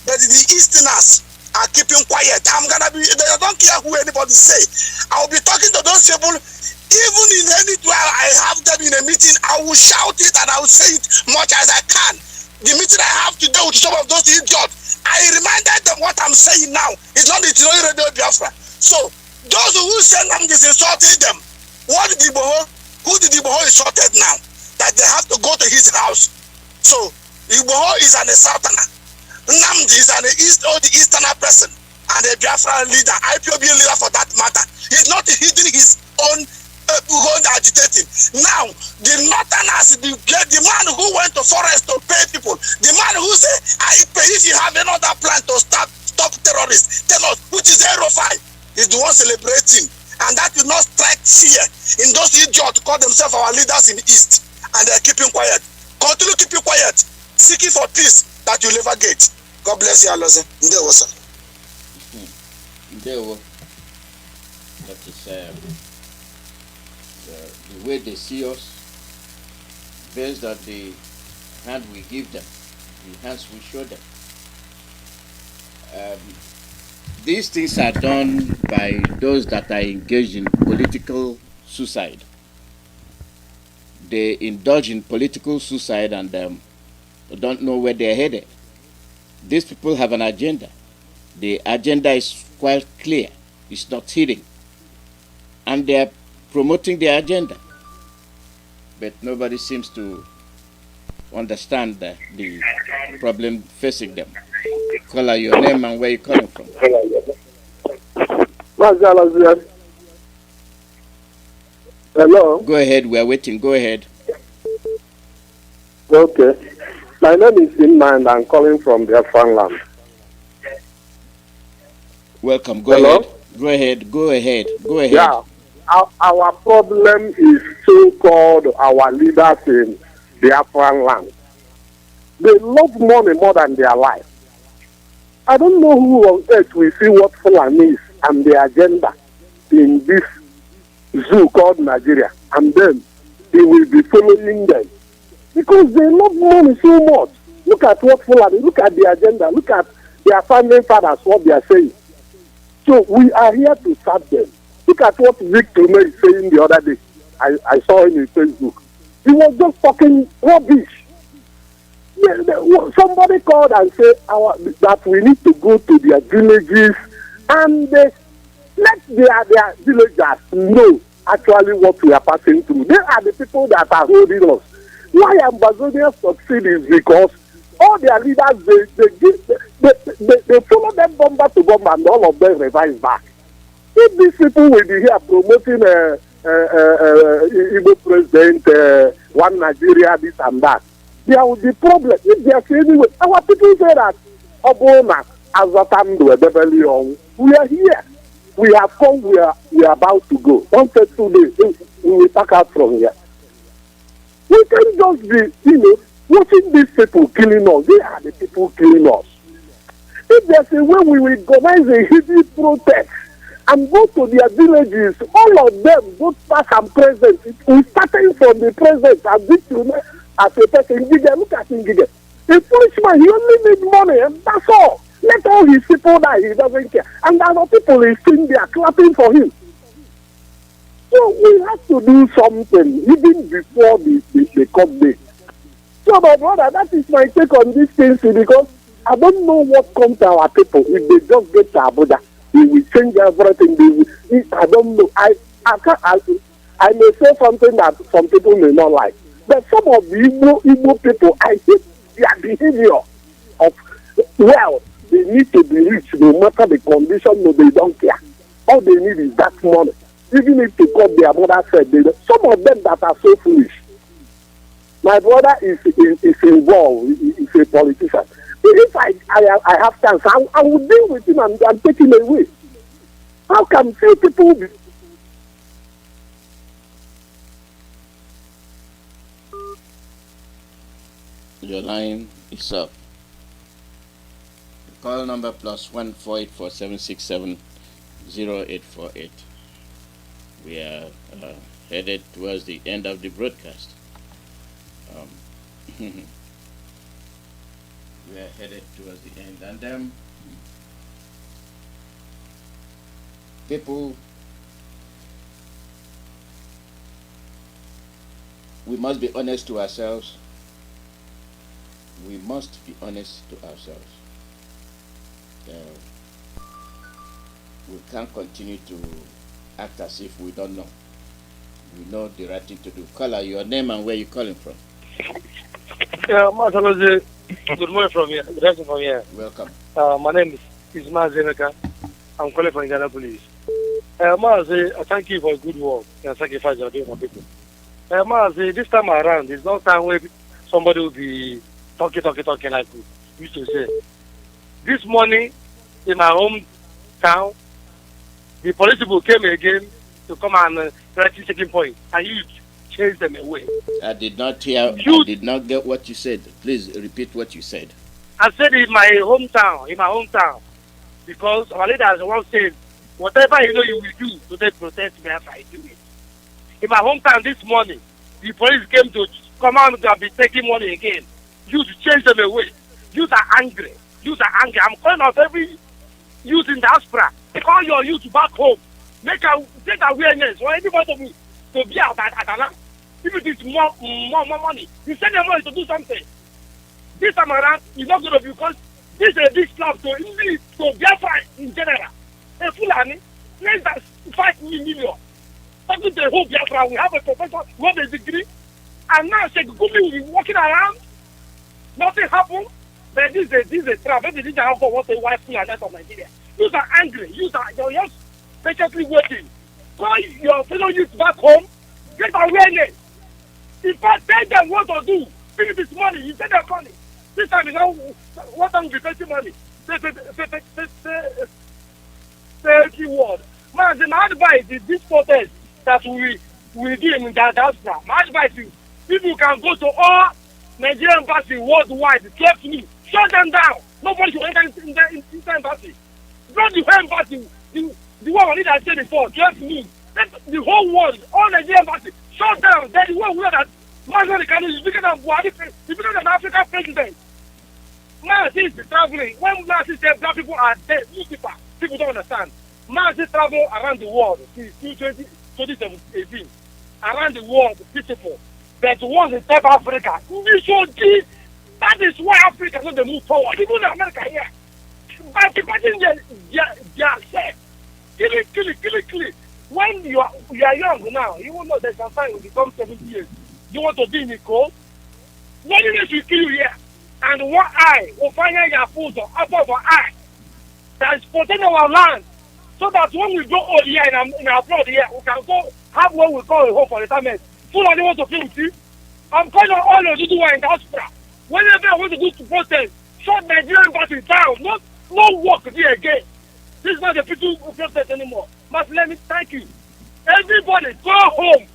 but the Easterners are keeping quiet. They don't care who anybody say. I'll be talking to those people. Even in any way I have them in a meeting, I will shout it and I will say it much as I can. The meeting I have today with some of those idiots, I reminded them what I'm saying now. It's not Radio Biafra. So those who say Nnamdi is insulting them, what did Iboho? Who did Iboho insulted now? That they have to go to his house. So Iboho is an Southerner. Nnamdi is an Easterner person and a Biafra leader, IPOB leader for that matter. He's not hiding his own agitating. Now, the Northerners, the man who went to forest to pay people, the man who said, if you have another plan to stop terrorists, tell us, which is Aerofile, is the one celebrating. And that will not strike fear in those idiots call themselves our leaders in the East. And they're keeping quiet. Continue keeping quiet, seeking for peace that you'll never get. God bless you, Alozie. Ndewo, sir. Ndewo. That is the way they see us, based on the hand we give them, the hands we show them. These things are done by those that are engaged in political suicide. They indulge in political suicide and don't know where they're headed. These people have an agenda. The agenda is quite clear. It's not hidden. And they're promoting their agenda. But nobody seems to understand the problem facing them. Call your name and where you're coming from. Mazi Alozie. Hello. Go ahead, we're waiting. Go ahead. Okay. My name is Inma and I'm calling from Biafran land. Welcome. Go ahead. Go ahead. Go ahead. Go ahead. Yeah. Our problem is so-called our leaders in Biafran land. They love money more than their life. I don't know who on earth will see what Fulani is and their agenda in this zoo called Nigeria, and then they will be following them because they love money so much. Look at what Fulani, look at the agenda, look at their family fathers, what they are saying. So we are here to serve them. Look at what Victor is saying the other day. I saw him in Facebook. He was just talking rubbish. Somebody called and said that we need to go to their villages and let their villagers know actually what we are passing through. They are the people that are holding us. Why Ambazonians succeed is because all their leaders, they follow them bomber to bomber and all of them revise back. If these people will be here promoting Igbo president, one Nigeria, this and that, there will be problem. If they are saying anyway, our people say that Obama, Azatam, we are here. We have come, we are about to go. Don't say 2 days, we will pack out from here. We can just be, watching these people killing us. They are the people killing us. If there's a way we will organize a hidden protest and go to their villages, all of them, both past and present, we starting from the present and this as a person, look at him, a foolish man, he only needs money, and that's all. Let all his people die, he doesn't care. And other people is sitting there clapping for him. So we have to do something even before the court day. So my brother, that is my take on this thing, because I don't know what comes to our people if they just get to Abuja. They will change everything. I don't know. I may say something that some people may not like. But some of the Igbo people, I hate their behavior of, they need to be rich no matter the condition, no, they don't care. All they need is that money. Even if they cut their mother said, some of them that are so foolish. My brother is involved, he's a politician. If I have chance, I will deal with him and take him away. How can few people be? Your line is up. Call number +1 484-767-0848. We are headed towards the end of the broadcast. We are headed towards the end, and people, we must be honest to ourselves. We must be honest to ourselves. We can't continue to act as if we don't know. We know the right thing to do. Caller, your name and where you're calling from. Yeah, Mazi Alozie, good morning from here. Good afternoon from here. Welcome. My name is Mazi Chukwuemeka. I'm calling from Indelible. Mazi, I thank you for good work and sacrifice you're doing for people. Mazi, this time around, it's not time where somebody will be talking like we used to say. This morning, in my hometown, the police people came again to come and practice checking point, and you chased them away. I did not hear. I did not get what you said. Please repeat what you said. I said in my hometown, because our leaders once said, whatever you know you will do to protect Biafra, do it. In my hometown this morning, the police came to come out and be taking money again. You to chase them away. You are angry. I'm calling out every youth in diaspora. Call your youth back home. Take awareness for everybody to be out at Adana. If it is more money, you send them money to do something. This time around, it's not going to be, because this is a big slap to Biafra in general. A Fulani, less than 5 million. Talking to the whole Biafra, we have a professor, we have a degree, and now Sheikh Gumi will be walking around. Nothing happened. But this is a trap. Maybe this is how what a white Fulani of Nigeria. You are angry. You're just patiently waiting. Call your fellow youth back home. Get awareness. In fact, tell them what to do. Finish this money. You send them money. This time you know what time will be paying money. Say keyword. Man, my advice is this protest that we do in diaspora. My advice is people can go to all Nigerian embassy worldwide carefully. Shut them down. Nobody should enter in the embassy. Not the whole embassy. The one I said before, carefully. Let the whole world, all Nigerian embassy, shut down. Then the one that Nnamdi Kanu is bigger than Buhari, is bigger than African president. Mazi is traveling. When Mazi said black people are dead, people don't understand. Mazi travel around the world since 2018. Around the world, peaceful. But once in South Africa, that is why Africa is not move forward. Even in America here. But imagine they are safe. Kill it. When you are young now, you will know that sometime you become 70 years. You want to be in the cold? Loneliness will kill you here. And one eye will find your food or above our eye that is protecting our land. So that when we go old here in our blood here, we can go have what we call a home for retirement. Fulani want to play with you. I'm calling on all of you who are in diaspora. Whenever I want to go to protest, shut Nigerian embassy down. No work here again. This is not the people who protest anymore. But let me thank you. Everybody, go home.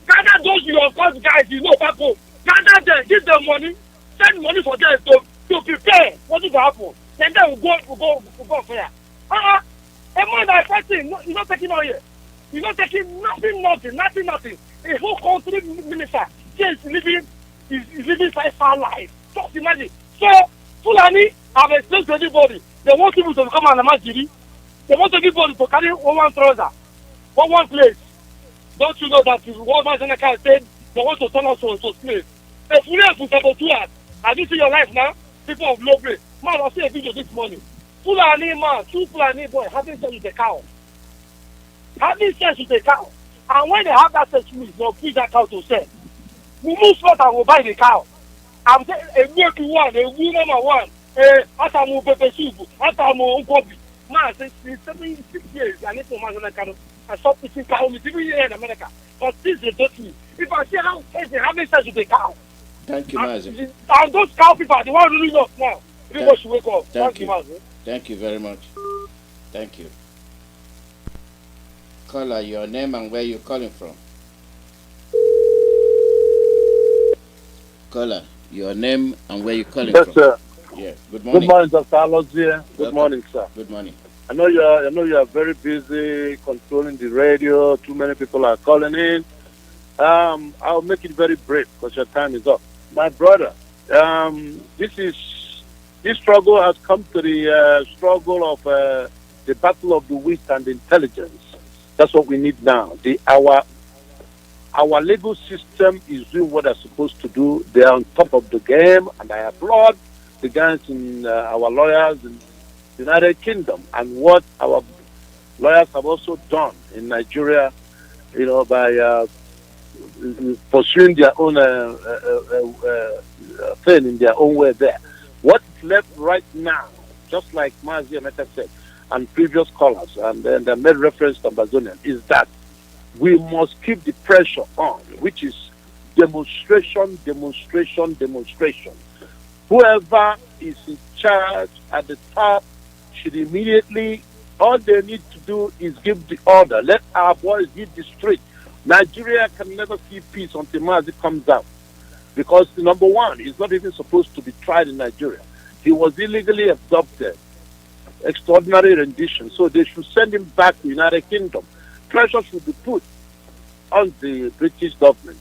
Gather those your guys you know back home. Gather them, give them money, send money for them to prepare what is happen. Then we'll go fair. A man that fighting, you're not taking all here. You're not taking nothing. A whole country minister is living far life. Just imagine. So Fulani have explained to everybody. They want people to come and Amajiri. They want everybody to carry one trouser, one place. Don't you know that one man said they want to turn us to slaves? If we have to sabotage, have you seen your life now? People of low grade. Man, I'll see a video this morning. Fulani man, two Fulani boy having sex with a cow. And when they have that sex with, they'll feed that cow to sell. We move forward and we'll buy the cow. I'm saying a milk one, a woman one, after I'm pepe soup, after I'm Unkobi. Man, since 76 years, I need to imagine that kind of. I stop eating cow meat even here in America. But this is not me. If I see how they're having sex with a cow. Thank you, Mazi. And those cow people are the ones ruling us now. Everybody should wake up. Thank you, Mazi. Thank you very much. Thank you. Caller, your name and where you're calling from. Caller, Your name and where you're calling Yes, from. sir. Yeah. Good morning. Good morning, Dr. Alozie. Good Welcome. morning, sir. Good morning. I know you are very busy controlling the radio. Too many people are calling in. I'll make it very brief because your time is up. My brother, this struggle has come to the struggle of the battle of the wit and intelligence. That's what we need now. Our legal system is doing what they're supposed to do. They are on top of the game, and I applaud the guys in our lawyers in the United Kingdom and what our lawyers have also done in Nigeria, by pursuing their own thing in their own way there. What is left right now, just like Mazi Chukwuemeka said, and previous callers, and then they made reference to Amazonian, is that we must keep the pressure on, which is demonstration. Whoever is in charge at the top should immediately, all they need to do is give the order. Let our boys hit the street. Nigeria can never see peace until Mazi comes out. Because, number one, he's not even supposed to be tried in Nigeria. He was illegally abducted. Extraordinary rendition. So they should send him back to the United Kingdom. Pressure should be put on the British government.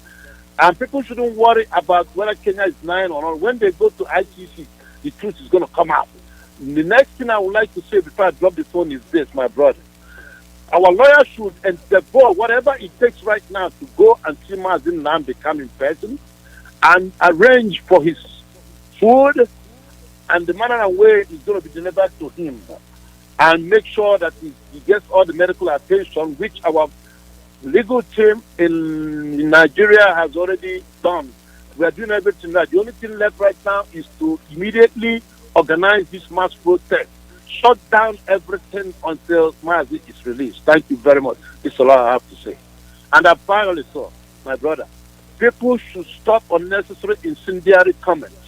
And people shouldn't worry about whether Kenya is lying or not. When they go to ICC, the truth is going to come out. The next thing I would like to say before I drop the phone is this, my brother. Our lawyers should endeavor whatever it takes right now to go and see Mazi Nnamdi Kanu in person and arrange for his food and the manner and way is going to be delivered to him, and make sure that he gets all the medical attention which our legal team in Nigeria has already done. We are doing everything right. The only thing left right now is to immediately organize this mass protest, shut down everything until Mazi is released. Thank you very much. This is all I have to say. And I finally saw, my brother, people should stop unnecessary incendiary comments.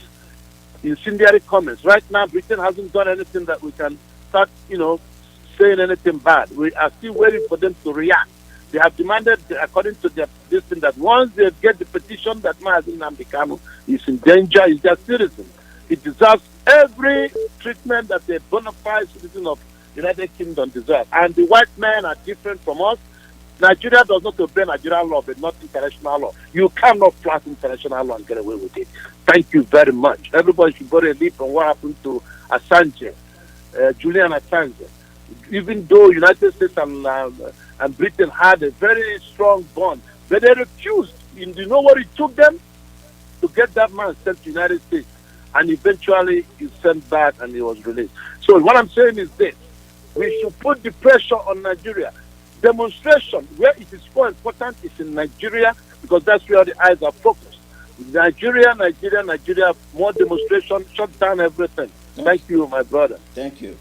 Right now, Britain hasn't done anything that we can start, saying anything bad. We are still waiting for them to react. They have demanded, according to their listing, that once they get the petition that Mazi Nnamdi Kanu is in danger, is their citizen. It deserves every treatment that a bona fide citizen of the United Kingdom deserves. And the white men are different from us. Nigeria does not obey Nigerian law, but not international law. You cannot flash international law and get away with it. Thank you very much. Everybody should go and leave from what happened to Assange, Julian Assange. Even though United States and Britain had a very strong bond, but they refused. You know what it took them? To get that man sent to the United States. And eventually he sent back and he was released. So what I'm saying is this. We should put the pressure on Nigeria. Demonstration, where it is more important, is in Nigeria, because that's where the eyes are focused. Nigeria, more demonstration, shut down everything. Thank you, my brother. Thank you.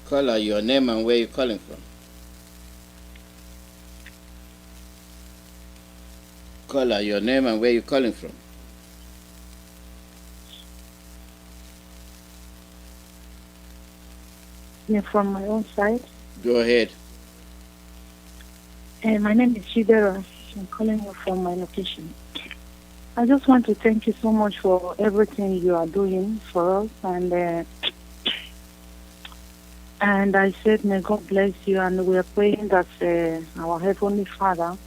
Caller, your name and where you're calling from. Caller, your name and where you're calling from. Yeah, from my own side. Go ahead. My name is Chidera. I'm calling you from my location. I just want to thank you so much for everything you are doing for us, and I said, may God bless you, and we are praying that our Heavenly Father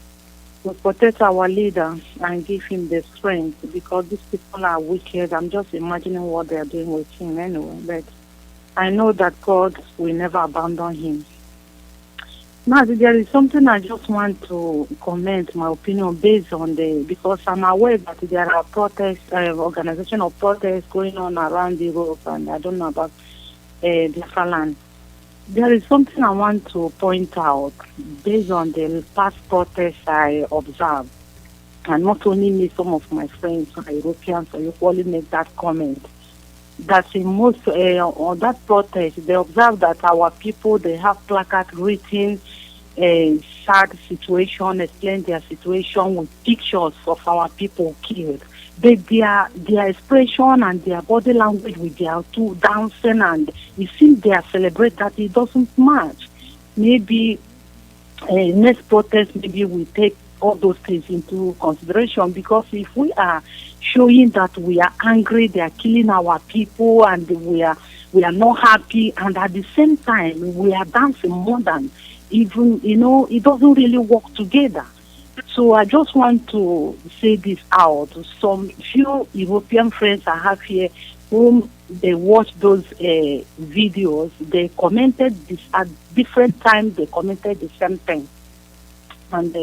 will protect our leader and give him the strength, because these people are wicked. I'm just imagining what they are doing with him anyway, but I know that God will never abandon him. Now, there is something I just want to comment my opinion based on because I'm aware that there are protests, organization of protests going on around Europe, and I don't know about Biafra land. There is something I want to point out based on the past protests I observed, and not only me, some of my friends, Europeans, equally make that comment. That in most on that protest, they observe that our people, they have placards written sad situation, explain their situation with pictures of our people killed. But their expression and their body language with their two dancing, and it seems they are celebrate that it doesn't match. Maybe next protest, maybe we take all those things into consideration, because if we are showing that we are angry, they are killing our people, and we are not happy, and at the same time we are dancing more than even, it doesn't really work together. So I just want to say this out. Some few European friends I have here, whom they watch those videos, they commented this at different times. They commented the same thing, and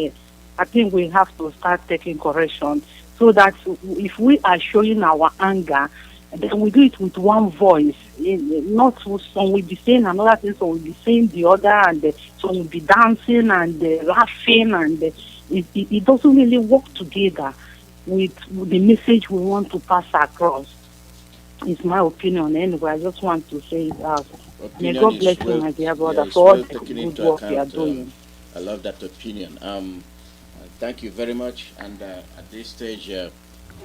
I think we have to start taking correction, so that if we are showing our anger, then we do it with one voice. Not some will be saying another thing, some will be saying the other, and some will be dancing and laughing, and it doesn't really work together with the message we want to pass across. It's my opinion anyway. I just want to say it out. May God bless you, my dear brother, for all the good work you are doing. I love that opinion. Thank you very much. And at this stage,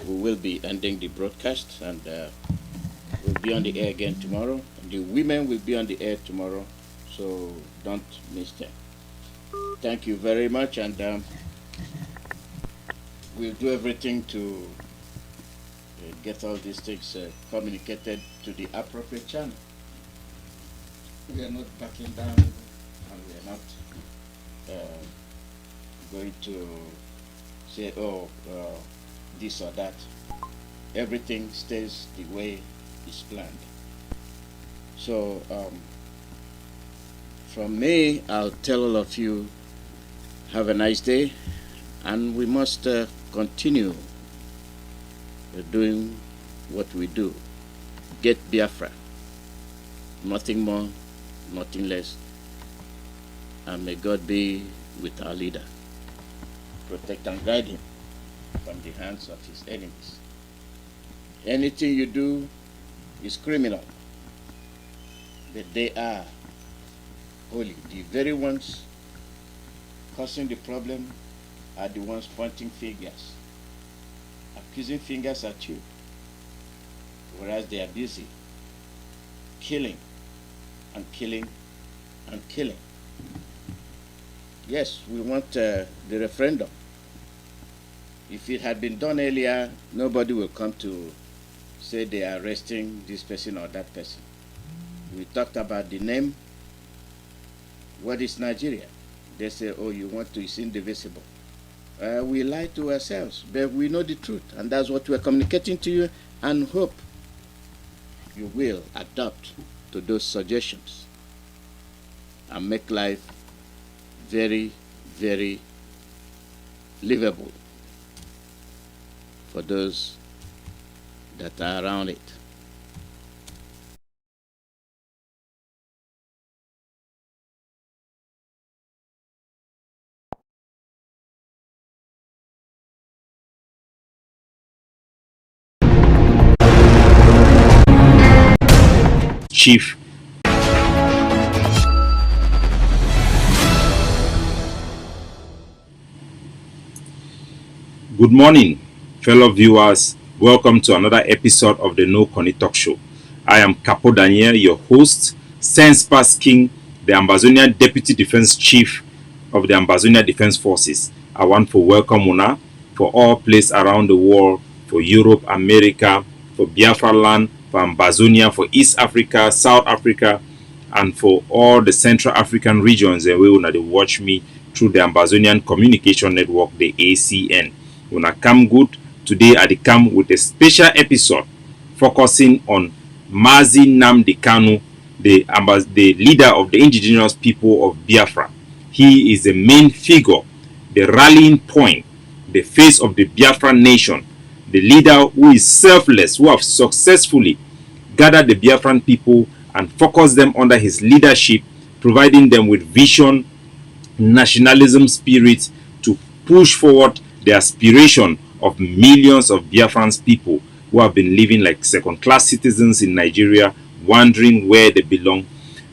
we will be ending the broadcast, and we'll be on the air again tomorrow. The women will be on the air tomorrow, so don't miss them. Thank you very much, and we'll do everything to get all these things communicated to the appropriate channel. We are not backing down, and we are not going to say, this or that. Everything stays the way it's planned. So from me, I'll tell all of you, have a nice day, and we must continue doing what we do. Get Biafra. Nothing more, nothing less. And may God be with our leader. Protect and guide him from the hands of his enemies. Anything you do is criminal, but they are holy. The very ones causing the problem are the ones pointing fingers, accusing fingers at you, whereas they are busy killing and killing and killing. Yes, we want the referendum. If it had been done earlier, nobody will come to say they are arresting this person or that person. We talked about the name. What is Nigeria? They say, oh, you want to, it's indivisible. We lie to ourselves, but we know the truth, and that's what we're communicating to you, and hope you will adapt to those suggestions and make life very, very livable for those that are around it. Chief. Good morning, fellow viewers. Welcome to another episode of the No Connie Talk Show. I am Capo Daniel, your host, Sense Pass King, the Ambazonian Deputy Defense Chief of the Ambazonian Defense Forces. I want to welcome Una for all places around the world, for Europe, America, for Biafra land, for Ambazonia, for East Africa, South Africa, and for all the Central African regions. And we will watch me through the Ambazonian Communication Network, the ACN. Una come good. Today I come with a special episode focusing on Mazi Nnamdi Kanu, the leader of the indigenous people of Biafra. He is the main figure, the rallying point, the face of the Biafra nation, the leader who is selfless, who have successfully gathered the Biafran people and focused them under his leadership, providing them with vision, nationalism spirit to push forward the aspiration of millions of Biafrans people who have been living like second-class citizens in Nigeria, wondering where they belong,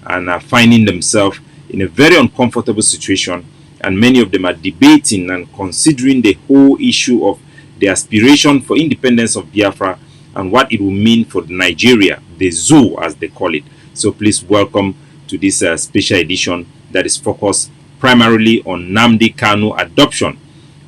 and are finding themselves in a very uncomfortable situation. And many of them are debating and considering the whole issue of the aspiration for independence of Biafra and what it will mean for Nigeria, the zoo as they call it. So please welcome to this special edition that is focused primarily on Nnamdi Kanu adoption.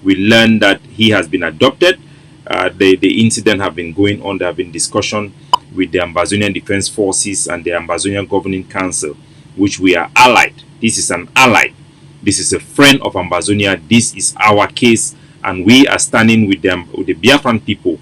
we learned that he has been adopted. The incident have been going on. There have been discussion with the Ambazonian Defense Forces and the Ambazonian Governing Council, which we are allied. This is an ally. This is a friend of Ambazonia. This is our case, and we are standing with them, with the Biafran people.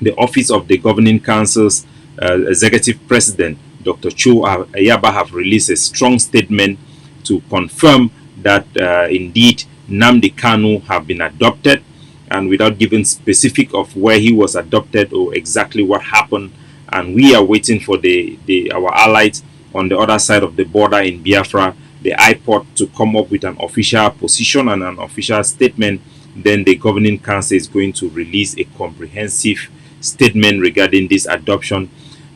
The office of the Governing Council's Executive President, Dr. Cho Ayaba, have released a strong statement to confirm that indeed Nnamdi Kanu have been adopted, and without giving specific of where he was adopted or exactly what happened. And we are waiting for our allies on the other side of the border in Biafra, the Ipob, to come up with an official position and an official statement. Then the Governing Council is going to release a comprehensive statement regarding this adoption.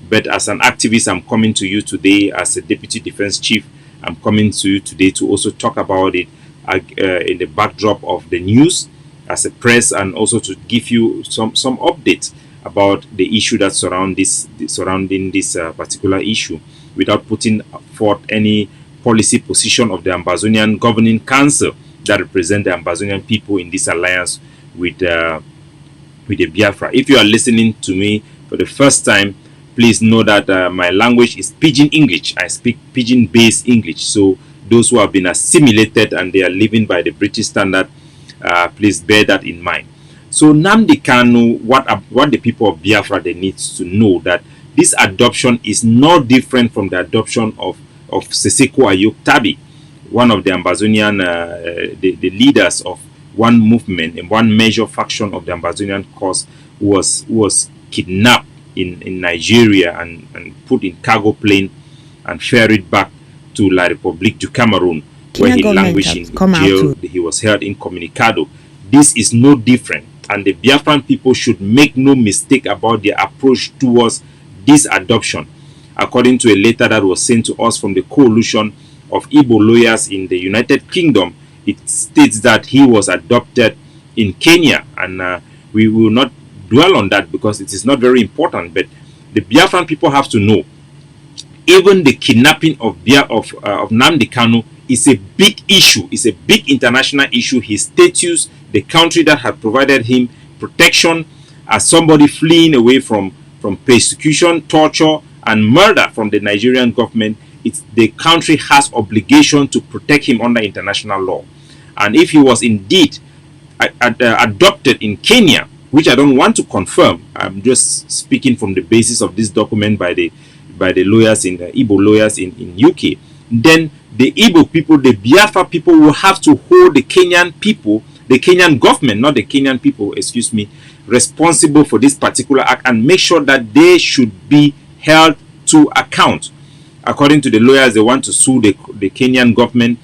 But as an activist, I'm coming to you today as a Deputy Defense Chief. I'm coming to you today to also talk about it in the backdrop of the news as a press, and also to give you some updates about the issue that surrounding this particular issue, without putting forth any policy position of the Ambazonian Governing Council that represent the Ambazonian people in this alliance with the Biafra. If you are listening to me for the first time, please know that my language is Pidgin English. I speak Pidgin-based English. So those who have been assimilated and they are living by the British standard, please bear that in mind. So Nnamdi Kanu, what the people of Biafra, they need to know that this adoption is no different from the adoption of Seseko Ayuk Tabi, one of the Ambazonian, the leaders of one movement and one major faction of the Ambazonian cause, who was kidnapped in Nigeria and put in cargo plane and ferried back to La République du Cameroon, where he languished in jail. He was held incommunicado. This is no different, and the Biafran people should make no mistake about their approach towards this adoption. According to a letter that was sent to us from the coalition of Igbo lawyers in the United Kingdom, it states that he was adopted in Kenya, and we will not dwell on that because it is not very important. But the Biafran people have to know, even the kidnapping of Nnamdi Kanu is a big issue. It's a big international issue. His status, the country that had provided him protection as somebody fleeing away from persecution, torture, and murder from the Nigerian government, the country has obligation to protect him under international law. And if he was indeed adopted in Kenya, which I don't want to confirm, I'm just speaking from the basis of this document by the lawyers in Igbo lawyers in UK, then the Igbo people, the Biafra people, will have to hold the Kenyan people, the Kenyan government, not the Kenyan people, excuse me, responsible for this particular act, and make sure that they should be held to account. According to the lawyers, they want to sue the Kenyan government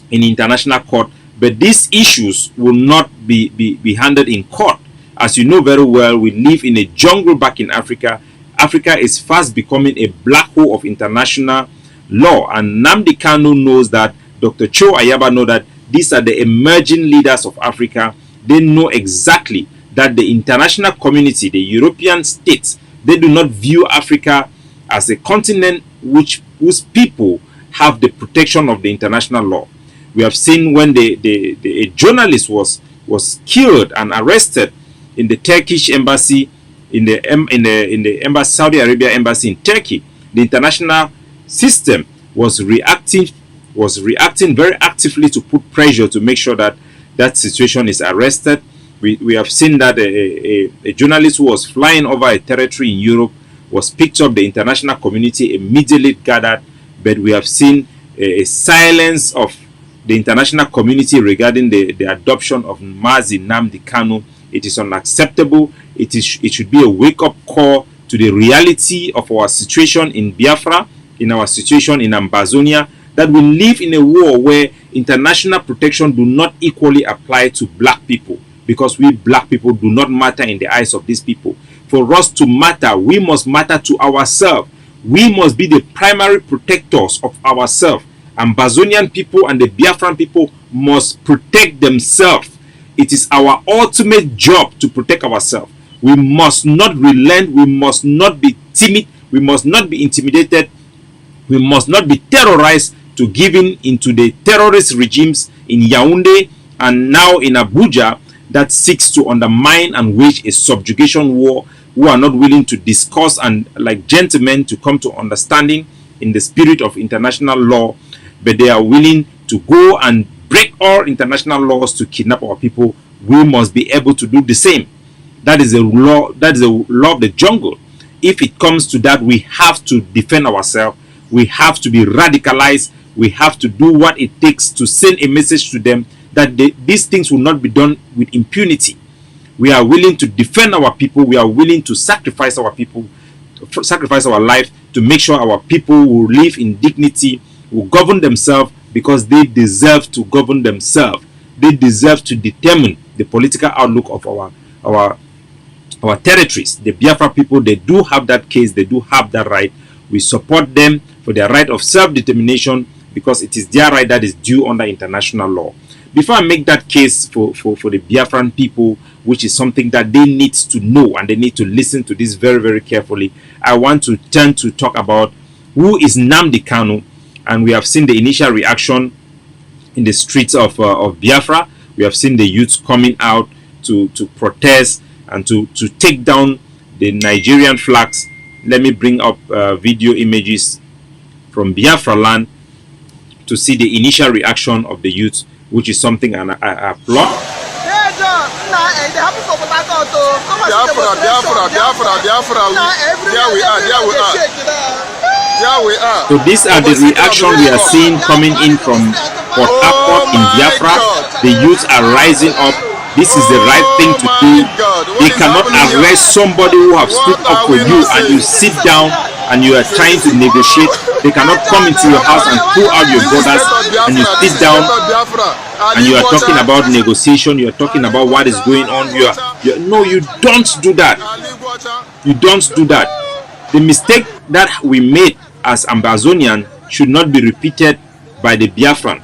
in international court, but these issues will not be handled in court. As you know very well, we live in a jungle back in Africa. Africa is fast becoming a black hole of international law, and Nnamdi Kanu knows that. Dr. Cho Ayaba knows that. These are the emerging leaders of Africa. They know exactly that the international community, the European states, they do not view Africa as a continent whose people have the protection of the international law. We have seen when a journalist was killed and arrested in the Turkish embassy, in the embassy, Saudi Arabia embassy in Turkey, the international system was reacting very actively to put pressure to make sure that that situation is arrested. We have seen that a journalist who was flying over a territory in Europe was picked up. The international community immediately gathered, but we have seen a silence of the international community regarding the adoption of Mazi Nnamdi Kanu. It is unacceptable. It should be a wake-up call to the reality of our situation in Biafra, in our situation in Ambazonia, that we live in a war where international protection do not equally apply to black people, because we black people do not matter in the eyes of these people. For us to matter, we must matter to ourselves. We must be the primary protectors of ourselves. Ambazonian people and the Biafran people must protect themselves. It is our ultimate job to protect ourselves. We must not relent. We must not be timid. We must not be intimidated. We must not be terrorized to give in into the terrorist regimes in Yaoundé and now in Abuja that seeks to undermine and wage a subjugation war, who are not willing to discuss and like gentlemen to come to understanding in the spirit of international law, but they are willing to go and break all international laws to kidnap our people. We must be able to do the same. That is a law. That is a law of the jungle. If it comes to that, we have to defend ourselves. We have to be radicalized. We have to do what it takes to send a message to them that these things will not be done with impunity. We are willing to defend our people. We are willing to sacrifice our people, sacrifice our life to make sure our people will live in dignity, will govern themselves, because they deserve to govern themselves. They deserve to determine the political outlook of our territories. The Biafra people, they do have that case. They do have that right. We support them for their right of self-determination, because it is their right that is due under international law. Before I make that case for the Biafran people, which is something that they need to know and they need to listen to this very, very carefully, I want to turn to talk about who is Nnamdi Kanu. And we have seen the initial reaction in the streets of Biafra. We have seen the youths coming out to protest and to take down the Nigerian flags. Let me bring up video images from Biafra land to see the initial reaction of the youth, which is something I applaud. Biafra. There we are. So these are the reactions we are seeing coming in from Port Harcourt in Biafra. The youths are rising up. This is the right thing to do. They cannot arrest somebody who have stood up for you and you sit down and you are trying to negotiate. They cannot come into your house and pull out your brothers and you sit down and you are talking about negotiation. You are talking about what is going on. No, you don't do that. You don't do that. The mistake that we made as Ambazonian should not be repeated by the Biafran.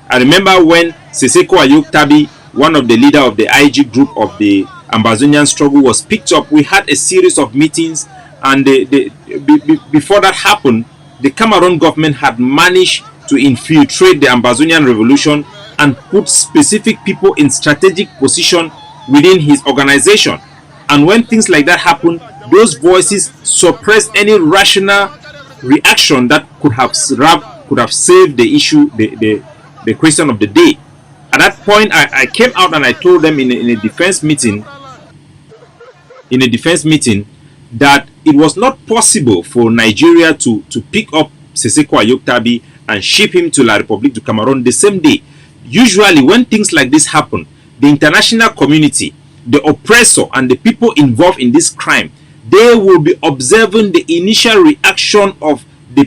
I remember when Seseko Ayoktabi, one of the leader of the IG group of the Ambazonian struggle, was picked up. We had a series of meetings, and before that happened, the Cameroon government had managed to infiltrate the Ambazonian revolution and put specific people in strategic position within his organization. And when things like that happen, those voices suppress any rational reaction that could have saved the issue, the question of the day. At that point, I came out and I told them in a defense meeting, that it was not possible for Nigeria to pick up Seseko Ayoktabi and ship him to La République du Cameroon the same day. Usually, when things like this happen, the international community, the oppressor, and the people involved in this crime, they will be observing the initial reaction of the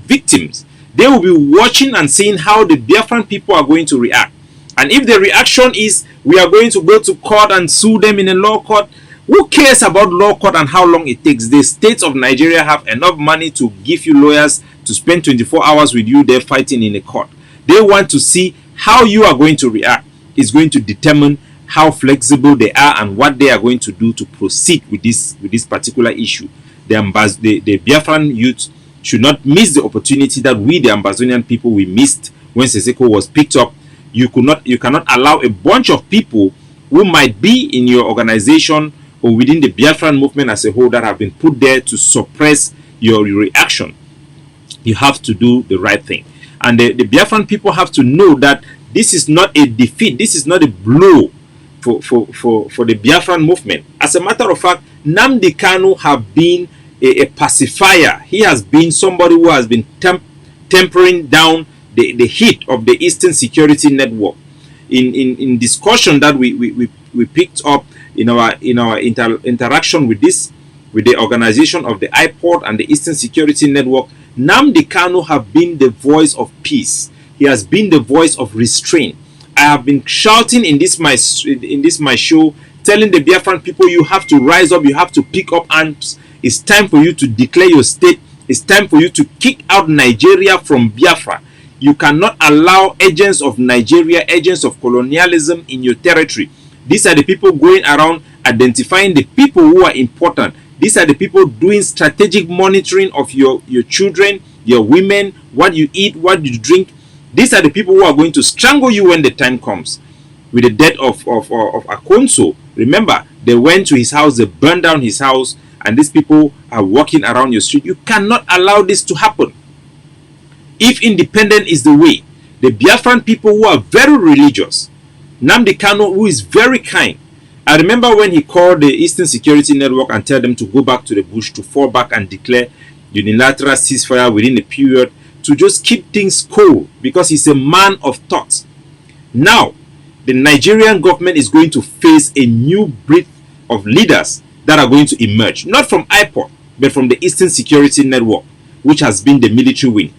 victims. They will be watching and seeing how the Biafran people are going to react. And if the reaction is, we are going to go to court and sue them in a law court, who cares about law court and how long it takes? The states of Nigeria have enough money to give you lawyers to spend 24 hours with you there fighting in a court. They want to see how you are going to react. It's going to determine how flexible they are and what they are going to do to proceed with this particular issue. The Biafran youth should not miss the opportunity that we, the Ambazonian people, we missed when Seseko was picked up. You cannot allow a bunch of people who might be in your organization or within the Biafran movement as a whole that have been put there to suppress your reaction. You have to do the right thing. And the Biafran people have to know that this is not a defeat. This is not a blow for the Biafran movement. As a matter of fact, Nnamdi Kanu have been a pacifier. He has been somebody who has been tempering down the heat of the Eastern Security Network. In discussion that we picked up in our interaction with the organization of the Ipob and the Eastern Security Network, Nnamdi Kanu have been the voice of peace. He has been the voice of restraint. I have been shouting in this my show, telling the Biafran people, you have to rise up, you have to pick up arms. It's time for you to declare your state. It's time for you to kick out Nigeria from Biafra. You cannot allow agents of Nigeria, agents of colonialism in your territory. These are the people going around identifying the people who are important. These are the people doing strategic monitoring of your children, your women, what you eat, what you drink. These are the people who are going to strangle you when the time comes. with the death of Akonso. Remember, they went to his house, they burned down his house, and these people are walking around your street. You cannot allow this to happen. If independent is the way, the Biafran people who are very religious, Nnamdi Kanu, who is very kind. I remember when he called the Eastern Security Network and told them to go back to the bush, to fall back and declare unilateral ceasefire within a period, to just keep things cool, because he's a man of thought. Now, the Nigerian government is going to face a new breed of leaders that are going to emerge, not from Ipob, but from the Eastern Security Network, which has been the military wing.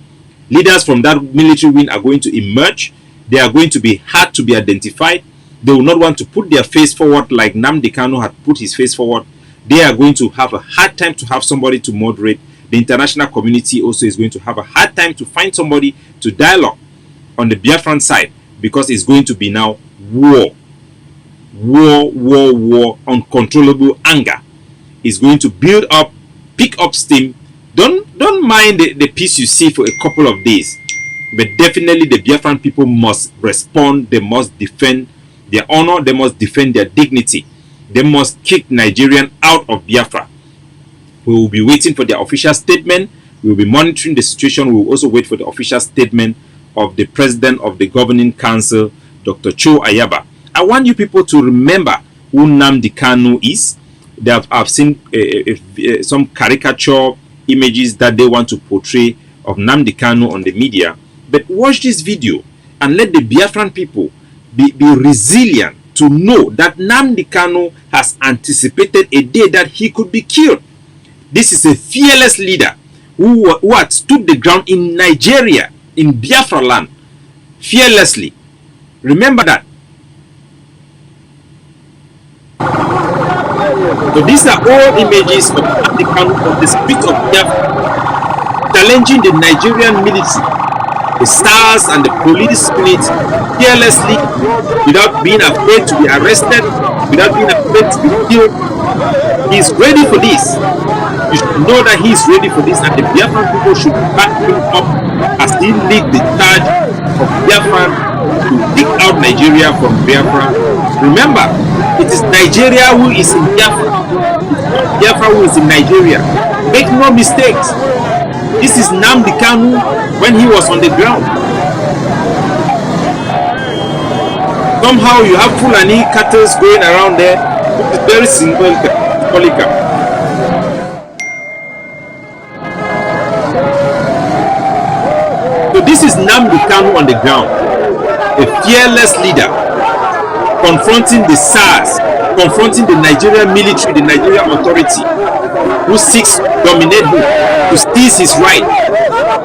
Leaders from that military wing are going to emerge. They are going to be hard to be identified. They will not want to put their face forward like Nnamdi Kanu had put his face forward. They are going to have a hard time to have somebody to moderate. The international community also is going to have a hard time to find somebody to dialogue on the Biafran side, because it's going to be now war. War. Uncontrollable anger is going to build up, pick up steam. Don't mind the peace you see for a couple of days, but definitely the Biafran people must respond. They must defend their honor. They must defend their dignity. They must kick Nigerian out of Biafra. We will be waiting for their official statement. We will be monitoring the situation. We will also wait for the official statement of the president of the governing council, Dr. Cho Ayaba. I want you people to remember who Nnamdi Kanu is. I've seen some caricature images that they want to portray of Nnamdi Kanu on the media. But watch this video and let the Biafran people be resilient to know that Nnamdi Kanu has anticipated a day that he could be killed. This is a fearless leader who had stood the ground in Nigeria, in Biafra land, fearlessly. Remember that. So these are all images of Nnamdi Kanu on the streets of Biafra, challenging the Nigerian military, the SARS and the police unit fearlessly, without being afraid to be arrested, without being afraid to be killed. He is ready for this. You should know that he is ready for this, and the Biafran people should back him up as he leads the charge of Biafra to dig out Nigeria from Biafra. Remember, it is Nigeria who is in Biafra. It's not Biafra who is in Nigeria. Make no mistakes. This is Nnamdi Kanu when he was on the ground. Somehow you have Fulani cattle going around there, which is very symbolic. So this is Nnamdi Kanu on the ground, a fearless leader, confronting the SARS, confronting the Nigerian military, the Nigerian authority, who seeks to dominate him, to seize his right.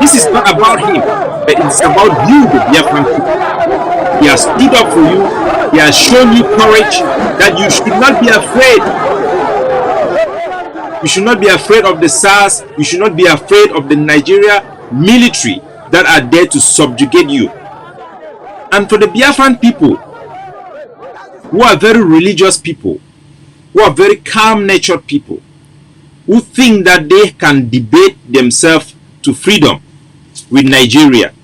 This is not about him, but it's about you, the Biafran people. He has stood up for you. He has shown you courage, that you should not be afraid. You should not be afraid of the SARS. You should not be afraid of the Nigeria military that are there to subjugate you. And for the Biafran people, who are very religious people, who are very calm-natured people, who think that they can debate themselves to freedom with Nigeria,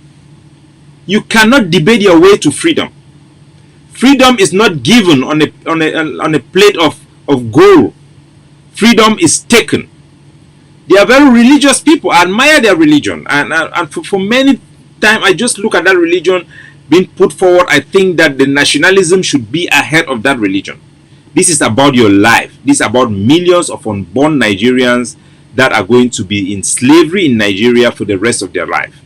you cannot debate your way to freedom. Freedom is not given on a plate of gold. Freedom is taken. They are very religious people. I admire their religion, and for many time I just look at that religion being put forward. I think that the nationalism should be ahead of that religion. This is about your life. This is about millions of unborn Nigerians that are going to be in slavery in Nigeria for the rest of their life,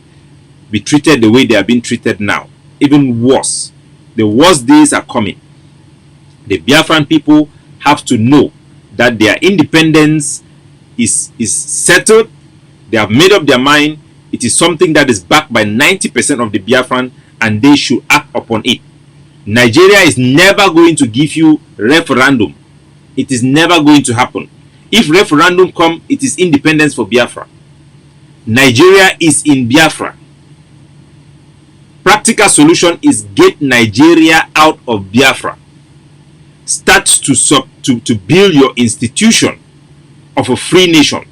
be treated the way they are being treated now, even worse. The worst days are coming. The Biafran people have to know that their independence is settled. They have made up their mind. It is something that is backed by 90% of the Biafran, and they should act upon it. Nigeria is never going to give you referendum. It is never going to happen. If referendum come, it is independence for Biafra. Nigeria is in Biafra. Practical solution is get Nigeria out of Biafra. Start to build your institution of a free nation.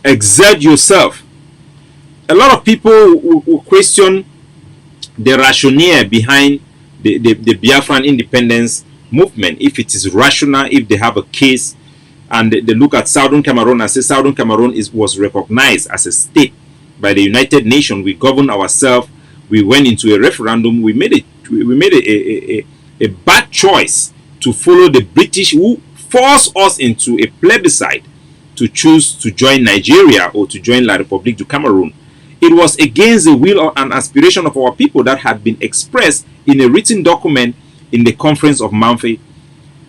Exert yourself. A lot of people will question the rationale behind the Biafran independence movement, if it is rational, if they have a case, and they look at Southern Cameroon and say Southern Cameroon was recognized as a state by the United Nations. We govern ourselves. We went into a referendum. We made a bad choice to follow the British, who forced us into a plebiscite to choose to join Nigeria or to join La République du Cameroon. It was against the will and aspiration of our people that had been expressed in a written document in the Conference of Manfred.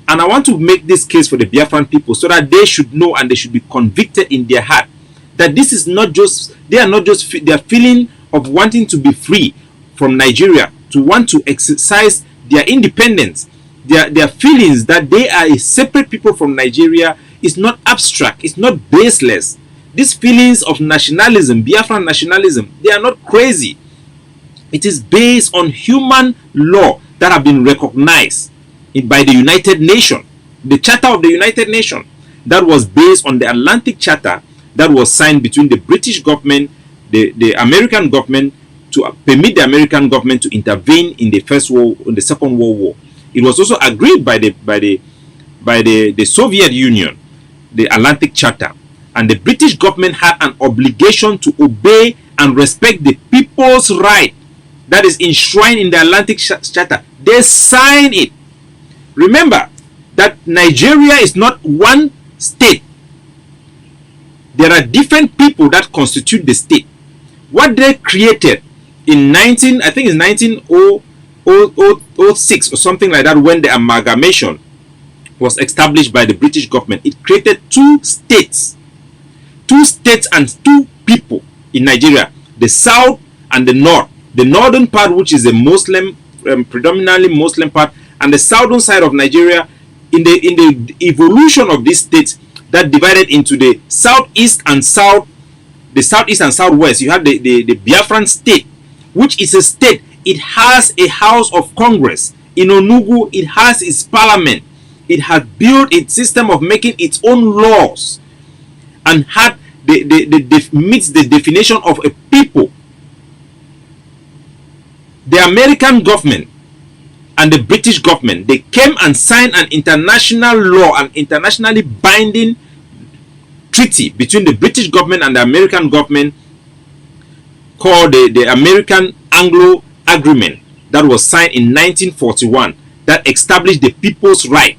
And I want to make this case for the Biafran people so that they should know and they should be convicted in their heart that this is not just, they are their feeling of wanting to be free from Nigeria, to want to exercise their independence, their feelings that they are a separate people from Nigeria is not abstract, it's not baseless. These feelings of nationalism, Biafran nationalism, they are not crazy. It is based on human law that have been recognized by the United Nations. The Charter of the United Nations that was based on the Atlantic Charter that was signed between the British government, the American government, to permit the American government to intervene in the Second World War. It was also agreed by the Soviet Union, the Atlantic Charter, and the British government had an obligation to obey and respect the people's right that is enshrined in the Atlantic Charter. They signed it. Remember that Nigeria is not one state. There are different people that constitute the state. What they created in 1906 or something like that, when the amalgamation was established by the British government, it created two states and two people in Nigeria, the south and the north. The northern part, which is a Muslim, predominantly Muslim part, and the southern side of Nigeria. In the evolution of this state that divided into the southeast and southwest, you have the Biafran state, which is a state. It has a house of Congress. In Onugu, it has its parliament. It has built its system of making its own laws, and had meets the definition of a people. The American government and the British government, they came and signed an international law, an internationally binding treaty between the British government and the American government, called the American Anglo Agreement, that was signed in 1941, that established the people's right.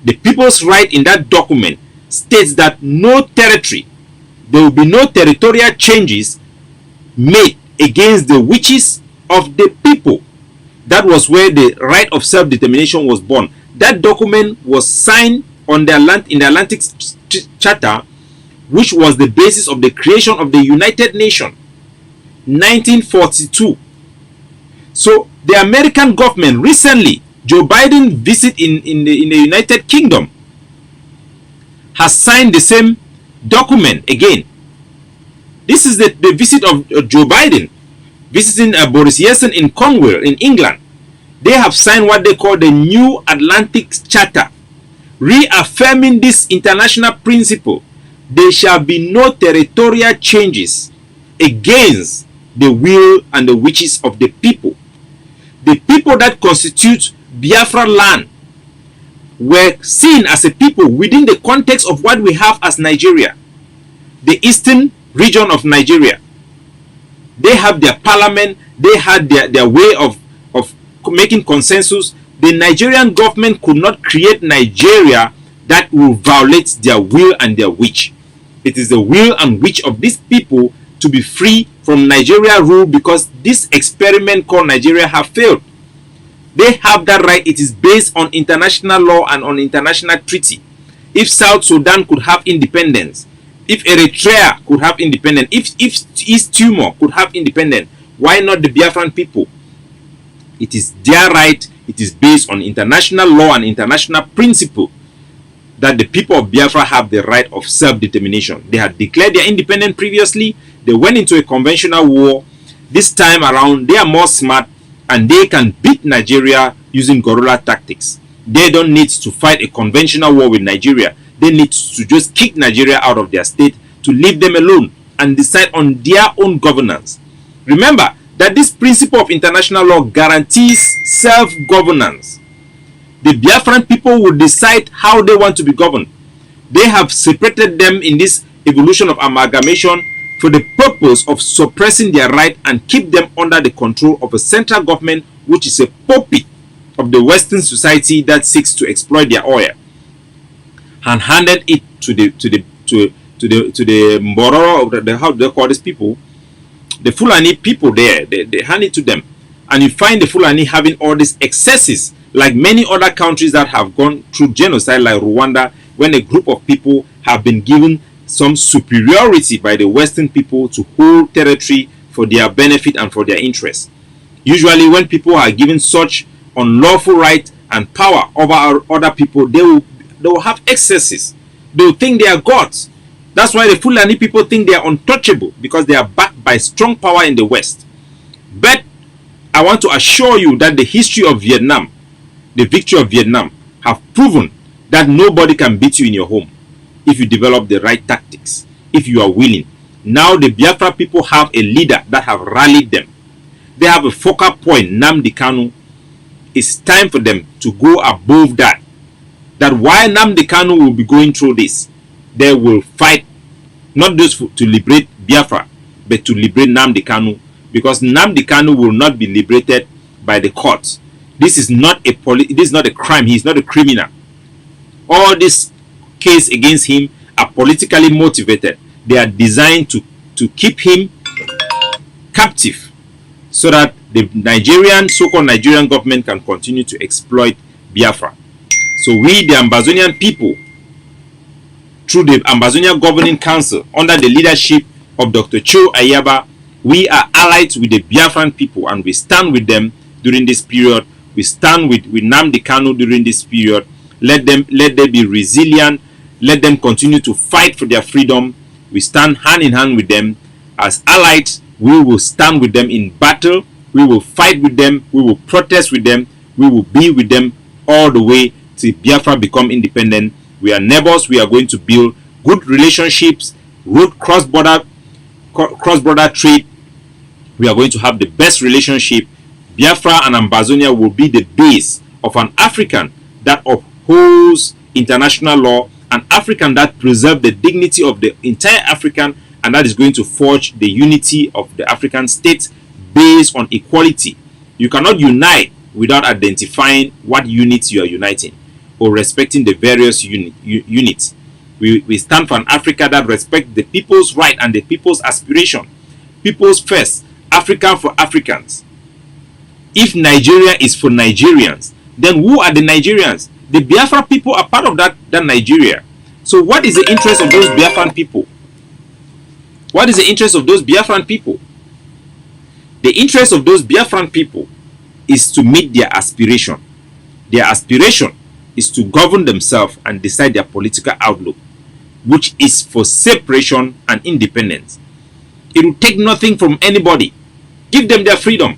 The people's right in that document states that no territory, there will be no territorial changes made against the wishes of the people. That was where the right of self-determination was born. That document was signed on in the Atlantic Charter, which was the basis of the creation of the United Nations, 1942. So the American government recently, Joe Biden visit in the United Kingdom, has signed the same document again. This is the visit of Joe Biden visiting Boris Yeltsin in Cornwall in England. They have signed what they call the New Atlantic Charter, reaffirming this international principle. There shall be no territorial changes against the will and the wishes of the people. The people that constitute Biafra land were seen as a people within the context of what we have as Nigeria, the eastern region of Nigeria. They have their parliament, they had their way of making consensus. The Nigerian government could not create Nigeria that will violate their will and their wish. It is the will and wish of these people to be free from Nigeria rule, because this experiment called Nigeria have failed. They have that right. It is based on international law and on international treaty. If South Sudan could have independence, if Eritrea could have independence, if East Timor could have independence, why not the Biafran people? It is their right. It is based on international law and international principle that the people of Biafra have the right of self-determination. They had declared their independence previously. They went into a conventional war. This time around, they are more smart and they can beat Nigeria using guerrilla tactics. They don't need to fight a conventional war with Nigeria. They need to just kick Nigeria out of their state, to leave them alone and decide on their own governance. Remember that this principle of international law guarantees self-governance. The Biafran people will decide how they want to be governed. They have separated them in this evolution of amalgamation for the purpose of suppressing their right and keep them under the control of a central government, which is a puppet of the Western society that seeks to exploit their oil, and handed it to the Mbororo, how do they call these people? The Fulani people there. They hand it to them, and you find the Fulani having all these excesses, like many other countries that have gone through genocide, like Rwanda, when a group of people have been given some superiority by the Western people to hold territory for their benefit and for their interests. Usually when people are given such unlawful right and power over other people, they will have excesses. They will think they are gods. That's why the Fulani people think they are untouchable, because they are backed by strong power in the West. But I want to assure you that the history of Vietnam, the victory of Vietnam, have proven that nobody can beat you in your home if you develop the right tactics, if you are willing. Now the Biafra people have a leader that have rallied them. They have a focal point, Nnamdi Kanu. It's time for them to go above that. That while Nnamdi Kanu will be going through this, they will fight not just to liberate Biafra, but to liberate Nnamdi Kanu, because Nnamdi Kanu will not be liberated by the courts. This is not a crime. He is not a criminal. All this case against him are politically motivated. They are designed to keep him captive, so that the so-called Nigerian government can continue to exploit Biafra. So we, the Ambazonian people, through the Ambazonia Governing Council, under the leadership of Dr. Cho Ayaba, we are allied with the Biafran people, and we stand with them during this period. We stand with Nnamdi Kanu during this period. Let them be resilient. Let them continue to fight for their freedom. We stand hand in hand with them. As allies, we will stand with them in battle. We will fight with them. We will protest with them. We will be with them all the way till Biafra become independent. We are neighbors. We are going to build good relationships, good cross-border trade. We are going to have the best relationship. Biafra and Ambazonia will be the base of an African that upholds international law, an African that preserves the dignity of the entire African, and that is going to forge the unity of the African states based on equality. You cannot unite without identifying what units you are uniting, or respecting the various units. We stand for an Africa that respects the people's right and the people's aspiration. People's first, African for Africans. If Nigeria is for Nigerians, then who are the Nigerians? The Biafra people are part of that Nigeria. So what is the interest of those Biafran people? What is the interest of those Biafran people? The interest of those Biafran people is to meet their aspiration. Their aspiration is to govern themselves and decide their political outlook, which is for separation and independence. It will take nothing from anybody. Give them their freedom.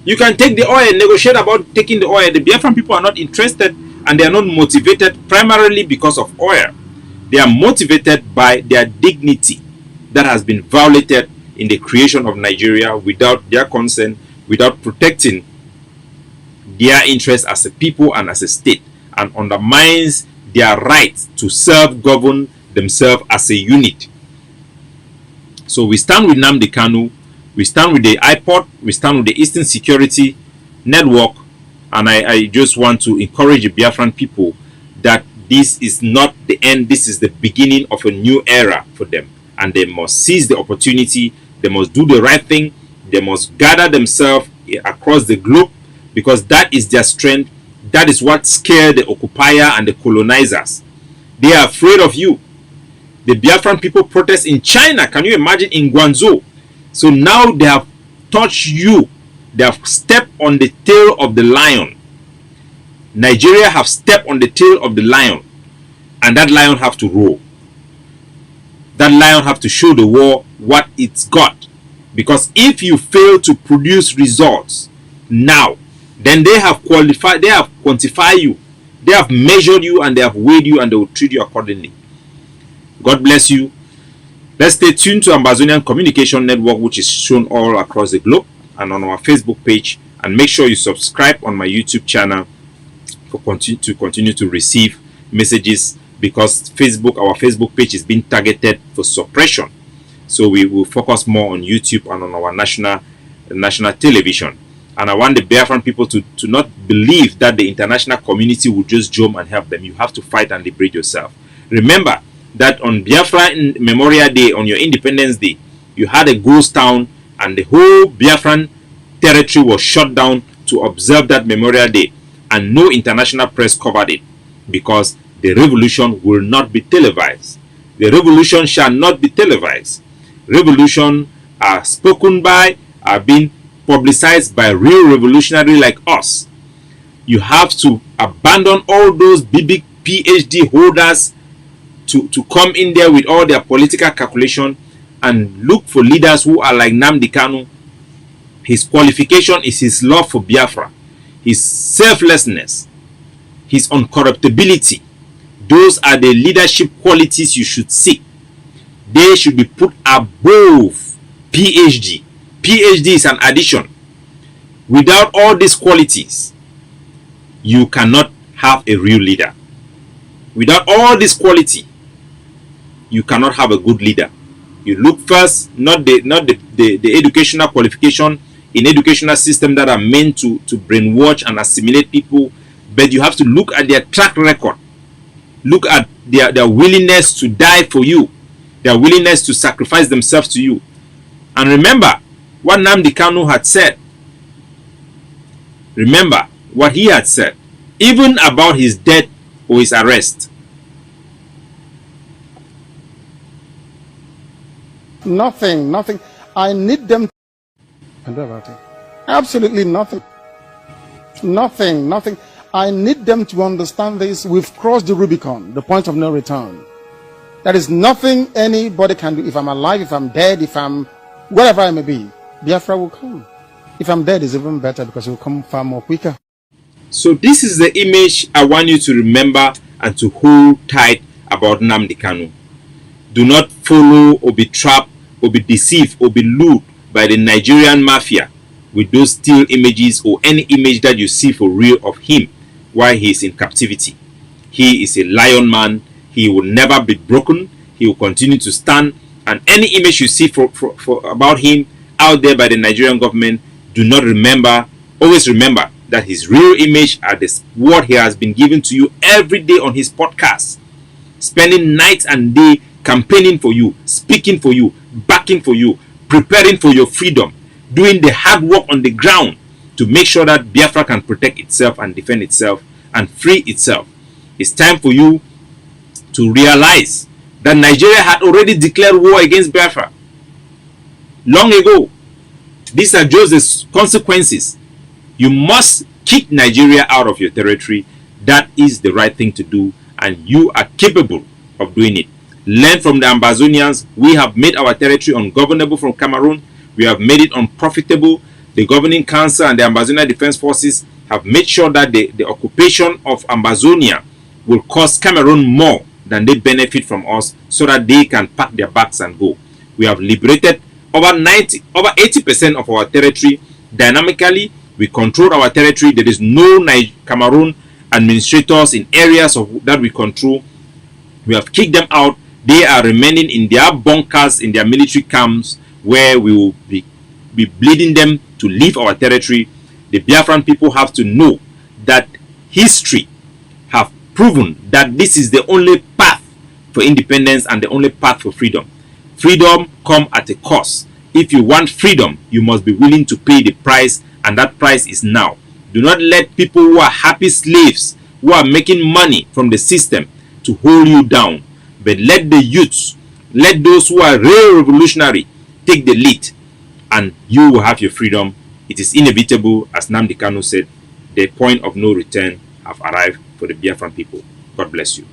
You can take the oil and negotiate about taking the oil. The Biafran people are not interested, and they are not motivated primarily because of oil. They are motivated by their dignity that has been violated in the creation of Nigeria without their consent, without protecting their interests as a people and as a state, and undermines their right to self-govern themselves as a unit. So we stand with Nnamdi Kanu, we stand with the Ipob, we stand with the Eastern Security Network, and I just want to encourage the Biafran people that this is not the end, this is the beginning of a new era for them, and they must seize the opportunity. They must do the right thing. They must gather themselves across the globe, because that is their strength. That is what scared the occupier and the colonizers. They are afraid of you. The Biafran people protest in China. Can you imagine? In Guangzhou. So now they have touched you. They have stepped on the tail of the lion. Nigeria have stepped on the tail of the lion, and that lion have to roar. That lion have to show the world what it's got. Because if you fail to produce results now, then they have qualified, they have quantified you, they have measured you, and they have weighed you, and they will treat you accordingly. God bless you. Let's stay tuned to Ambazonian Communication Network, which is shown all across the globe. and on our Facebook page. And make sure you subscribe on my YouTube channel for continue to receive messages, because our Facebook page is being targeted for suppression. So we will focus more on YouTube and on our national television. And I want the Biafran people to not believe that the international community will just jump and help them. You have to fight and liberate yourself. Remember that on Biafra Memorial Day, on your Independence Day, you had a ghost town and the whole Biafran territory was shut down to observe that Memorial Day, and no international press covered it, because the revolution will not be televised. The revolution shall not be televised. Revolution are spoken by, are being publicized by real revolutionary like us. You have to abandon all those big PhD holders to come in there with all their political calculation and look for leaders who are like Nnamdi Kanu. His qualification is his love for Biafra, his selflessness, his uncorruptibility. Those are the leadership qualities you should seek. They should be put above PhD. PhD is an addition. Without all these qualities, you cannot have a real leader. Without all this quality, you cannot have a good leader. You look first, not the educational qualification in educational system that are meant to brainwash and assimilate people, but you have to look at their track record. Look at their willingness to die for you, their willingness to sacrifice themselves to you. And remember what Nnamdi Kanu had said. Remember what he had said, even about his death or his arrest. Nothing. I need them to do about it. Absolutely nothing. Nothing. I need them to understand this. We've crossed the Rubicon, the point of no return. There is nothing anybody can do. If I'm alive, if I'm dead, if I'm wherever I may be, Biafra will come. If I'm dead, it's even better, because it will come far more quicker. So this is the image I want you to remember and to hold tight about Nnamdi Kanu. Do not follow or be trapped or be deceived or be lured by the Nigerian mafia with those still images or any image that you see for real of him while he is in captivity. He is a lion man. He will never be broken. He will continue to stand. And any image you see for about him out there by the Nigerian government, do not remember, always remember that his real image are this what he has been given to you every day on his podcast, spending night and day campaigning for you, speaking for you, backing for you, preparing for your freedom, doing the hard work on the ground to make sure that Biafra can protect itself and defend itself and free itself. It's time for you to realize that Nigeria had already declared war against Biafra long ago. These are just the consequences. You must kick Nigeria out of your territory. That is the right thing to do, and you are capable of doing it. Learn from the Ambazonians. We have made our territory ungovernable from Cameroon. We have made it unprofitable. The governing council and the Ambazonian Defense Forces have made sure that the occupation of Ambazonia will cost Cameroon more than they benefit from us, so that they can pack their bags and go. We have liberated over 80% of our territory dynamically. We control our territory. There is no Cameroon administrators in areas that we control. We have kicked them out. They are remaining in their bunkers, in their military camps, where we will be bleeding them to leave our territory. The Biafran people have to know that history have proven that this is the only path for independence and the only path for freedom. Freedom comes at a cost. If you want freedom, you must be willing to pay the price, and that price is now. Do not let people who are happy slaves, who are making money from the system, to hold you down. But let the youths, let those who are real revolutionary take the lead, and you will have your freedom. It is inevitable, as Nnamdi Kanu said. The point of no return have arrived for the Biafran people. God bless you.